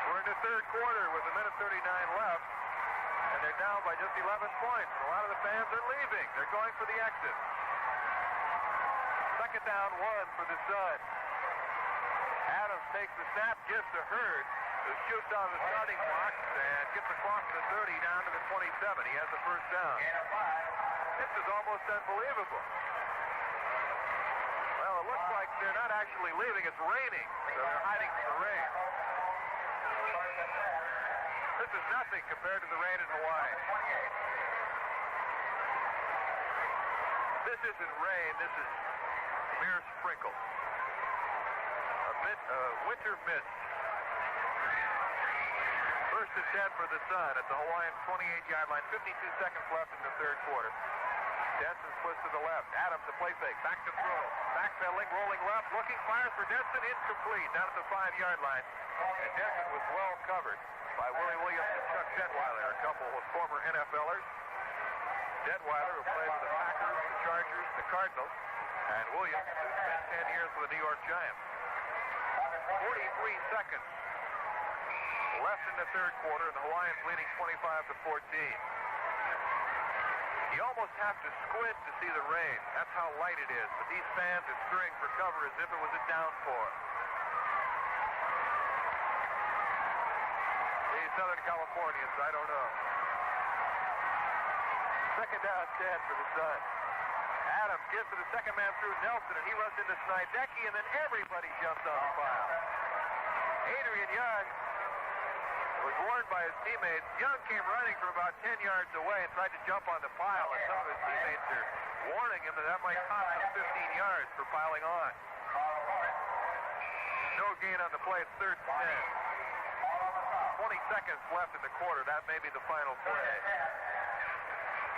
We're in the third quarter with a minute 39 left, and they're down by just 11 points. A lot of the fans are leaving. They're going for the exit. Second down, 1 for the Sun. Adams takes the snap, gives to Hurd, who shoots out of the starting box and gets across the 30 down to the 27. He has the first down. This is almost unbelievable. Well, it looks like they're not actually leaving. It's raining, so they're hiding from the rain. This is nothing compared to the rain in Hawaii. This isn't rain. This is mere sprinkle. Winter mist. First and 10 for the Sun at the Hawaiian 28-yard line. 52 seconds left in the third quarter. Denson splits to the left. Adams, the play fake. Back to throw. Backpedaling, rolling left. Looking, fires for Denson. Incomplete. Down at the 5-yard line. And Denson was well covered by Willie Williams and Chuck Detweiler, a couple of former NFLers. Detweiler, who played for the Packers, the Chargers, the Cardinals. And Williams, who spent 10 years with the New York Giants. 43 seconds left in the third quarter, and the Hawaiians leading 25-14. You almost have to squint to see the rain. That's how light it is. But these fans are scurrying for cover as if it was a downpour. These Southern Californians, I don't know. Second down 10 for the Sun. Adams gives to the second man through Nelson, and he runs into Snidecki, and then everybody jumps on the pile. Adrian Young was warned by his teammates. Young came running from about 10 yards away and tried to jump on the pile, and some of his teammates are warning him that might cost him 15 yards for piling on. No gain on the play. It's 3rd and 10. 20 seconds left in the quarter. That may be the final play.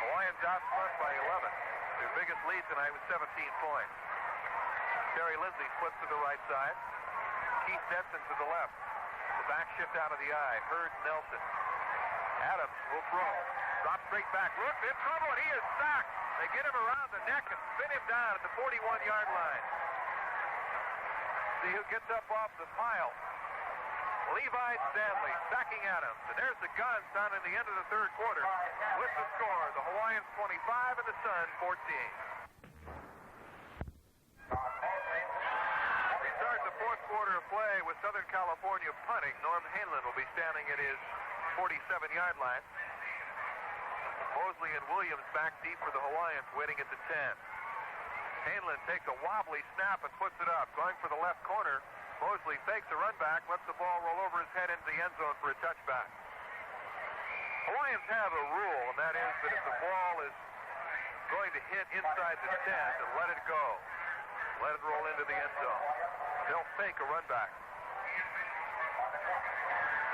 Hawaiians out front by 11. Their biggest lead tonight was 17 points. Terry Lindsay splits to the right side. Keith Denson to the left. The back shift out of the eye. Hurd Nelson. Adams will throw. Drop straight back. Look, in trouble, and he is sacked. They get him around the neck and spin him down at the 41-yard line. See who gets up off the pile. Levi Stanley sacking Adams. And there's the guns down in the end of the third quarter. With the score, the Hawaiians 25 and the Sun 14. We start the fourth quarter of play with Southern California punting. Norm Hanlon will be standing at his 47-yard line. Mosley and Williams back deep for the Hawaiians, waiting at the 10. Hanlon takes a wobbly snap and puts it up. Going for the left corner. Mosley fakes a run back, lets the ball roll over his head into the end zone for a touchback. Hawaiians have a rule, and that is that if the ball is going to hit inside the 10, then let it go. Let it roll into the end zone. They'll fake a run back.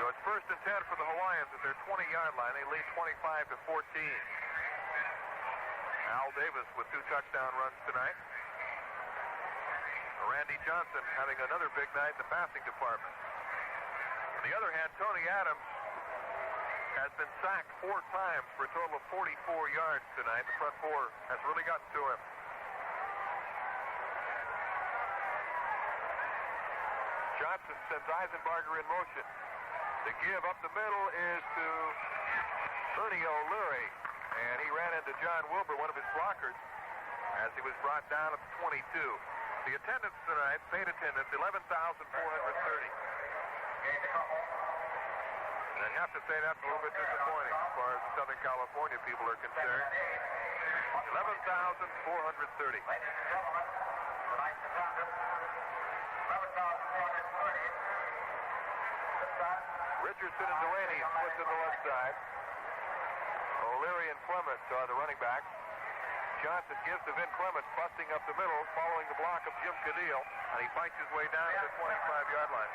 So it's 1st and 10 for the Hawaiians at their 20-yard line. They lead 25-14. Al Davis with 2 touchdown runs tonight. Randy Johnson having another big night in the passing department. On the other hand, Tony Adams has been sacked 4 times for a total of 44 yards tonight. The front four has really gotten to him. Johnson sends Eisenbarger in motion. The give up the middle is to Ernie O'Leary. And he ran into John Wilbur, one of his blockers, as he was brought down at the 22. The attendance tonight, paid attendance, 11,430. And I have to say that's a little bit disappointing as far as Southern California people are concerned. 11,430. Richardson and Delaney split to the left side. O'Leary and Clements are the running backs. Johnson gives to Vin Clements, busting up the middle, following the block of Jim Cadile, and he fights his way down to the 25-yard line.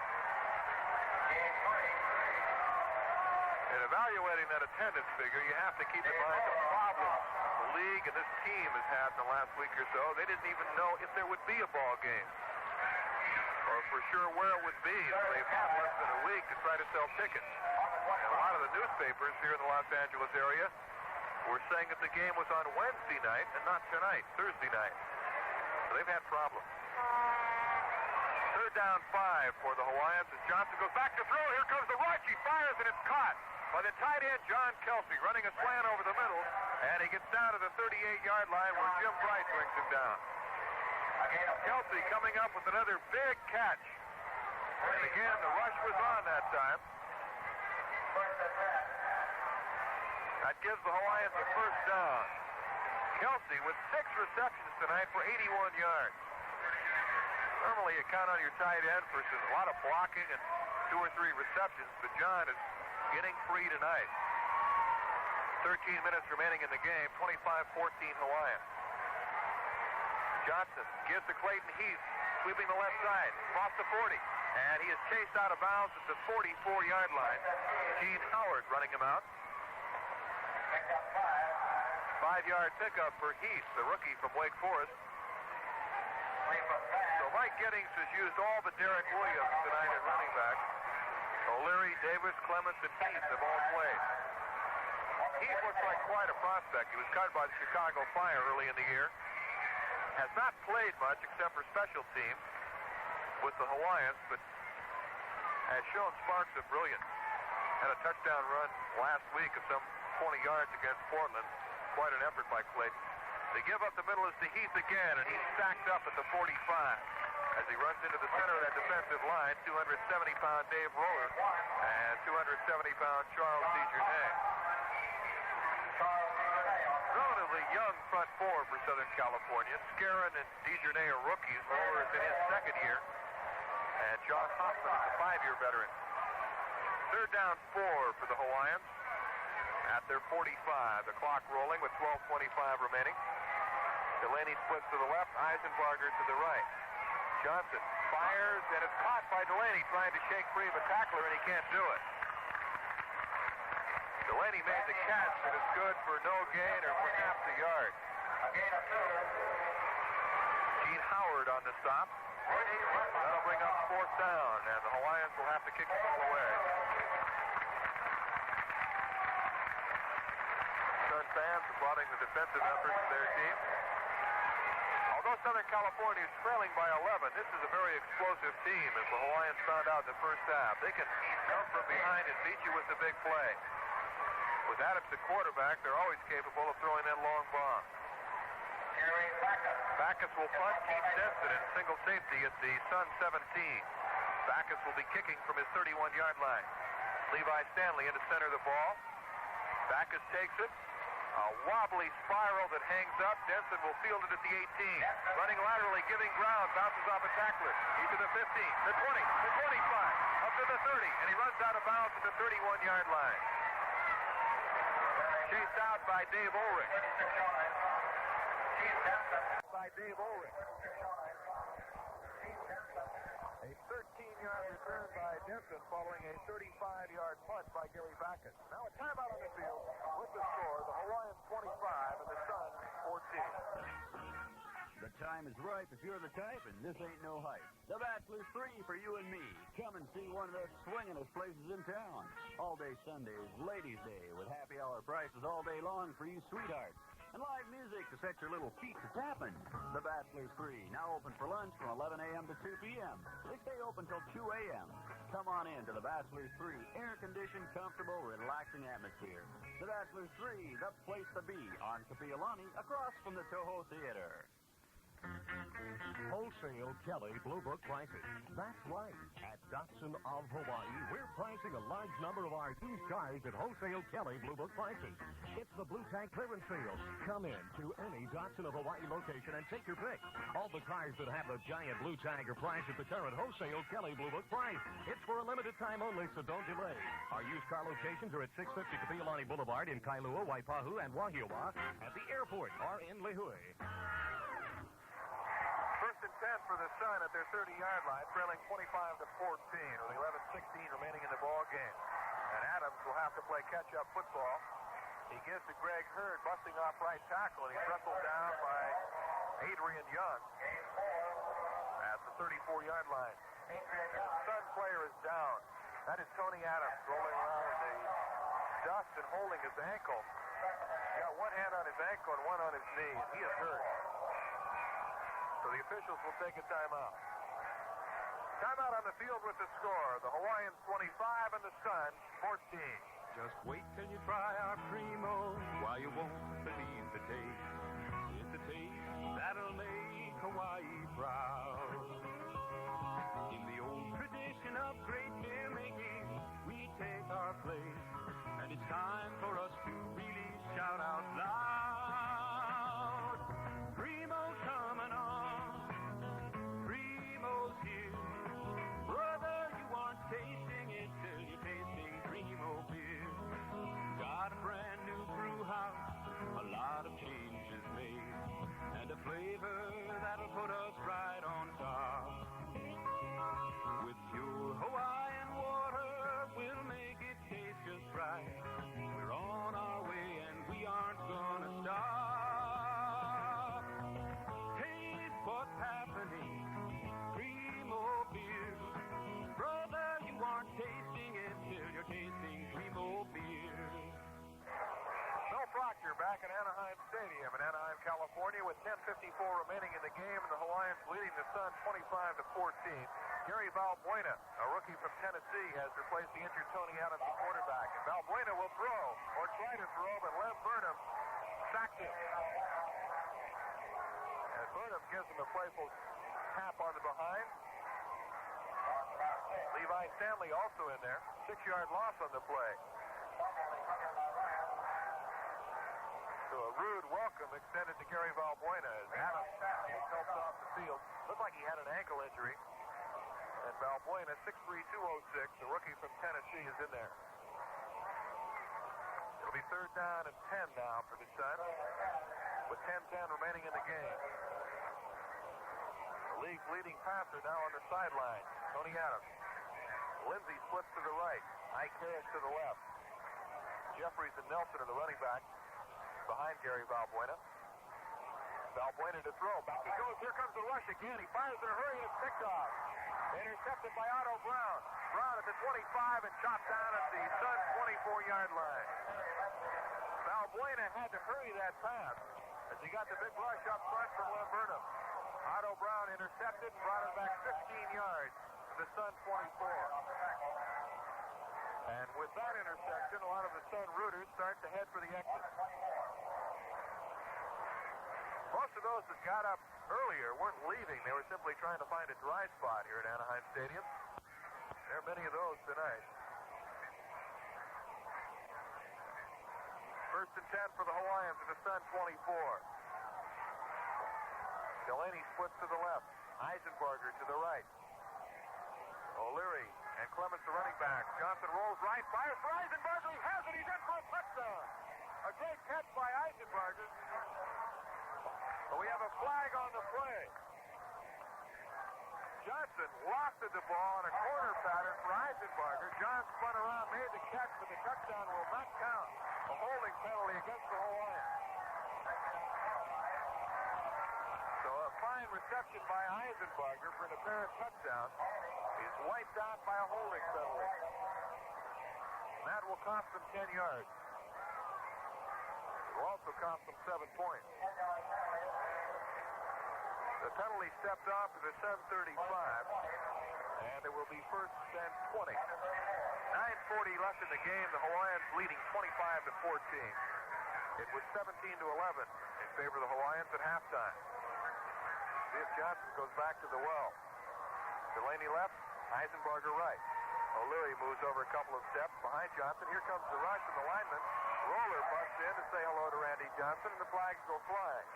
In evaluating that attendance figure, you have to keep in mind the problems the league and this team has had in the last week or so. They didn't even know if there would be a ball game, or for sure where it would be. So they've had less than a week to try to sell tickets. And a lot of the newspapers here in the Los Angeles area were saying that the game was on Wednesday night and not tonight, Thursday night. So they've had problems. 3rd down 5 for the Hawaiians as Johnson goes back to throw. Here comes the rush. He fires and it's caught by the tight end John Kelsey, running a slant over the middle, and he gets down to the 38-yard line where Jim Bright brings him down. Kelsey coming up with another big catch. And again, the rush was on that time. That gives the Hawaiians a 1st down. Kelsey with 6 receptions tonight for 81 yards. Normally you count on your tight end for a lot of blocking and 2 or 3 receptions, but John is getting free tonight. 13 minutes remaining in the game, 25-14 Hawaiians. Johnson gives to Clayton Heath, sweeping the left side, across the 40, and he is chased out of bounds at the 44-yard line. Gene Howard running him out. 5-yard pickup for Heath, the rookie from Wake Forest. So Mike Giddings has used all but Derek Williams tonight at running back. O'Leary, Davis, Clements, and Heath have all played. Heath looks like quite a prospect. He was cut by the Chicago Fire early in the year. Has not played much except for special teams with the Hawaiians, but has shown sparks of brilliance. had a touchdown run last week of some 20 yards against Portland. Quite an effort by Clayton. They give up the middle is to Heath again, and he's stacked up at the 45 as he runs into the center of that defensive line. 270-pound Dave Roller and 270-pound Charles DeJournay. Relatively young front four for Southern California. Scarron and DeJournay are rookies. Roller is in his second year, and John Hoffman is a 5-year veteran. Third down 4 for the Hawaiians at their 45. The clock rolling with 12:25 remaining. Delaney splits to the left, Eisenbarger to the right. Johnson fires, and it's caught by Delaney trying to shake free of a tackler, and he can't do it. Delaney made the catch, and it's good for no gain or perhaps a yard. Gene Howard on the stop. That'll bring up 4th down, and the Hawaiians will have to kick the ball away. Sun fans applauding the defensive efforts of their team. Although Southern California is trailing by 11, this is a very explosive team, as the Hawaiians found out in the first half. They can come from behind and beat you with the big play. With Adams at quarterback, they're always capable of throwing that long bomb. Backus will punt, Keith Denson in single safety at the Sun 17. Backus will be kicking from his 31-yard line. Levi Stanley in to center the ball. Backus takes it. A wobbly spiral that hangs up. Denson will field it at the 18. Running laterally, giving ground, bounces off a tackler. He's to the 15, the 20, the 25, up to the 30, and he runs out of bounds at the 31-yard line. Chased out by Dave Ulrich. By Dave Ulrich. A 13-yard return by Denson following a 35-yard punt by Gary Backus. Now a timeout on the field with the score, the Hawaiians 25 and the Sun 14. The time is ripe if you're the type, and this ain't no hype. The Bachelor's 3 for you and me. Come and see one of the swingin'est places in town. All day Sunday is Ladies' Day with happy hour prices all day long for you sweethearts. And live music to set your little feet to tapping. The Bachelor's 3, now open for lunch from 11 a.m. to 2 p.m. They stay open till 2 a.m. Come on in to the Bachelor's 3, air-conditioned, comfortable, relaxing atmosphere. The Bachelor's 3, the place to be on Kapiolani, across from the Toho Theater. Wholesale Kelly Blue Book prices. That's right. At Datsun of Hawaii, we're pricing a large number of our used cars at Wholesale Kelly Blue Book prices. It's the Blue Tank clearance sale. Come in to any Datsun of Hawaii location and take your pick. All the cars that have the giant blue tag are priced at the current Wholesale Kelly Blue Book price. It's for a limited time only, so don't delay. Our used car locations are at 650 Kapiolani Boulevard in Kailua, Waipahu, and Wahiawa, at the airport or in Lihue. 1st and 10 for the Sun at their 30-yard line, trailing 25-14 with 11:16 remaining in the ball game. And Adams will have to play catch-up football. He gives to Greg Hurd, busting off right tackle, and he's wrestled down by Adrian Young at the 34-yard line. The Sun player is down. That is Tony Adams rolling around in the dust and holding his ankle. He's got one hand on his ankle and one on his knee. He is hurt. So the officials will take a timeout. Timeout on the field with the score. The Hawaiians 25 and the Sun 14. Just wait till you try our Primo. Why, you won't believe the taste. It's a taste that'll make Hawaii proud. In the old tradition of great beer making, we take our place. And it's time for us to really shout out loud. Primo's coming on. Primo's here. Brother, you aren't tasting it till you're tasting Primo beer. Got a brand new brew house, a lot of changes California with 10:54 remaining in the game, and the Hawaiians leading the Sun 25-14. Gary Valbuena, a rookie from Tennessee, has replaced the injured Tony Adams at quarterback. And Valbuena will throw, or try to throw, but Lev Burnham sacked him. And Burnham gives him a playful tap on the behind. Levi Stanley also in there. 6-yard loss on the play. So a rude welcome extended to Gary Valbuena as Adams helped off the field. Looked like he had an ankle injury. And Valbuena, 6'3", 206, the rookie from Tennessee, is in there. It'll be 3rd down and 10 now for the Sun, with 10:10 remaining in the game. The league's leading passer now on the sideline, Tony Adams. Lindsey splits to the right. Ike Harris to the left. Jeffries and Nelson are the running back behind Gary Valbuena. Valbuena to throw. Back he goes. Here comes the rush again. He fires in a hurry and it's picked off. Intercepted by Otto Brown. Brown at the 25 and chopped down at the Sun 24-yard line. Valbuena had to hurry that pass as he got the big rush up front from Lev Burnham. Otto Brown intercepted and brought it back 15 yards to the Sun 24. And with that interception, a lot of the Sun rooters start to head for the exit. Most of those that got up earlier weren't leaving. They were simply trying to find a dry spot here at Anaheim Stadium. There are many of those tonight. 1st and 10 for the Hawaiians at the Sun 24. Delaney splits to the left. Eisenbarger to the right. O'Leary and Clemens the running back. Johnson rolls right, fires for Eisenbarger. He has it. He's in for a touchdown. A great catch by Eisenbarger. But we have a flag on the play. Johnson lofted the ball on a corner pattern for Eisenbarger. John spun around, made the catch, but the touchdown will not count. A holding penalty against the Hawaiians. So a fine reception by Eisenbarger for an apparent touchdown. He's wiped out by a holding penalty. And that will cost them 10 yards. It will also cost them 7 points. The penalty stepped off to the Sun 35, and it will be 1st and 20. 9:40 left in the game. The Hawaiians leading 25-14. It was 17-11 in favor of the Hawaiians at halftime. See if Johnson goes back to the well. Delaney left, Eisenbarger right. O'Leary moves over a couple of steps behind Johnson. Here comes the rush and the lineman. Roller busts in to say hello to Randy Johnson, and the flags go flying.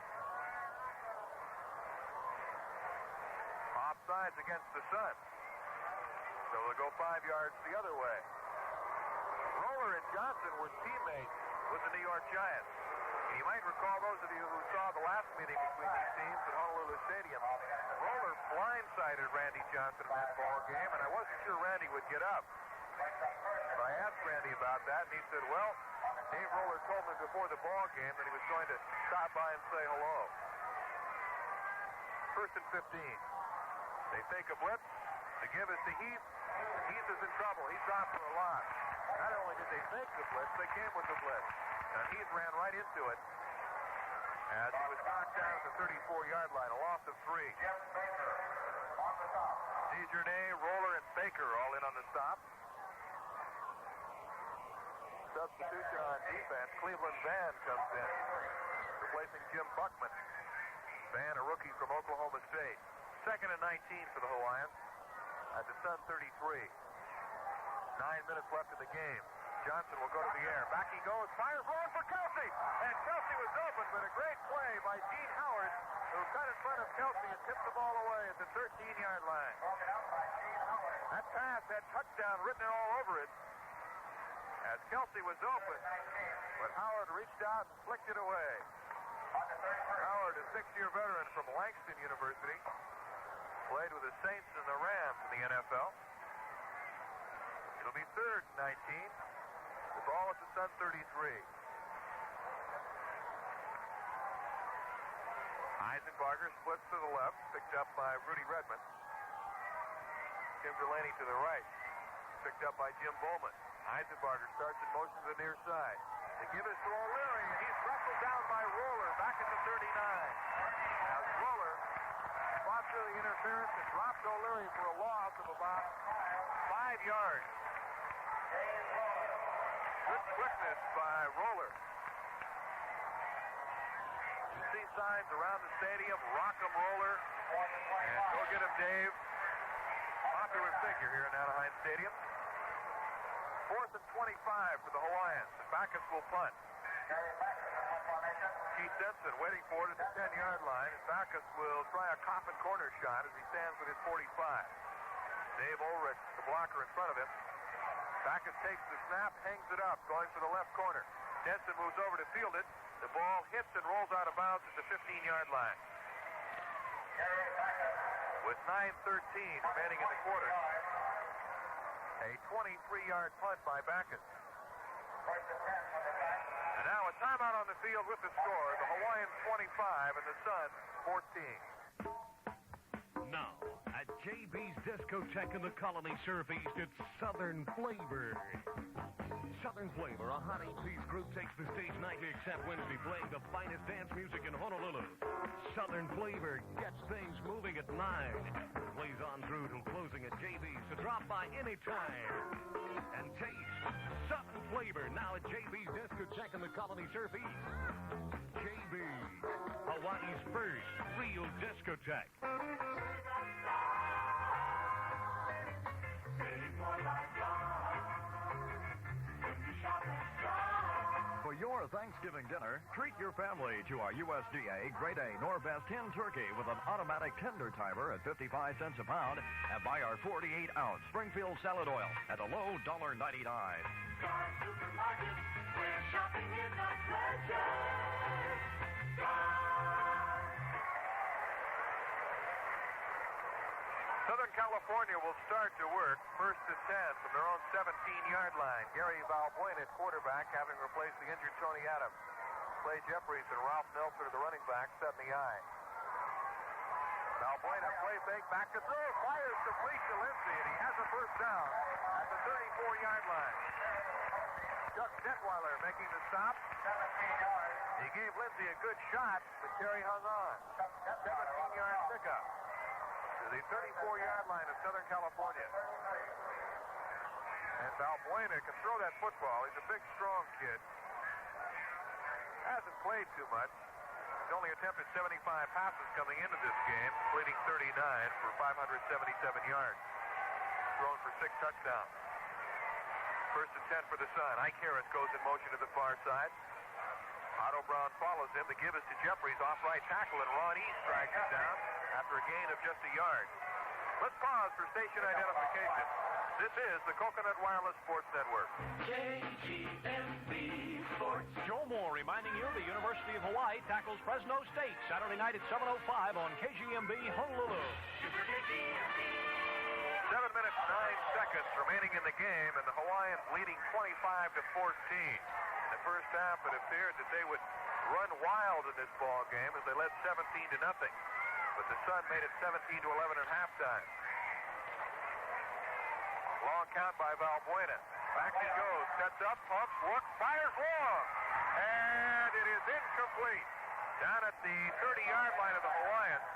Offsides against the Sun. So they'll go 5 yards the other way. Roller and Johnson were teammates with the New York Giants. And you might recall, those of you who saw the last meeting between these teams at Honolulu Stadium, Roller blindsided Randy Johnson in that ball game, and I wasn't sure Randy would get up. So I asked Randy about that, and he said, well, Dave Roller told me before the ball game that he was going to stop by and say hello. 1st and 15. They take a blitz. The give is to Heath. Heath is in trouble. He's off for a loss. Not only did they make the blitz, they came with the blitz. And Heath ran right into it as he was knocked down at the 34-yard line. A loss of 3. DeJournay, Roller, and Baker all in on the stop. Substitution on defense. Cleveland Van comes in, replacing Jim Buckman. Van, a rookie from Oklahoma State. 2nd and 19 for the Hawaiians at the Sun 33. 9 minutes left in the game. Johnson will go to the air. Back he goes. Fires rolling for Kelsey. And Kelsey was open, but a great play by Gene Howard, who cut in front of Kelsey and tipped the ball away at the 13-yard line. That pass had touchdown written all over it as Kelsey was open, but Howard reached out and flicked it away. Howard, a 6-year veteran from Langston University, played with the Saints and the Rams in the NFL. It'll be 3rd and 19. The ball at the Sun 33. Eisenbarger splits to the left, picked up by Rudy Redmond. Tim Delaney to the right, picked up by Jim Bowman. Eisenbarger starts in motion to the near side. They give it to O'Leary, and he's wrestled down by Roller back at the 39. As Roller fought through the interference and dropped O'Leary for a loss of about 5 yards. Good quickness by Roller. You see signs around the stadium, rock 'em Roller, and go get him Dave. Popular figure here in Anaheim Stadium. 4th and 25 for the Hawaiians. And Backus will punt. Keith Denson waiting for it at the 10-yard line. And Backus will try a coffin corner shot as he stands with his 45. Dave Ulrich, the blocker in front of him. Backus takes the snap, hangs it up, going for the left corner. Denson moves over to field it. The ball hits and rolls out of bounds at the 15-yard line. With 9:13 remaining in the quarter, a 23-yard punt by Backus. And now a timeout on the field with the score. The Hawaiians 25 and the Suns 14. Now, at JB's Discotheque in the Colony Surfeast, it's Southern Flavor. Southern Flavor, a hot 8-piece group, takes the stage nightly except Wednesday, playing the finest dance music in Honolulu. Southern Flavor gets things moving at 9. Plays on through till closing at JB's, so drop by anytime and taste Southern Flavor now at JB's Discotheque in the Colony Surfeast. JB's, Hawaii's first real discotheque. For your Thanksgiving dinner, treat your family to our USDA Grade A Norbest hen turkey with an automatic tender timer at 55 cents a pound and buy our 48-ounce Springfield salad oil at a low $1.99. Star Supermarket, where shopping is a pleasure. Southern California will start to work 1st to 10 from their own 17-yard line. Gary Valbuena at quarterback, having replaced the injured Tony Adams. Clay Jeffries and Ralph Nelson are the running back, set in the eye. Valbuena play fake, back to throw, fires complete to Lindsay, and he has a first down at the 34-yard line. Chuck Detweiler making the stop. 17 yards. He gave Lindsay a good shot, but Terry hung on. 17-yard pickup to the 34-yard line of Southern California. And Valbuena can throw that football. He's a big, strong kid. Hasn't played too much. He's only attempted 75 passes coming into this game, completing 39 for 577 yards. Thrown for 6 touchdowns. 1st and 10 for the Sun. Ike Harris goes in motion to the far side. Otto Brown follows him. The give is to Jeffries off right tackle, and Ron East strikes him down after a gain of just a yard. Let's pause for station identification. This is the Coconut Wireless Sports Network. KGMB Sports. Joe Moore reminding you the University of Hawaii tackles Fresno State Saturday night at 7:05 on KGMB Honolulu. 7 minutes, 9 seconds remaining in the game, and the Hawaiians leading 25 to 14. In the first half, it appeared that they would run wild in this ball game as they led 17 to nothing. But the Sun made it 17 to 11 at halftime. Long count by Valbuena. Back he goes, sets up, pumps, looks, fires long, and it is incomplete. Down at the 30-yard line of the Hawaiians,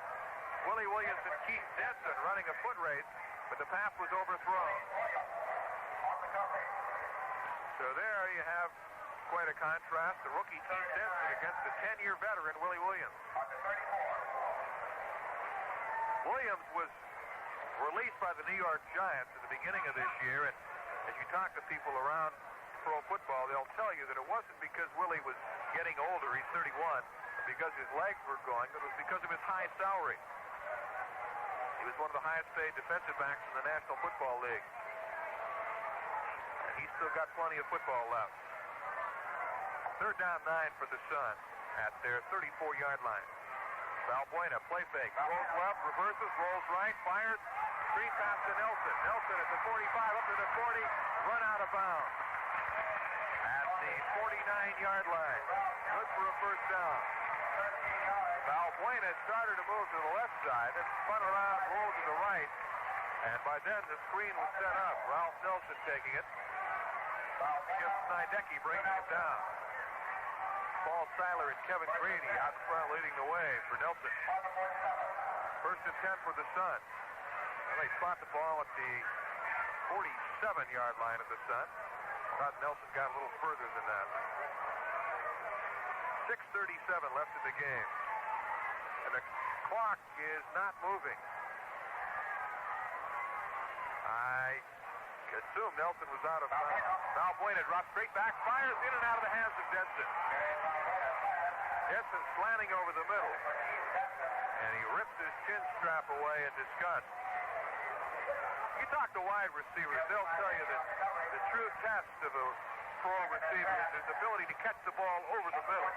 Willie Williams and Keith Denson running a foot race, but the pass was overthrown. So there you have quite a contrast. The rookie Keith Denson against the 10-year veteran Willie Williams. Williams was released by the New York Giants at the beginning of this year, and as you talk to people around pro football, they'll tell you that it wasn't because Willie was getting older, he's 31, because his legs were going, it was because of his high salary. He was one of the highest paid defensive backs in the National Football League. And he's still got plenty of football left. 3rd down 9 for the Sun at their 34-yard line. Valbuena, play fake, rolls left, reverses, rolls right, fires, screen pass to Nelson. Nelson at the 45, up to the 40, run out of bounds. At the 49-yard line. Good for a first down. Valbuena started to move to the left side, then spun around, rolled to the right, and by then the screen was set up. Ralph Nelson taking it. Jim Snydecki bringing it down. Paul Seiler and Kevin Grady out in front leading the way for Nelson. 1st and 10 for the Sun. Well, they spot the ball at the 47-yard line of the Sun. Thought Nelson got a little further than that. 6:37 left in the game. And the clock is not moving. I assume Nelson was out of bounds. Valbuena drops straight back, fires in and out of the hands of Denson. Denson slanting over the middle. And he rips his chin strap away in disgust. You talk to wide receivers, they'll tell you that the true test of a pro receiver is his ability to catch the ball over the middle.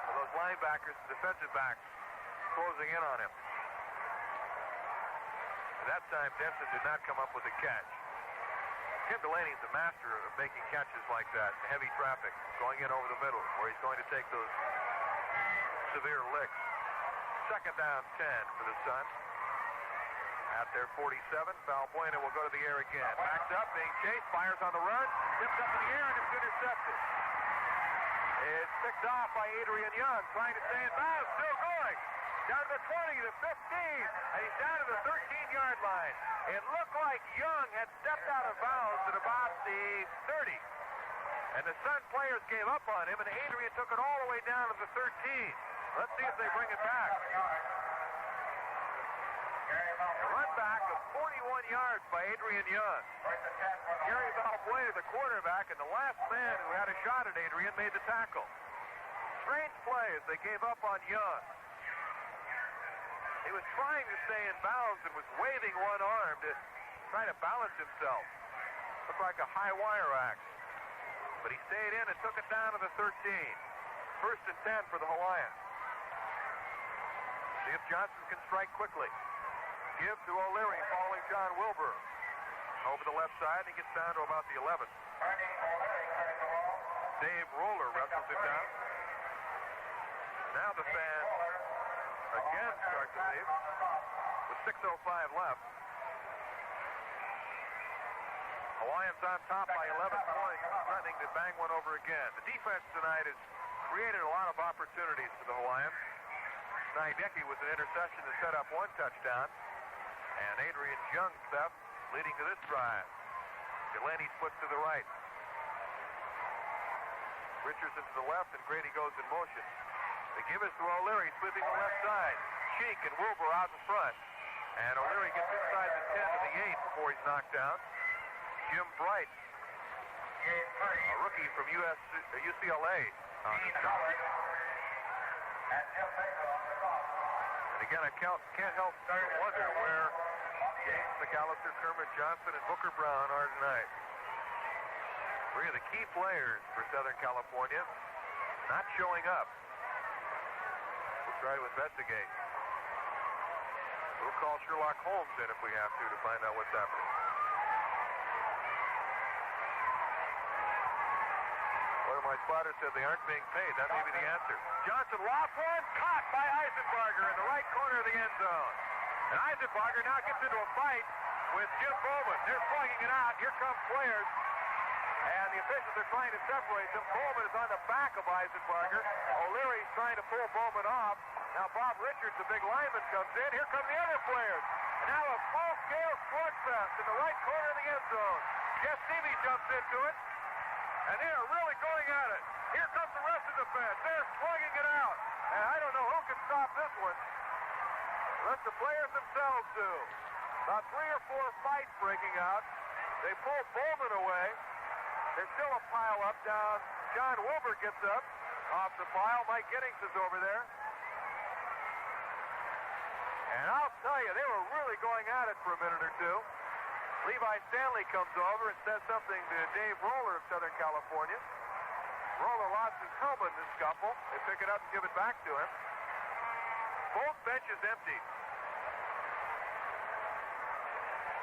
For those linebackers and defensive backs closing in on him. And that time, Denson did not come up with a catch. Tim Delaney's the master of making catches like that, heavy traffic, going in over the middle, where he's going to take those severe licks. 2nd down 10 for the Sun. At their 47, Valbuena will go to the air again. Backs up, being chased, fires on the run, dips up in the air, and it's intercepted. It's picked off by Adrian Young, trying to stay in bounds, still going. Down to the 20, the 15, and he's down to the 13-yard line. It looked like Young had stepped out of bounds at about the 30. And the Sun players gave up on him, and Adrian took it all the way down to the 13. Let's see if they bring it back. A run back of 41 yards by Adrian Young. Gary Valbuena, the quarterback, and the last man who had a shot at Adrian made the tackle. Strange play as they gave up on Young. He was trying to stay in bounds and was waving one arm to try to balance himself. Looked like a high wire act. But he stayed in and took it down to the 13. 1st and 10 for the Hawaiians. See if Johnson can strike quickly. Give to O'Leary following John Wilbur. Over the left side, he gets down to about the 11. Dave Roller wrestles him down. Now the fans again start to leave with 6:05 left. Hawaiians on top by 11 points, threatening to bang one over again. The defense tonight has created a lot of opportunities for the Hawaiians. Naideki with an interception to set up one touchdown. And Adrian Young's theft leading to this drive. Delaney splits to the right. Richardson to the left, and Grady goes in motion. They give it to O'Leary, sweeping the left side. Sheik and Wilbur out in front. And O'Leary gets inside the 10 to the 8 before he's knocked down. Jim Bright, a rookie from UCLA. And again, I can't help but wonder where James McAllister, Kermit Johnson, and Booker Brown are tonight. 3 of the key players for Southern California not showing up. We'll try to investigate. We'll call Sherlock Holmes in if we have to find out what's happening. One of my spotters said they aren't being paid. That may be the answer. Johnson lost one, caught by Eisenbarger in the right corner of the end zone. And Eisenbarger now gets into a fight with Jim Bowman. They're slugging it out. Here come players. And the officials are trying to separate them. Bowman is on the back of Eisenbarger. O'Leary's trying to pull Bowman off. Now Bob Richards, the big lineman, comes in. Here come the other players. And now a full-scale sports fest in the right corner of the end zone. Jeff Stevie jumps into it. And they are really going at it. Here comes the rest of the fence. They're slugging it out. And I don't know who can stop this one. Let the players themselves do. About 3 or 4 fights breaking out. They pull Bowman away. There's still a pile up down. John Wilbur gets up off the pile. Mike Giddings is over there. And I'll tell you, they were really going at it for a minute or two. Levi Stanley comes over and says something to Dave Roller of Southern California. Roller lost his helmet in the scuffle. They pick it up and give it back to him. Both benches empty.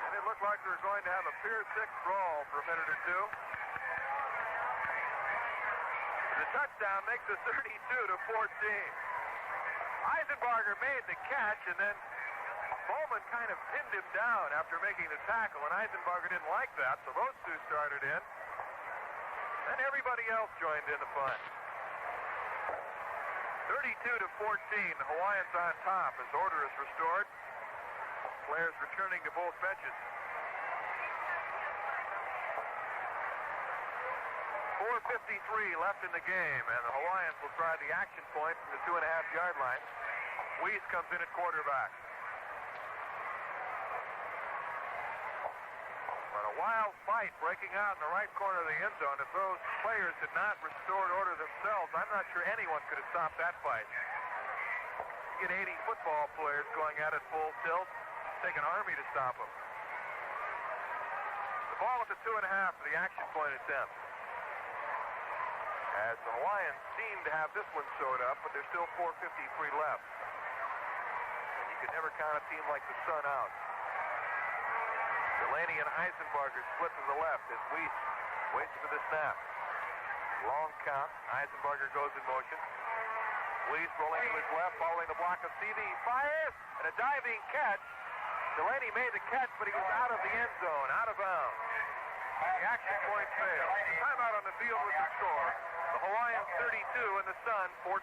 And it looked like they were going to have a Pier 6 brawl for a minute or two. The touchdown makes it 32-14. Eisenbarger made the catch, and then Bowman kind of pinned him down after making the tackle, and Eisenbarger didn't like that, so those two started in. Then everybody else joined in the fun. 32-14, the Hawaiians on top as order is restored. Players returning to both benches. 4:53 left in the game, and the Hawaiians will try the action point from the 2.5-yard line. Weiss comes in at quarterback. But a wild fight breaking out in the right corner of the end zone. If those players had not restored order themselves, I'm not sure anyone could have stopped that fight. You get 80 football players going at it full tilt. Take an army to stop them. The ball at the 2.5 for the action point attempt. As the Hawaiians seem to have this one sewed up, but there's still 4:53 left. And you can never count a team like the Sun out. Delaney and Eisenbarger split to the left as Weiss waits for the snap. Long count. Eisenbarger goes in motion. Weiss rolling to his left, following the block of CV. Fires, and a diving catch. Delaney made the catch, but he was out of the end zone, out of bounds. The action point failed. Timeout on the field with the score. The Hawaiians 32 and the Sun 14.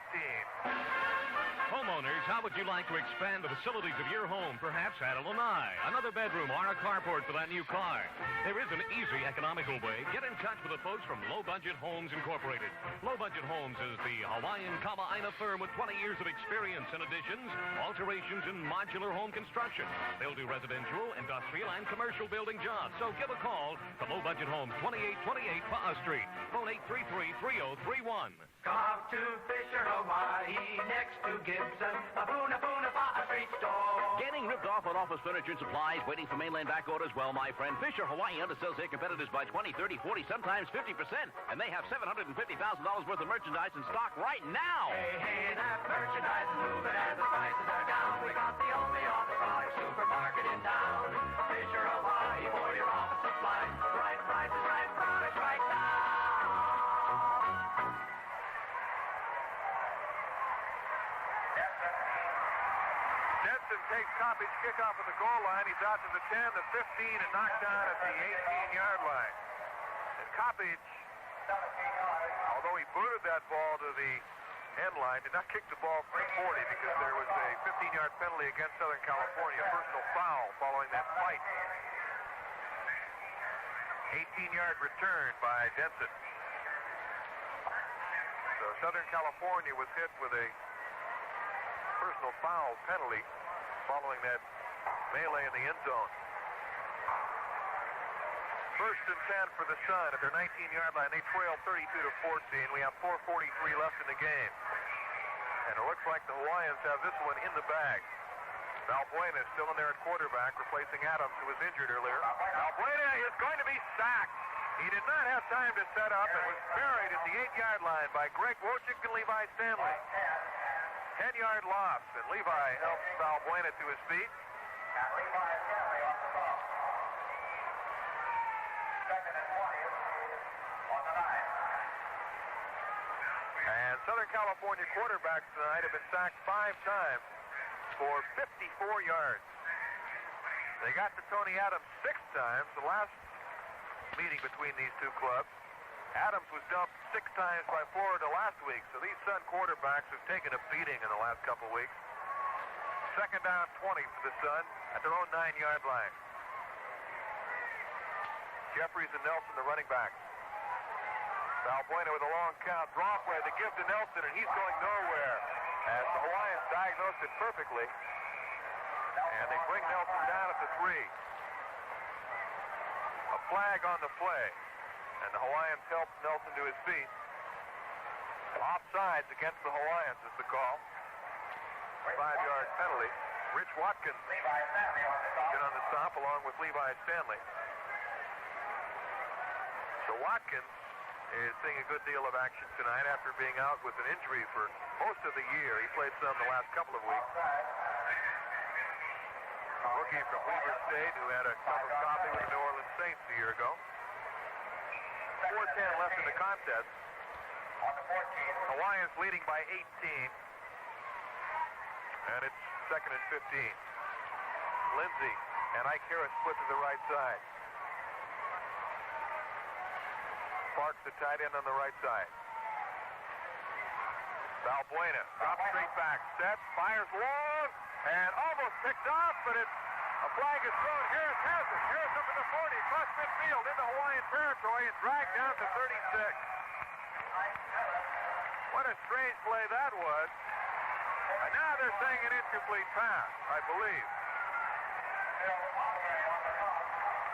Homeowners, how would you like to expand the facilities of your home, perhaps add a lanai, another bedroom, or a carport for that new car? There is an easy, economical way. Get in touch with the folks from Low Budget Homes Incorporated. Low Budget Homes is the Hawaiian Kama'aina firm with 20 years of experience in additions, alterations, and modular home construction. They'll do residential, industrial, and commercial building jobs. So give a call to Low Budget Homes, 2828 Pa'a Street. Phone 833-3031. Come to Fisher, Hawaii, next to Gibson, Abuna Pa'a Street store. Getting ripped off on office furniture and supplies, waiting for mainland back orders? Well, my friend, Fisher Hawaii undersells their competitors by 20, 30, 40, sometimes 50%. And they have $750,000 worth of merchandise in stock right now. Hey, that merchandise is moving and the prices are down. We got the only office product supermarket in town. Fisher Hawaii for your office supplies. Right prices, right products, right now. Denson takes Coppage kickoff at the goal line. He's out to the 10, the 15, and knocked down at the 18-yard line. And Coppage, although he booted that ball to the end line, did not kick the ball from the 40 because there was a 15-yard penalty against Southern California. Personal foul following that fight. 18-yard return by Denson. So Southern California was hit with a personal foul penalty following that melee in the end zone. First and 10 for the Sun at their 19-yard line. They trail 32-14. We have 4:43 left in the game. And it looks like the Hawaiians have this one in the bag. Valbuena is still in there at quarterback, replacing Adams, who was injured earlier. Valbuena is going to be sacked. He did not have time to set up and was buried at the 8-yard line by Greg Wojcik and Levi Stanley. 10-yard loss, and Levi helps Valbuena to his feet. And Southern California quarterbacks tonight have been sacked 5 times for 54 yards. They got to Tony Adams 6 times, the last meeting between these two clubs. Adams was dumped 6 times by Florida last week, so these Sun quarterbacks have taken a beating in the last couple weeks. Second down 20 for the Sun at their own 9-yard line. Jeffries and Nelson, the running backs. Valbuena with a long count. Brockway, the give to Nelson, and he's going nowhere. As the Hawaiians diagnosed it perfectly. And they bring Nelson down at the 3. A flag on the play. And the Hawaiians help Nelson to his feet. Offsides against the Hawaiians is the call. 5-yard penalty. Rich Watkins been on the stop along with Levi Stanley. So Watkins is seeing a good deal of action tonight after being out with an injury for most of the year. He played some the last couple of weeks. A rookie from Weber State who had a cup of coffee with the New Orleans Saints a year ago. 4:10 left in the contest. Hawaiians leading by 18. And it's 2nd and 15. Lindsey and Ike Harris split to the right side. Parks the tight end on the right side. Valbuena drops straight back, set, fires long, and almost picked off, but a flag is thrown. Harris has it. Harris up in the 40, across midfield into Hawaiian territory, and dragged down to 36. What a strange play that was. And now they're saying an incomplete pass, I believe.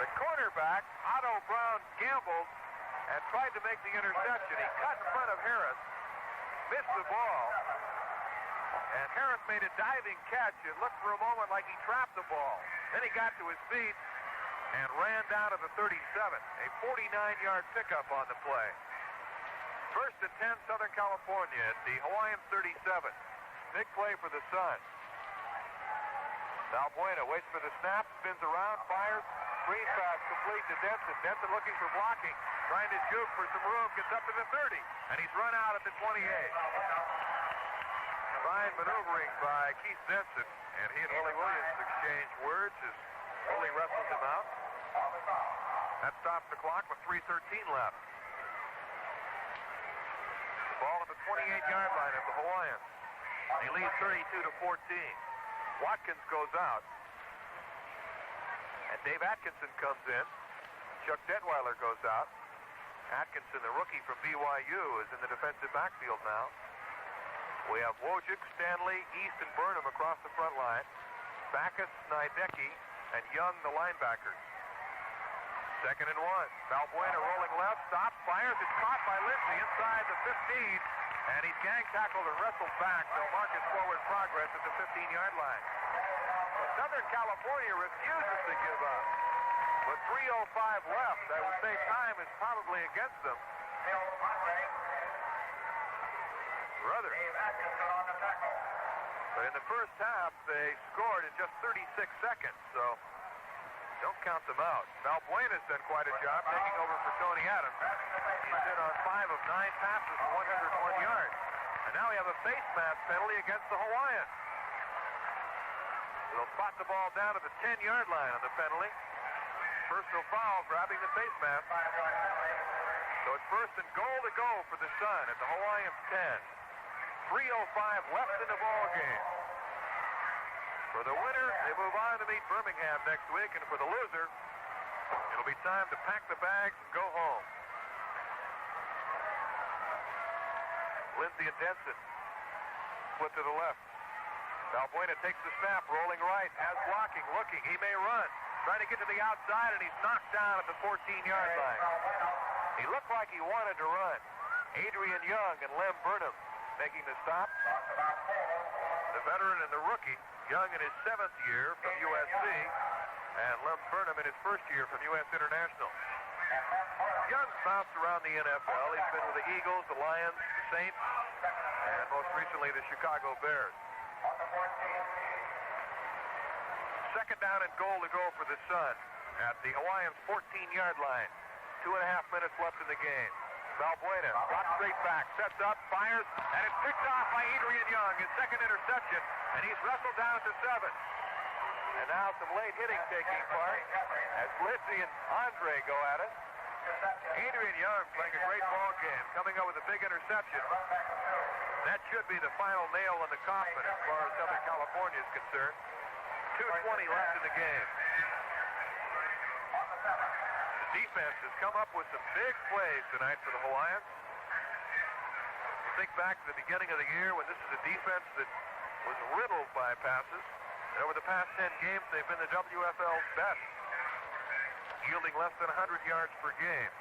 The cornerback, Otto Brown, gambled and tried to make the interception. He cut in front of Harris, missed the ball, and Harris made a diving catch. It looked for a moment like he trapped the ball. Then he got to his feet and ran down to the 37. A 49-yard pickup on the play. First and 10, Southern California at the Hawaiian 37. Big play for the Sun. Valbuena waits for the snap, spins around, fires. Screen pass complete to Denson. Denson looking for blocking, trying to juke for some room, gets up to the 30, and he's run out at the 28. Fine maneuvering by Keith Denson, and he and Willie Williams exchange words as Willie wrestles him out. That stops the clock with 3:13 left. The ball at the 28-yard line of the Hawaiians. They lead 32-14. Watkins goes out. And Dave Atkinson comes in. Chuck Detweiler goes out. Atkinson, the rookie from BYU, is in the defensive backfield now. We have Wojcik, Stanley, East, and Burnham across the front line. Backus, Nidecki, and Young, the linebackers. 2nd and 1. Valbuena rolling left, stops, fires. It's caught by Lindsay inside the 15. And he's gang tackled and wrestled back. They'll mark his forward progress at the 15-yard line. Southern California refuses to give up. With 3:05 left, I would say time is probably against them. Rather. But in the first half, they scored in just 36 seconds, so don't count them out. Valbuena's done quite a job taking over for Tony Adams. He's been on 5 of 9 passes for 101 yards. And now we have a face mask penalty against the Hawaiians. They'll spot the ball down to the 10-yard line on the penalty. Personal foul, grabbing the face mask. So it's first and goal to go for the Sun at the Hawaiians 10. 3:05 left in the ball game. For the winner, they move on to meet Birmingham next week, and for the loser, it'll be time to pack the bags and go home. Lindsay and Denson split to the left. Valbuena takes the snap, rolling right, has blocking, looking. He may run. Trying to get to the outside, and he's knocked down at the 14-yard line. He looked like he wanted to run. Adrian Young and Lem Burnham making the stop. The veteran and the rookie, Young in his 7th year from USC, and Lem Burnham in his 1st year from U.S. International. Young's bounced around the NFL. He's been with the Eagles, the Lions, the Saints, and most recently the Chicago Bears. 2nd down and goal to go for the Sun at the Hawaiians' 14-yard line. 2.5 minutes left in the game. Valbuena drops straight back, sets up, fires, and it's picked off by Adrian Young, his 2nd interception, and he's wrestled down to 7. And now some late hitting taking part as Lindsay and Andre go at it. Adrian Young playing a great ball game, coming up with a big interception. That should be the final nail in the coffin as far as Southern California is concerned. 2:20 left in the game. The defense has come up with some big plays tonight for the Hawaiians. Think back to the beginning of the year when this is a defense that was riddled by passes. And over the past 10 games, they've been the WFL's best, yielding less than 100 yards per game.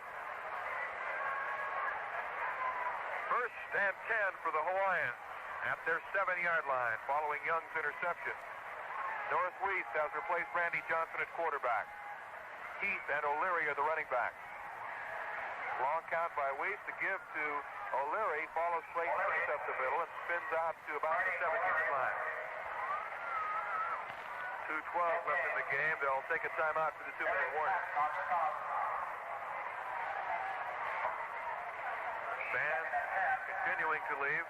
1st and 10 for the Hawaiians at their 7-yard line following Young's interception. Norris Weiss has replaced Randy Johnson at quarterback. Heath and O'Leary are the running backs. Long count by Weiss to give to O'Leary, follows Clayton Priest up the middle and spins out to about the 7-yard line. 2:12 left in the game. They'll take a timeout for the 2-minute warning. Fans continuing to leave.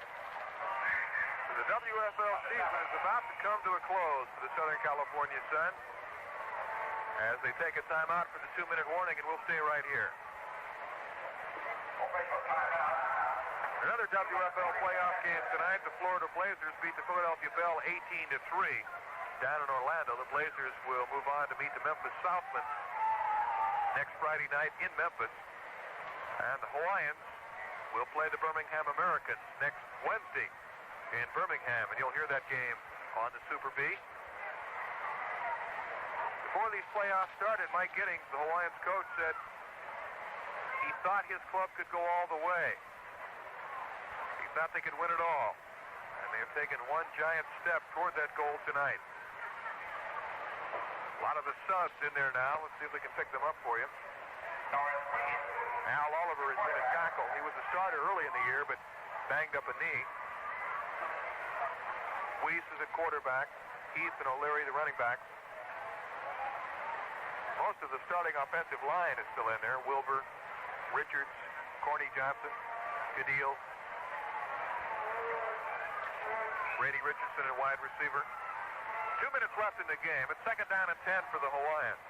So the WFL season is about to come to a close for the Southern California Sun as they take a timeout for the 2-minute warning, and we'll stay right here. Another WFL playoff game tonight. The Florida Blazers beat the Philadelphia Bell 18-3 down in Orlando. The Blazers will move on to meet the Memphis Southmen next Friday night in Memphis. And the Hawaiians will play the Birmingham Americans next Wednesday in Birmingham. And you'll hear that game on the Super B. Before these playoffs started, Mike Giddings, the Hawaiians coach, said he thought his club could go all the way. He thought they could win it all. And they have taken one giant step toward that goal tonight. A lot of the subs in there now. Let's see if we can pick them up for you. Al Oliver has been a tackle. He was a starter early in the year, but banged up a knee. Weiss is a quarterback. Heath and O'Leary, the running backs. Most of the starting offensive line is still in there. Wilbur, Richards, Corny Johnson, Cadile, Brady Richardson at wide receiver. 2 minutes left in the game. It's second down and 10 for the Hawaiians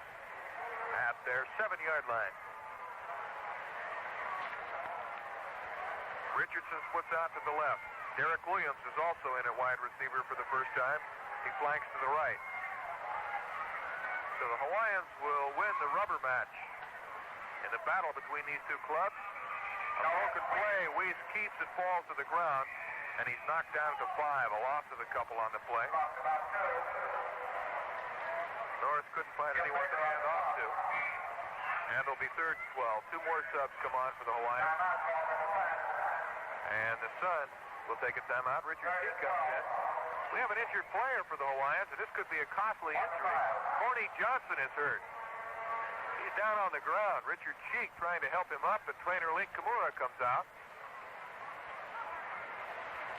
at their 7-yard line. Richardson splits out to the left. Derek Williams is also in at wide receiver for the first time. He flanks to the right. So the Hawaiians will win the rubber match in the battle between these two clubs. A broken play. Weiss keeps it, falls to the ground, and he's knocked down to 5. A loss of a couple on the play. Norris couldn't find anyone to hand off to. And it'll be 3rd and 12. 2 more subs come on for the Hawaiians. And the Sun will take a timeout. Richard Cheek comes in. We have an injured player for the Hawaiians, and this could be a costly injury. Corny Johnson is hurt. He's down on the ground. Richard Cheek trying to help him up, and trainer Link Kimura comes out.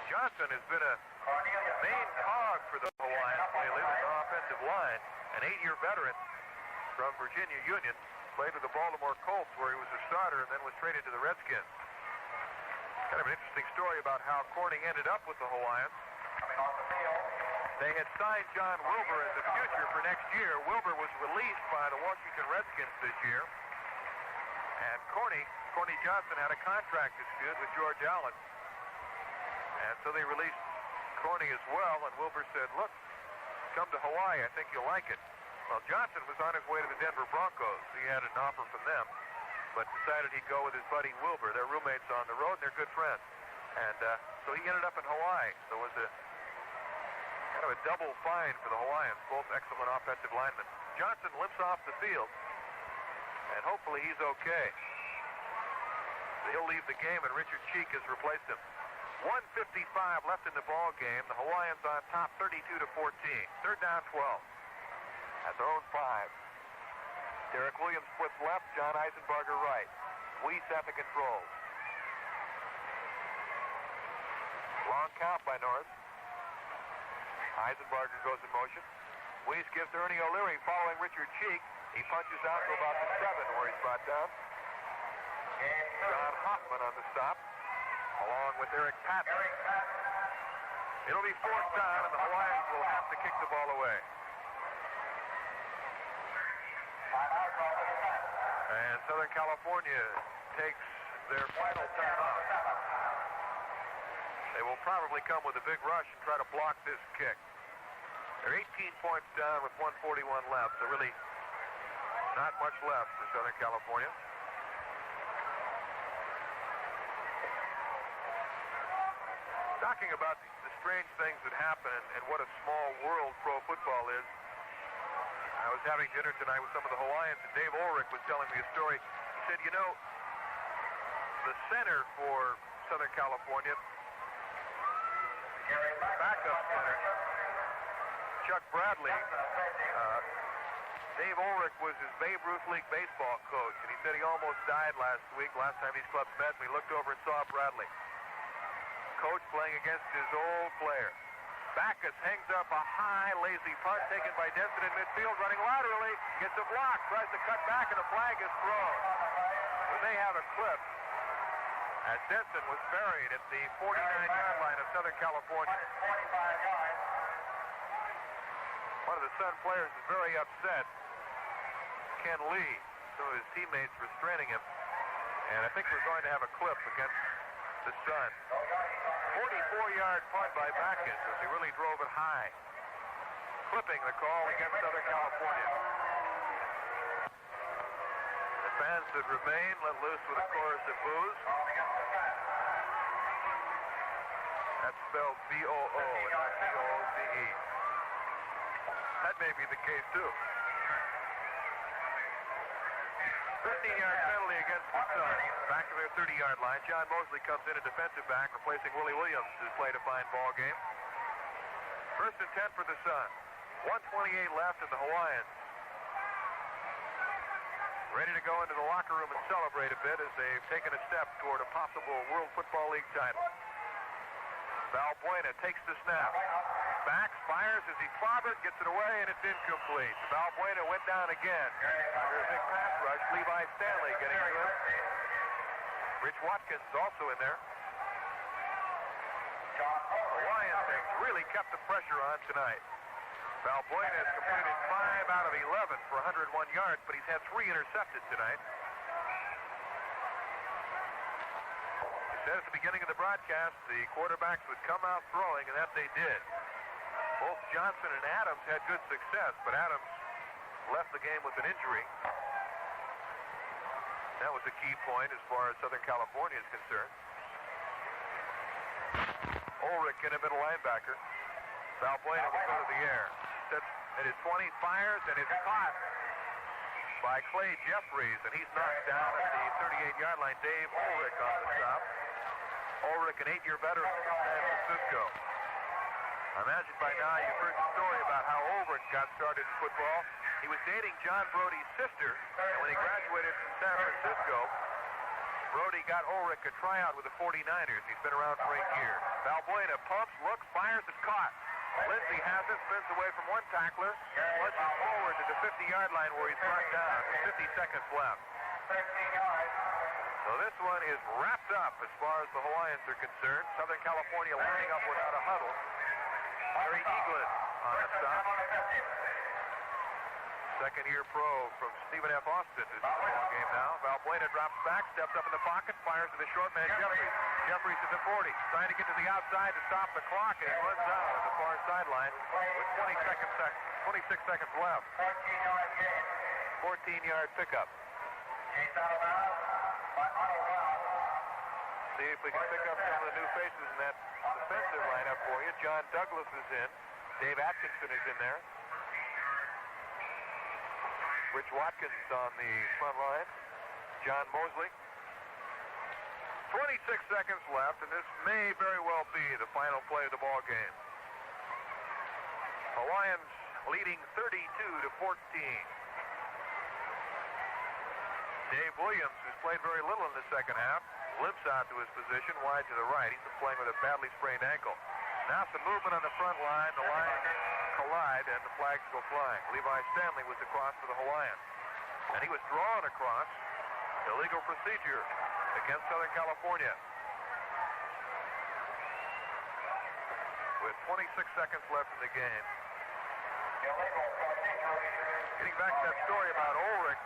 Johnson has been a main cog for the Hawaiians lately with their offensive line. An 8-year veteran from Virginia Union. Played with the Baltimore Colts, where he was a starter and then was traded to the Redskins. Kind of an interesting story about how Corny ended up with the Hawaiians. They had signed John Wilbur as a future for next year. Wilbur was released by the Washington Redskins this year. And Corny Johnson had a contract dispute with George Allen. And so they released Corny as well. And Wilbur said, look, come to Hawaii. I think you'll like it. Well, Johnson was on his way to the Denver Broncos. He had an offer from them, but decided he'd go with his buddy Wilbur. They're roommates on the road, and they're good friends. And so he ended up in Hawaii. So it was a kind of a double find for the Hawaiians, both excellent offensive linemen. Johnson limps off the field, and hopefully he's okay. He'll leave the game, and Richard Cheek has replaced him. 1:55 left in the ball game. The Hawaiians on top, 32-14. 3rd down, 12. At their own 5. Derek Williams splits left, John Eisenbarger right. Weiss at the controls. Long count by Norris. Eisenbarger goes in motion. Weiss gives to Ernie O'Leary following Richard Cheek. He punches out to about the 7 where he's brought down. John Hoffman on the stop, along with Eric Patton. It'll be 4th down, and the Hawaiians will have to kick the ball away. And Southern California takes their final timeout. They will probably come with a big rush and try to block this kick. They're 18 points down with 1:41 left, so really not much left for Southern California. Talking about the strange things that happen and what a small world pro football is, I was having dinner tonight with some of the Hawaiians, and Dave Ulrich was telling me a story. He said, you know, the center for Southern California, backup center, Chuck Bradley, Dave Ulrich was his Babe Ruth League baseball coach, and he said he almost died last time these clubs met, and we looked over and saw Bradley. Coach playing against his old player. Backus hangs up a high, lazy punt taken by Denson in midfield, running laterally, gets a block, tries to cut back, and a flag is thrown. We may have a clip as Denson was buried at the 49-yard line of Southern California. One of the Sun players is very upset. Ken Lee, some of his teammates restraining him. And I think we're going to have a clip against the Sun. 44-yard punt by Batkins as he really drove it high. Clipping the call against Southern California. The fans that remain let loose with a chorus of boos. That's spelled B-O-O and not B-O-O-Z-E. That may be the case, too. 15-yard penalty against the Sun. Back to their 30-yard line. John Mosley comes in a defensive back, replacing Willie Williams, who's played a fine ball game. First and 10 for the Sun. 1:28 left, and the Hawaiians ready to go into the locker room and celebrate a bit as they've taken a step toward a possible World Football League title. Valbuena takes the snap. Backs, fires as he clobbered, gets it away, and it's incomplete. Valbuena went down again. After a big pass rush, Levi Stanley getting to him. Rich Watkins also in there. The Lions have really kept the pressure on tonight. Valbuena has completed 5 out of 11 for 101 yards, but he's had 3 intercepted tonight. Said at the beginning of the broadcast, the quarterbacks would come out throwing, and that they did. Both Johnson and Adams had good success, but Adams left the game with an injury. That was a key point as far as Southern California is concerned. Ulrich in a middle linebacker. Valbuena will go to the air. Sets at his 20, fires, and is caught by Clay Jeffries, and he's knocked down at the 38-yard line. Dave Ulrich on the stop. Ulrich, an 8-year veteran from San Francisco. I imagine by now you've heard the story about how Ulrich got started in football. He was dating John Brody's sister, and when he graduated from San Francisco, Brody got Ulrich a tryout with the 49ers. He's been around for 8 years. Valbuena pumps, looks, fires, and caught. Lindsey has it, spins away from one tackler, lunges forward to the 50-yard line where he's brought down with 50 seconds left. So this one is wrapped up as far as the Hawaiians are concerned. Southern California lining up without a huddle. Larry Eaglin on the stop. Second-year pro from Stephen F. Austin is in the ball game now. Valbuena drops back, steps up in the pocket, fires to the short man, Jeffries. Jeffries is at 40, trying to get to the outside to stop the clock, and he runs out on the far sideline with 26 seconds left. 14-yard pickup. See if we can pick up some of the new faces in that defensive lineup for you. John Douglas is in. Dave Atkinson is in there. Rich Watkins on the front line. John Mosley. 26 seconds left, and this may very well be the final play of the ball game. Hawaiians leading 32-14. Dave Williams, who's played very little in the second half, limps out to his position, wide to the right. He's been playing with a badly sprained ankle. Now some movement on the front line. The lines collide, and the flags go flying. Levi Stanley was across for the Hawaiians, and he was drawn across. Illegal procedure against Southern California. With 26 seconds left in the game. Getting back to that story about Ulrich,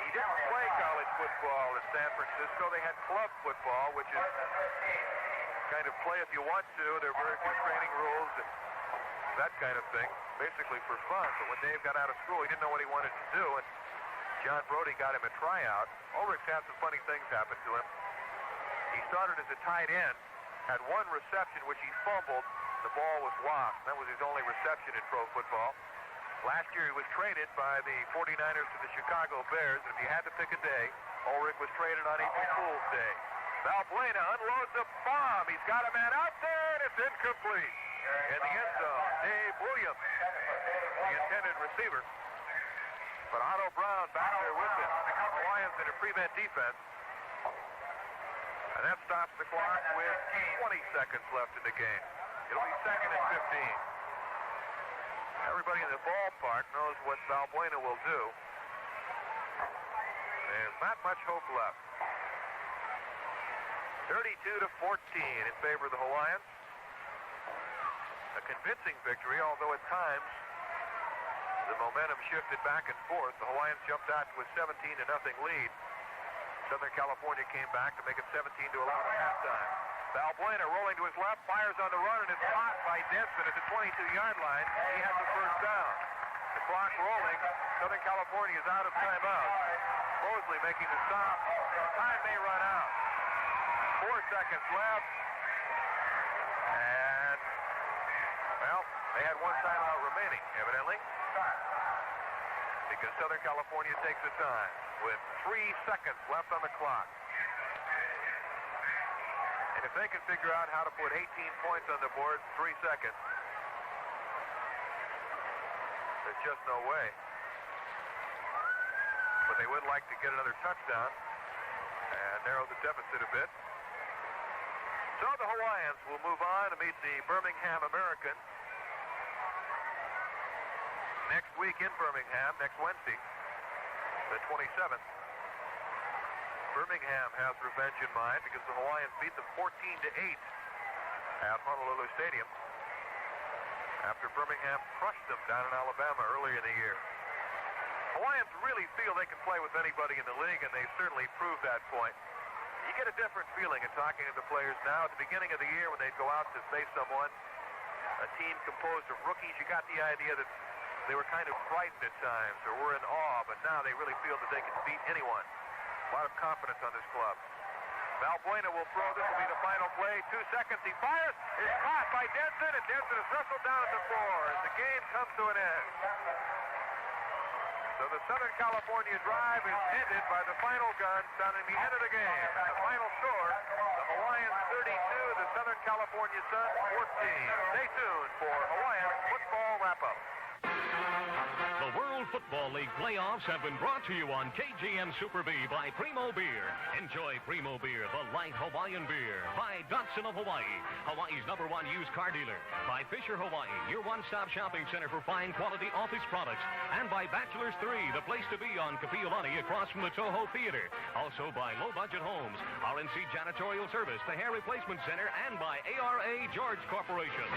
he didn't play college football in San Francisco. They had club football, which is kind of play if you want to. There are very few training rules and that kind of thing, basically for fun. But when Dave got out of school, he didn't know what he wanted to do, and John Brody got him a tryout. Ulrich had some funny things happen to him. He started as a tight end, had one reception which he fumbled. The ball was lost. That was his only reception in pro football. Last year he was traded by the 49ers to the Chicago Bears, and if you had to pick a day, Ulrich was traded on April Fool's Day. Valbuena unloads a bomb. He's got a man out there, and it's incomplete. In the end zone, Dave Williams, the intended receiver. But Otto Brown back there with him. Hawaiians in a prevent defense. And that stops the clock with 20 seconds left in the game. It'll be second and 15. Everybody in the ballpark knows what Valbuena will do. There's not much hope left. 32-14 in favor of the Hawaiians. A convincing victory, although at times the momentum shifted back and forth. The Hawaiians jumped out to a 17-0 lead Southern California came back to make it 17-11 at halftime. Valbuena rolling to his left, fires on the run, and is caught by Denson at the 22-yard line. He has the first down. The clock rolling. Southern California is out of timeout. Mosley making the stop. Time may run out. 4 seconds left. And, well, they had one timeout remaining, evidently, because Southern California takes the time with 3 seconds left on the clock. And if they can figure out how to put 18 points on the board in 3 seconds, there's just no way. But they would like to get another touchdown and narrow the deficit a bit. So the Hawaiians will move on to meet the Birmingham Americans next week in Birmingham, next Wednesday, the 27th. Birmingham has revenge in mind because the Hawaiians beat them 14-8 at Honolulu Stadium after Birmingham crushed them down in Alabama earlier in the year. Hawaiians really feel they can play with anybody in the league, and they certainly proved that point. You get a different feeling in talking to the players now. At the beginning of the year, when they'd go out to face someone, a team composed of rookies, you got the idea that they were kind of frightened at times or were in awe, but now they really feel that they can beat anyone. A lot of confidence on this club. Valbuena will throw. This will be the final play. 2 seconds. He fires. It's caught by Denson, and Denson is wrestled down at the floor as the game comes to an end. So the Southern California drive is ended by the final gun sounding the end of the game. And the final score, the Hawaiians 32, the Southern California Suns 14. Stay tuned for Hawaiian football wrap-up. The World Football League playoffs have been brought to you on KGM Super B by Primo Beer. Enjoy Primo Beer, the light Hawaiian beer. By Datsun of Hawaii, Hawaii's #1 used car dealer. By Fisher Hawaii, your one-stop shopping center for fine quality office products. And by Bachelor's 3, the place to be on Kapiolani across from the Toho Theater. Also by Low Budget Homes, RNC Janitorial Service, the Hair Replacement Center, and by ARA George Corporation.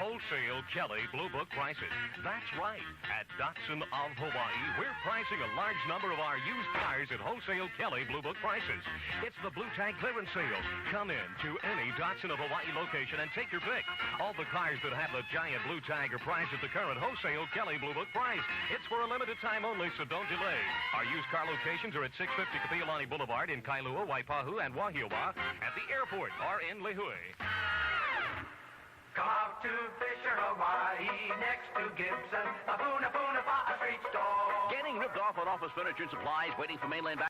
Wholesale Kelly Blue Book prices. That's right. At Datsun of Hawaii, we're pricing a large number of our used cars at Wholesale Kelly Blue Book prices. It's the Blue Tag clearance sale. Come in to any Datsun of Hawaii location and take your pick. All the cars that have the giant Blue Tag are priced at the current Wholesale Kelly Blue Book price. It's for a limited time only, so don't delay. Our used car locations are at 650 Kapiolani Boulevard in Kailua, Waipahu, and Wahiawa, at the airport or in Lihue. Come out to Fisher, Hawaii, next to Gibson, a Puna Puna Street store. Getting ripped off on office furniture and supplies, waiting for mainland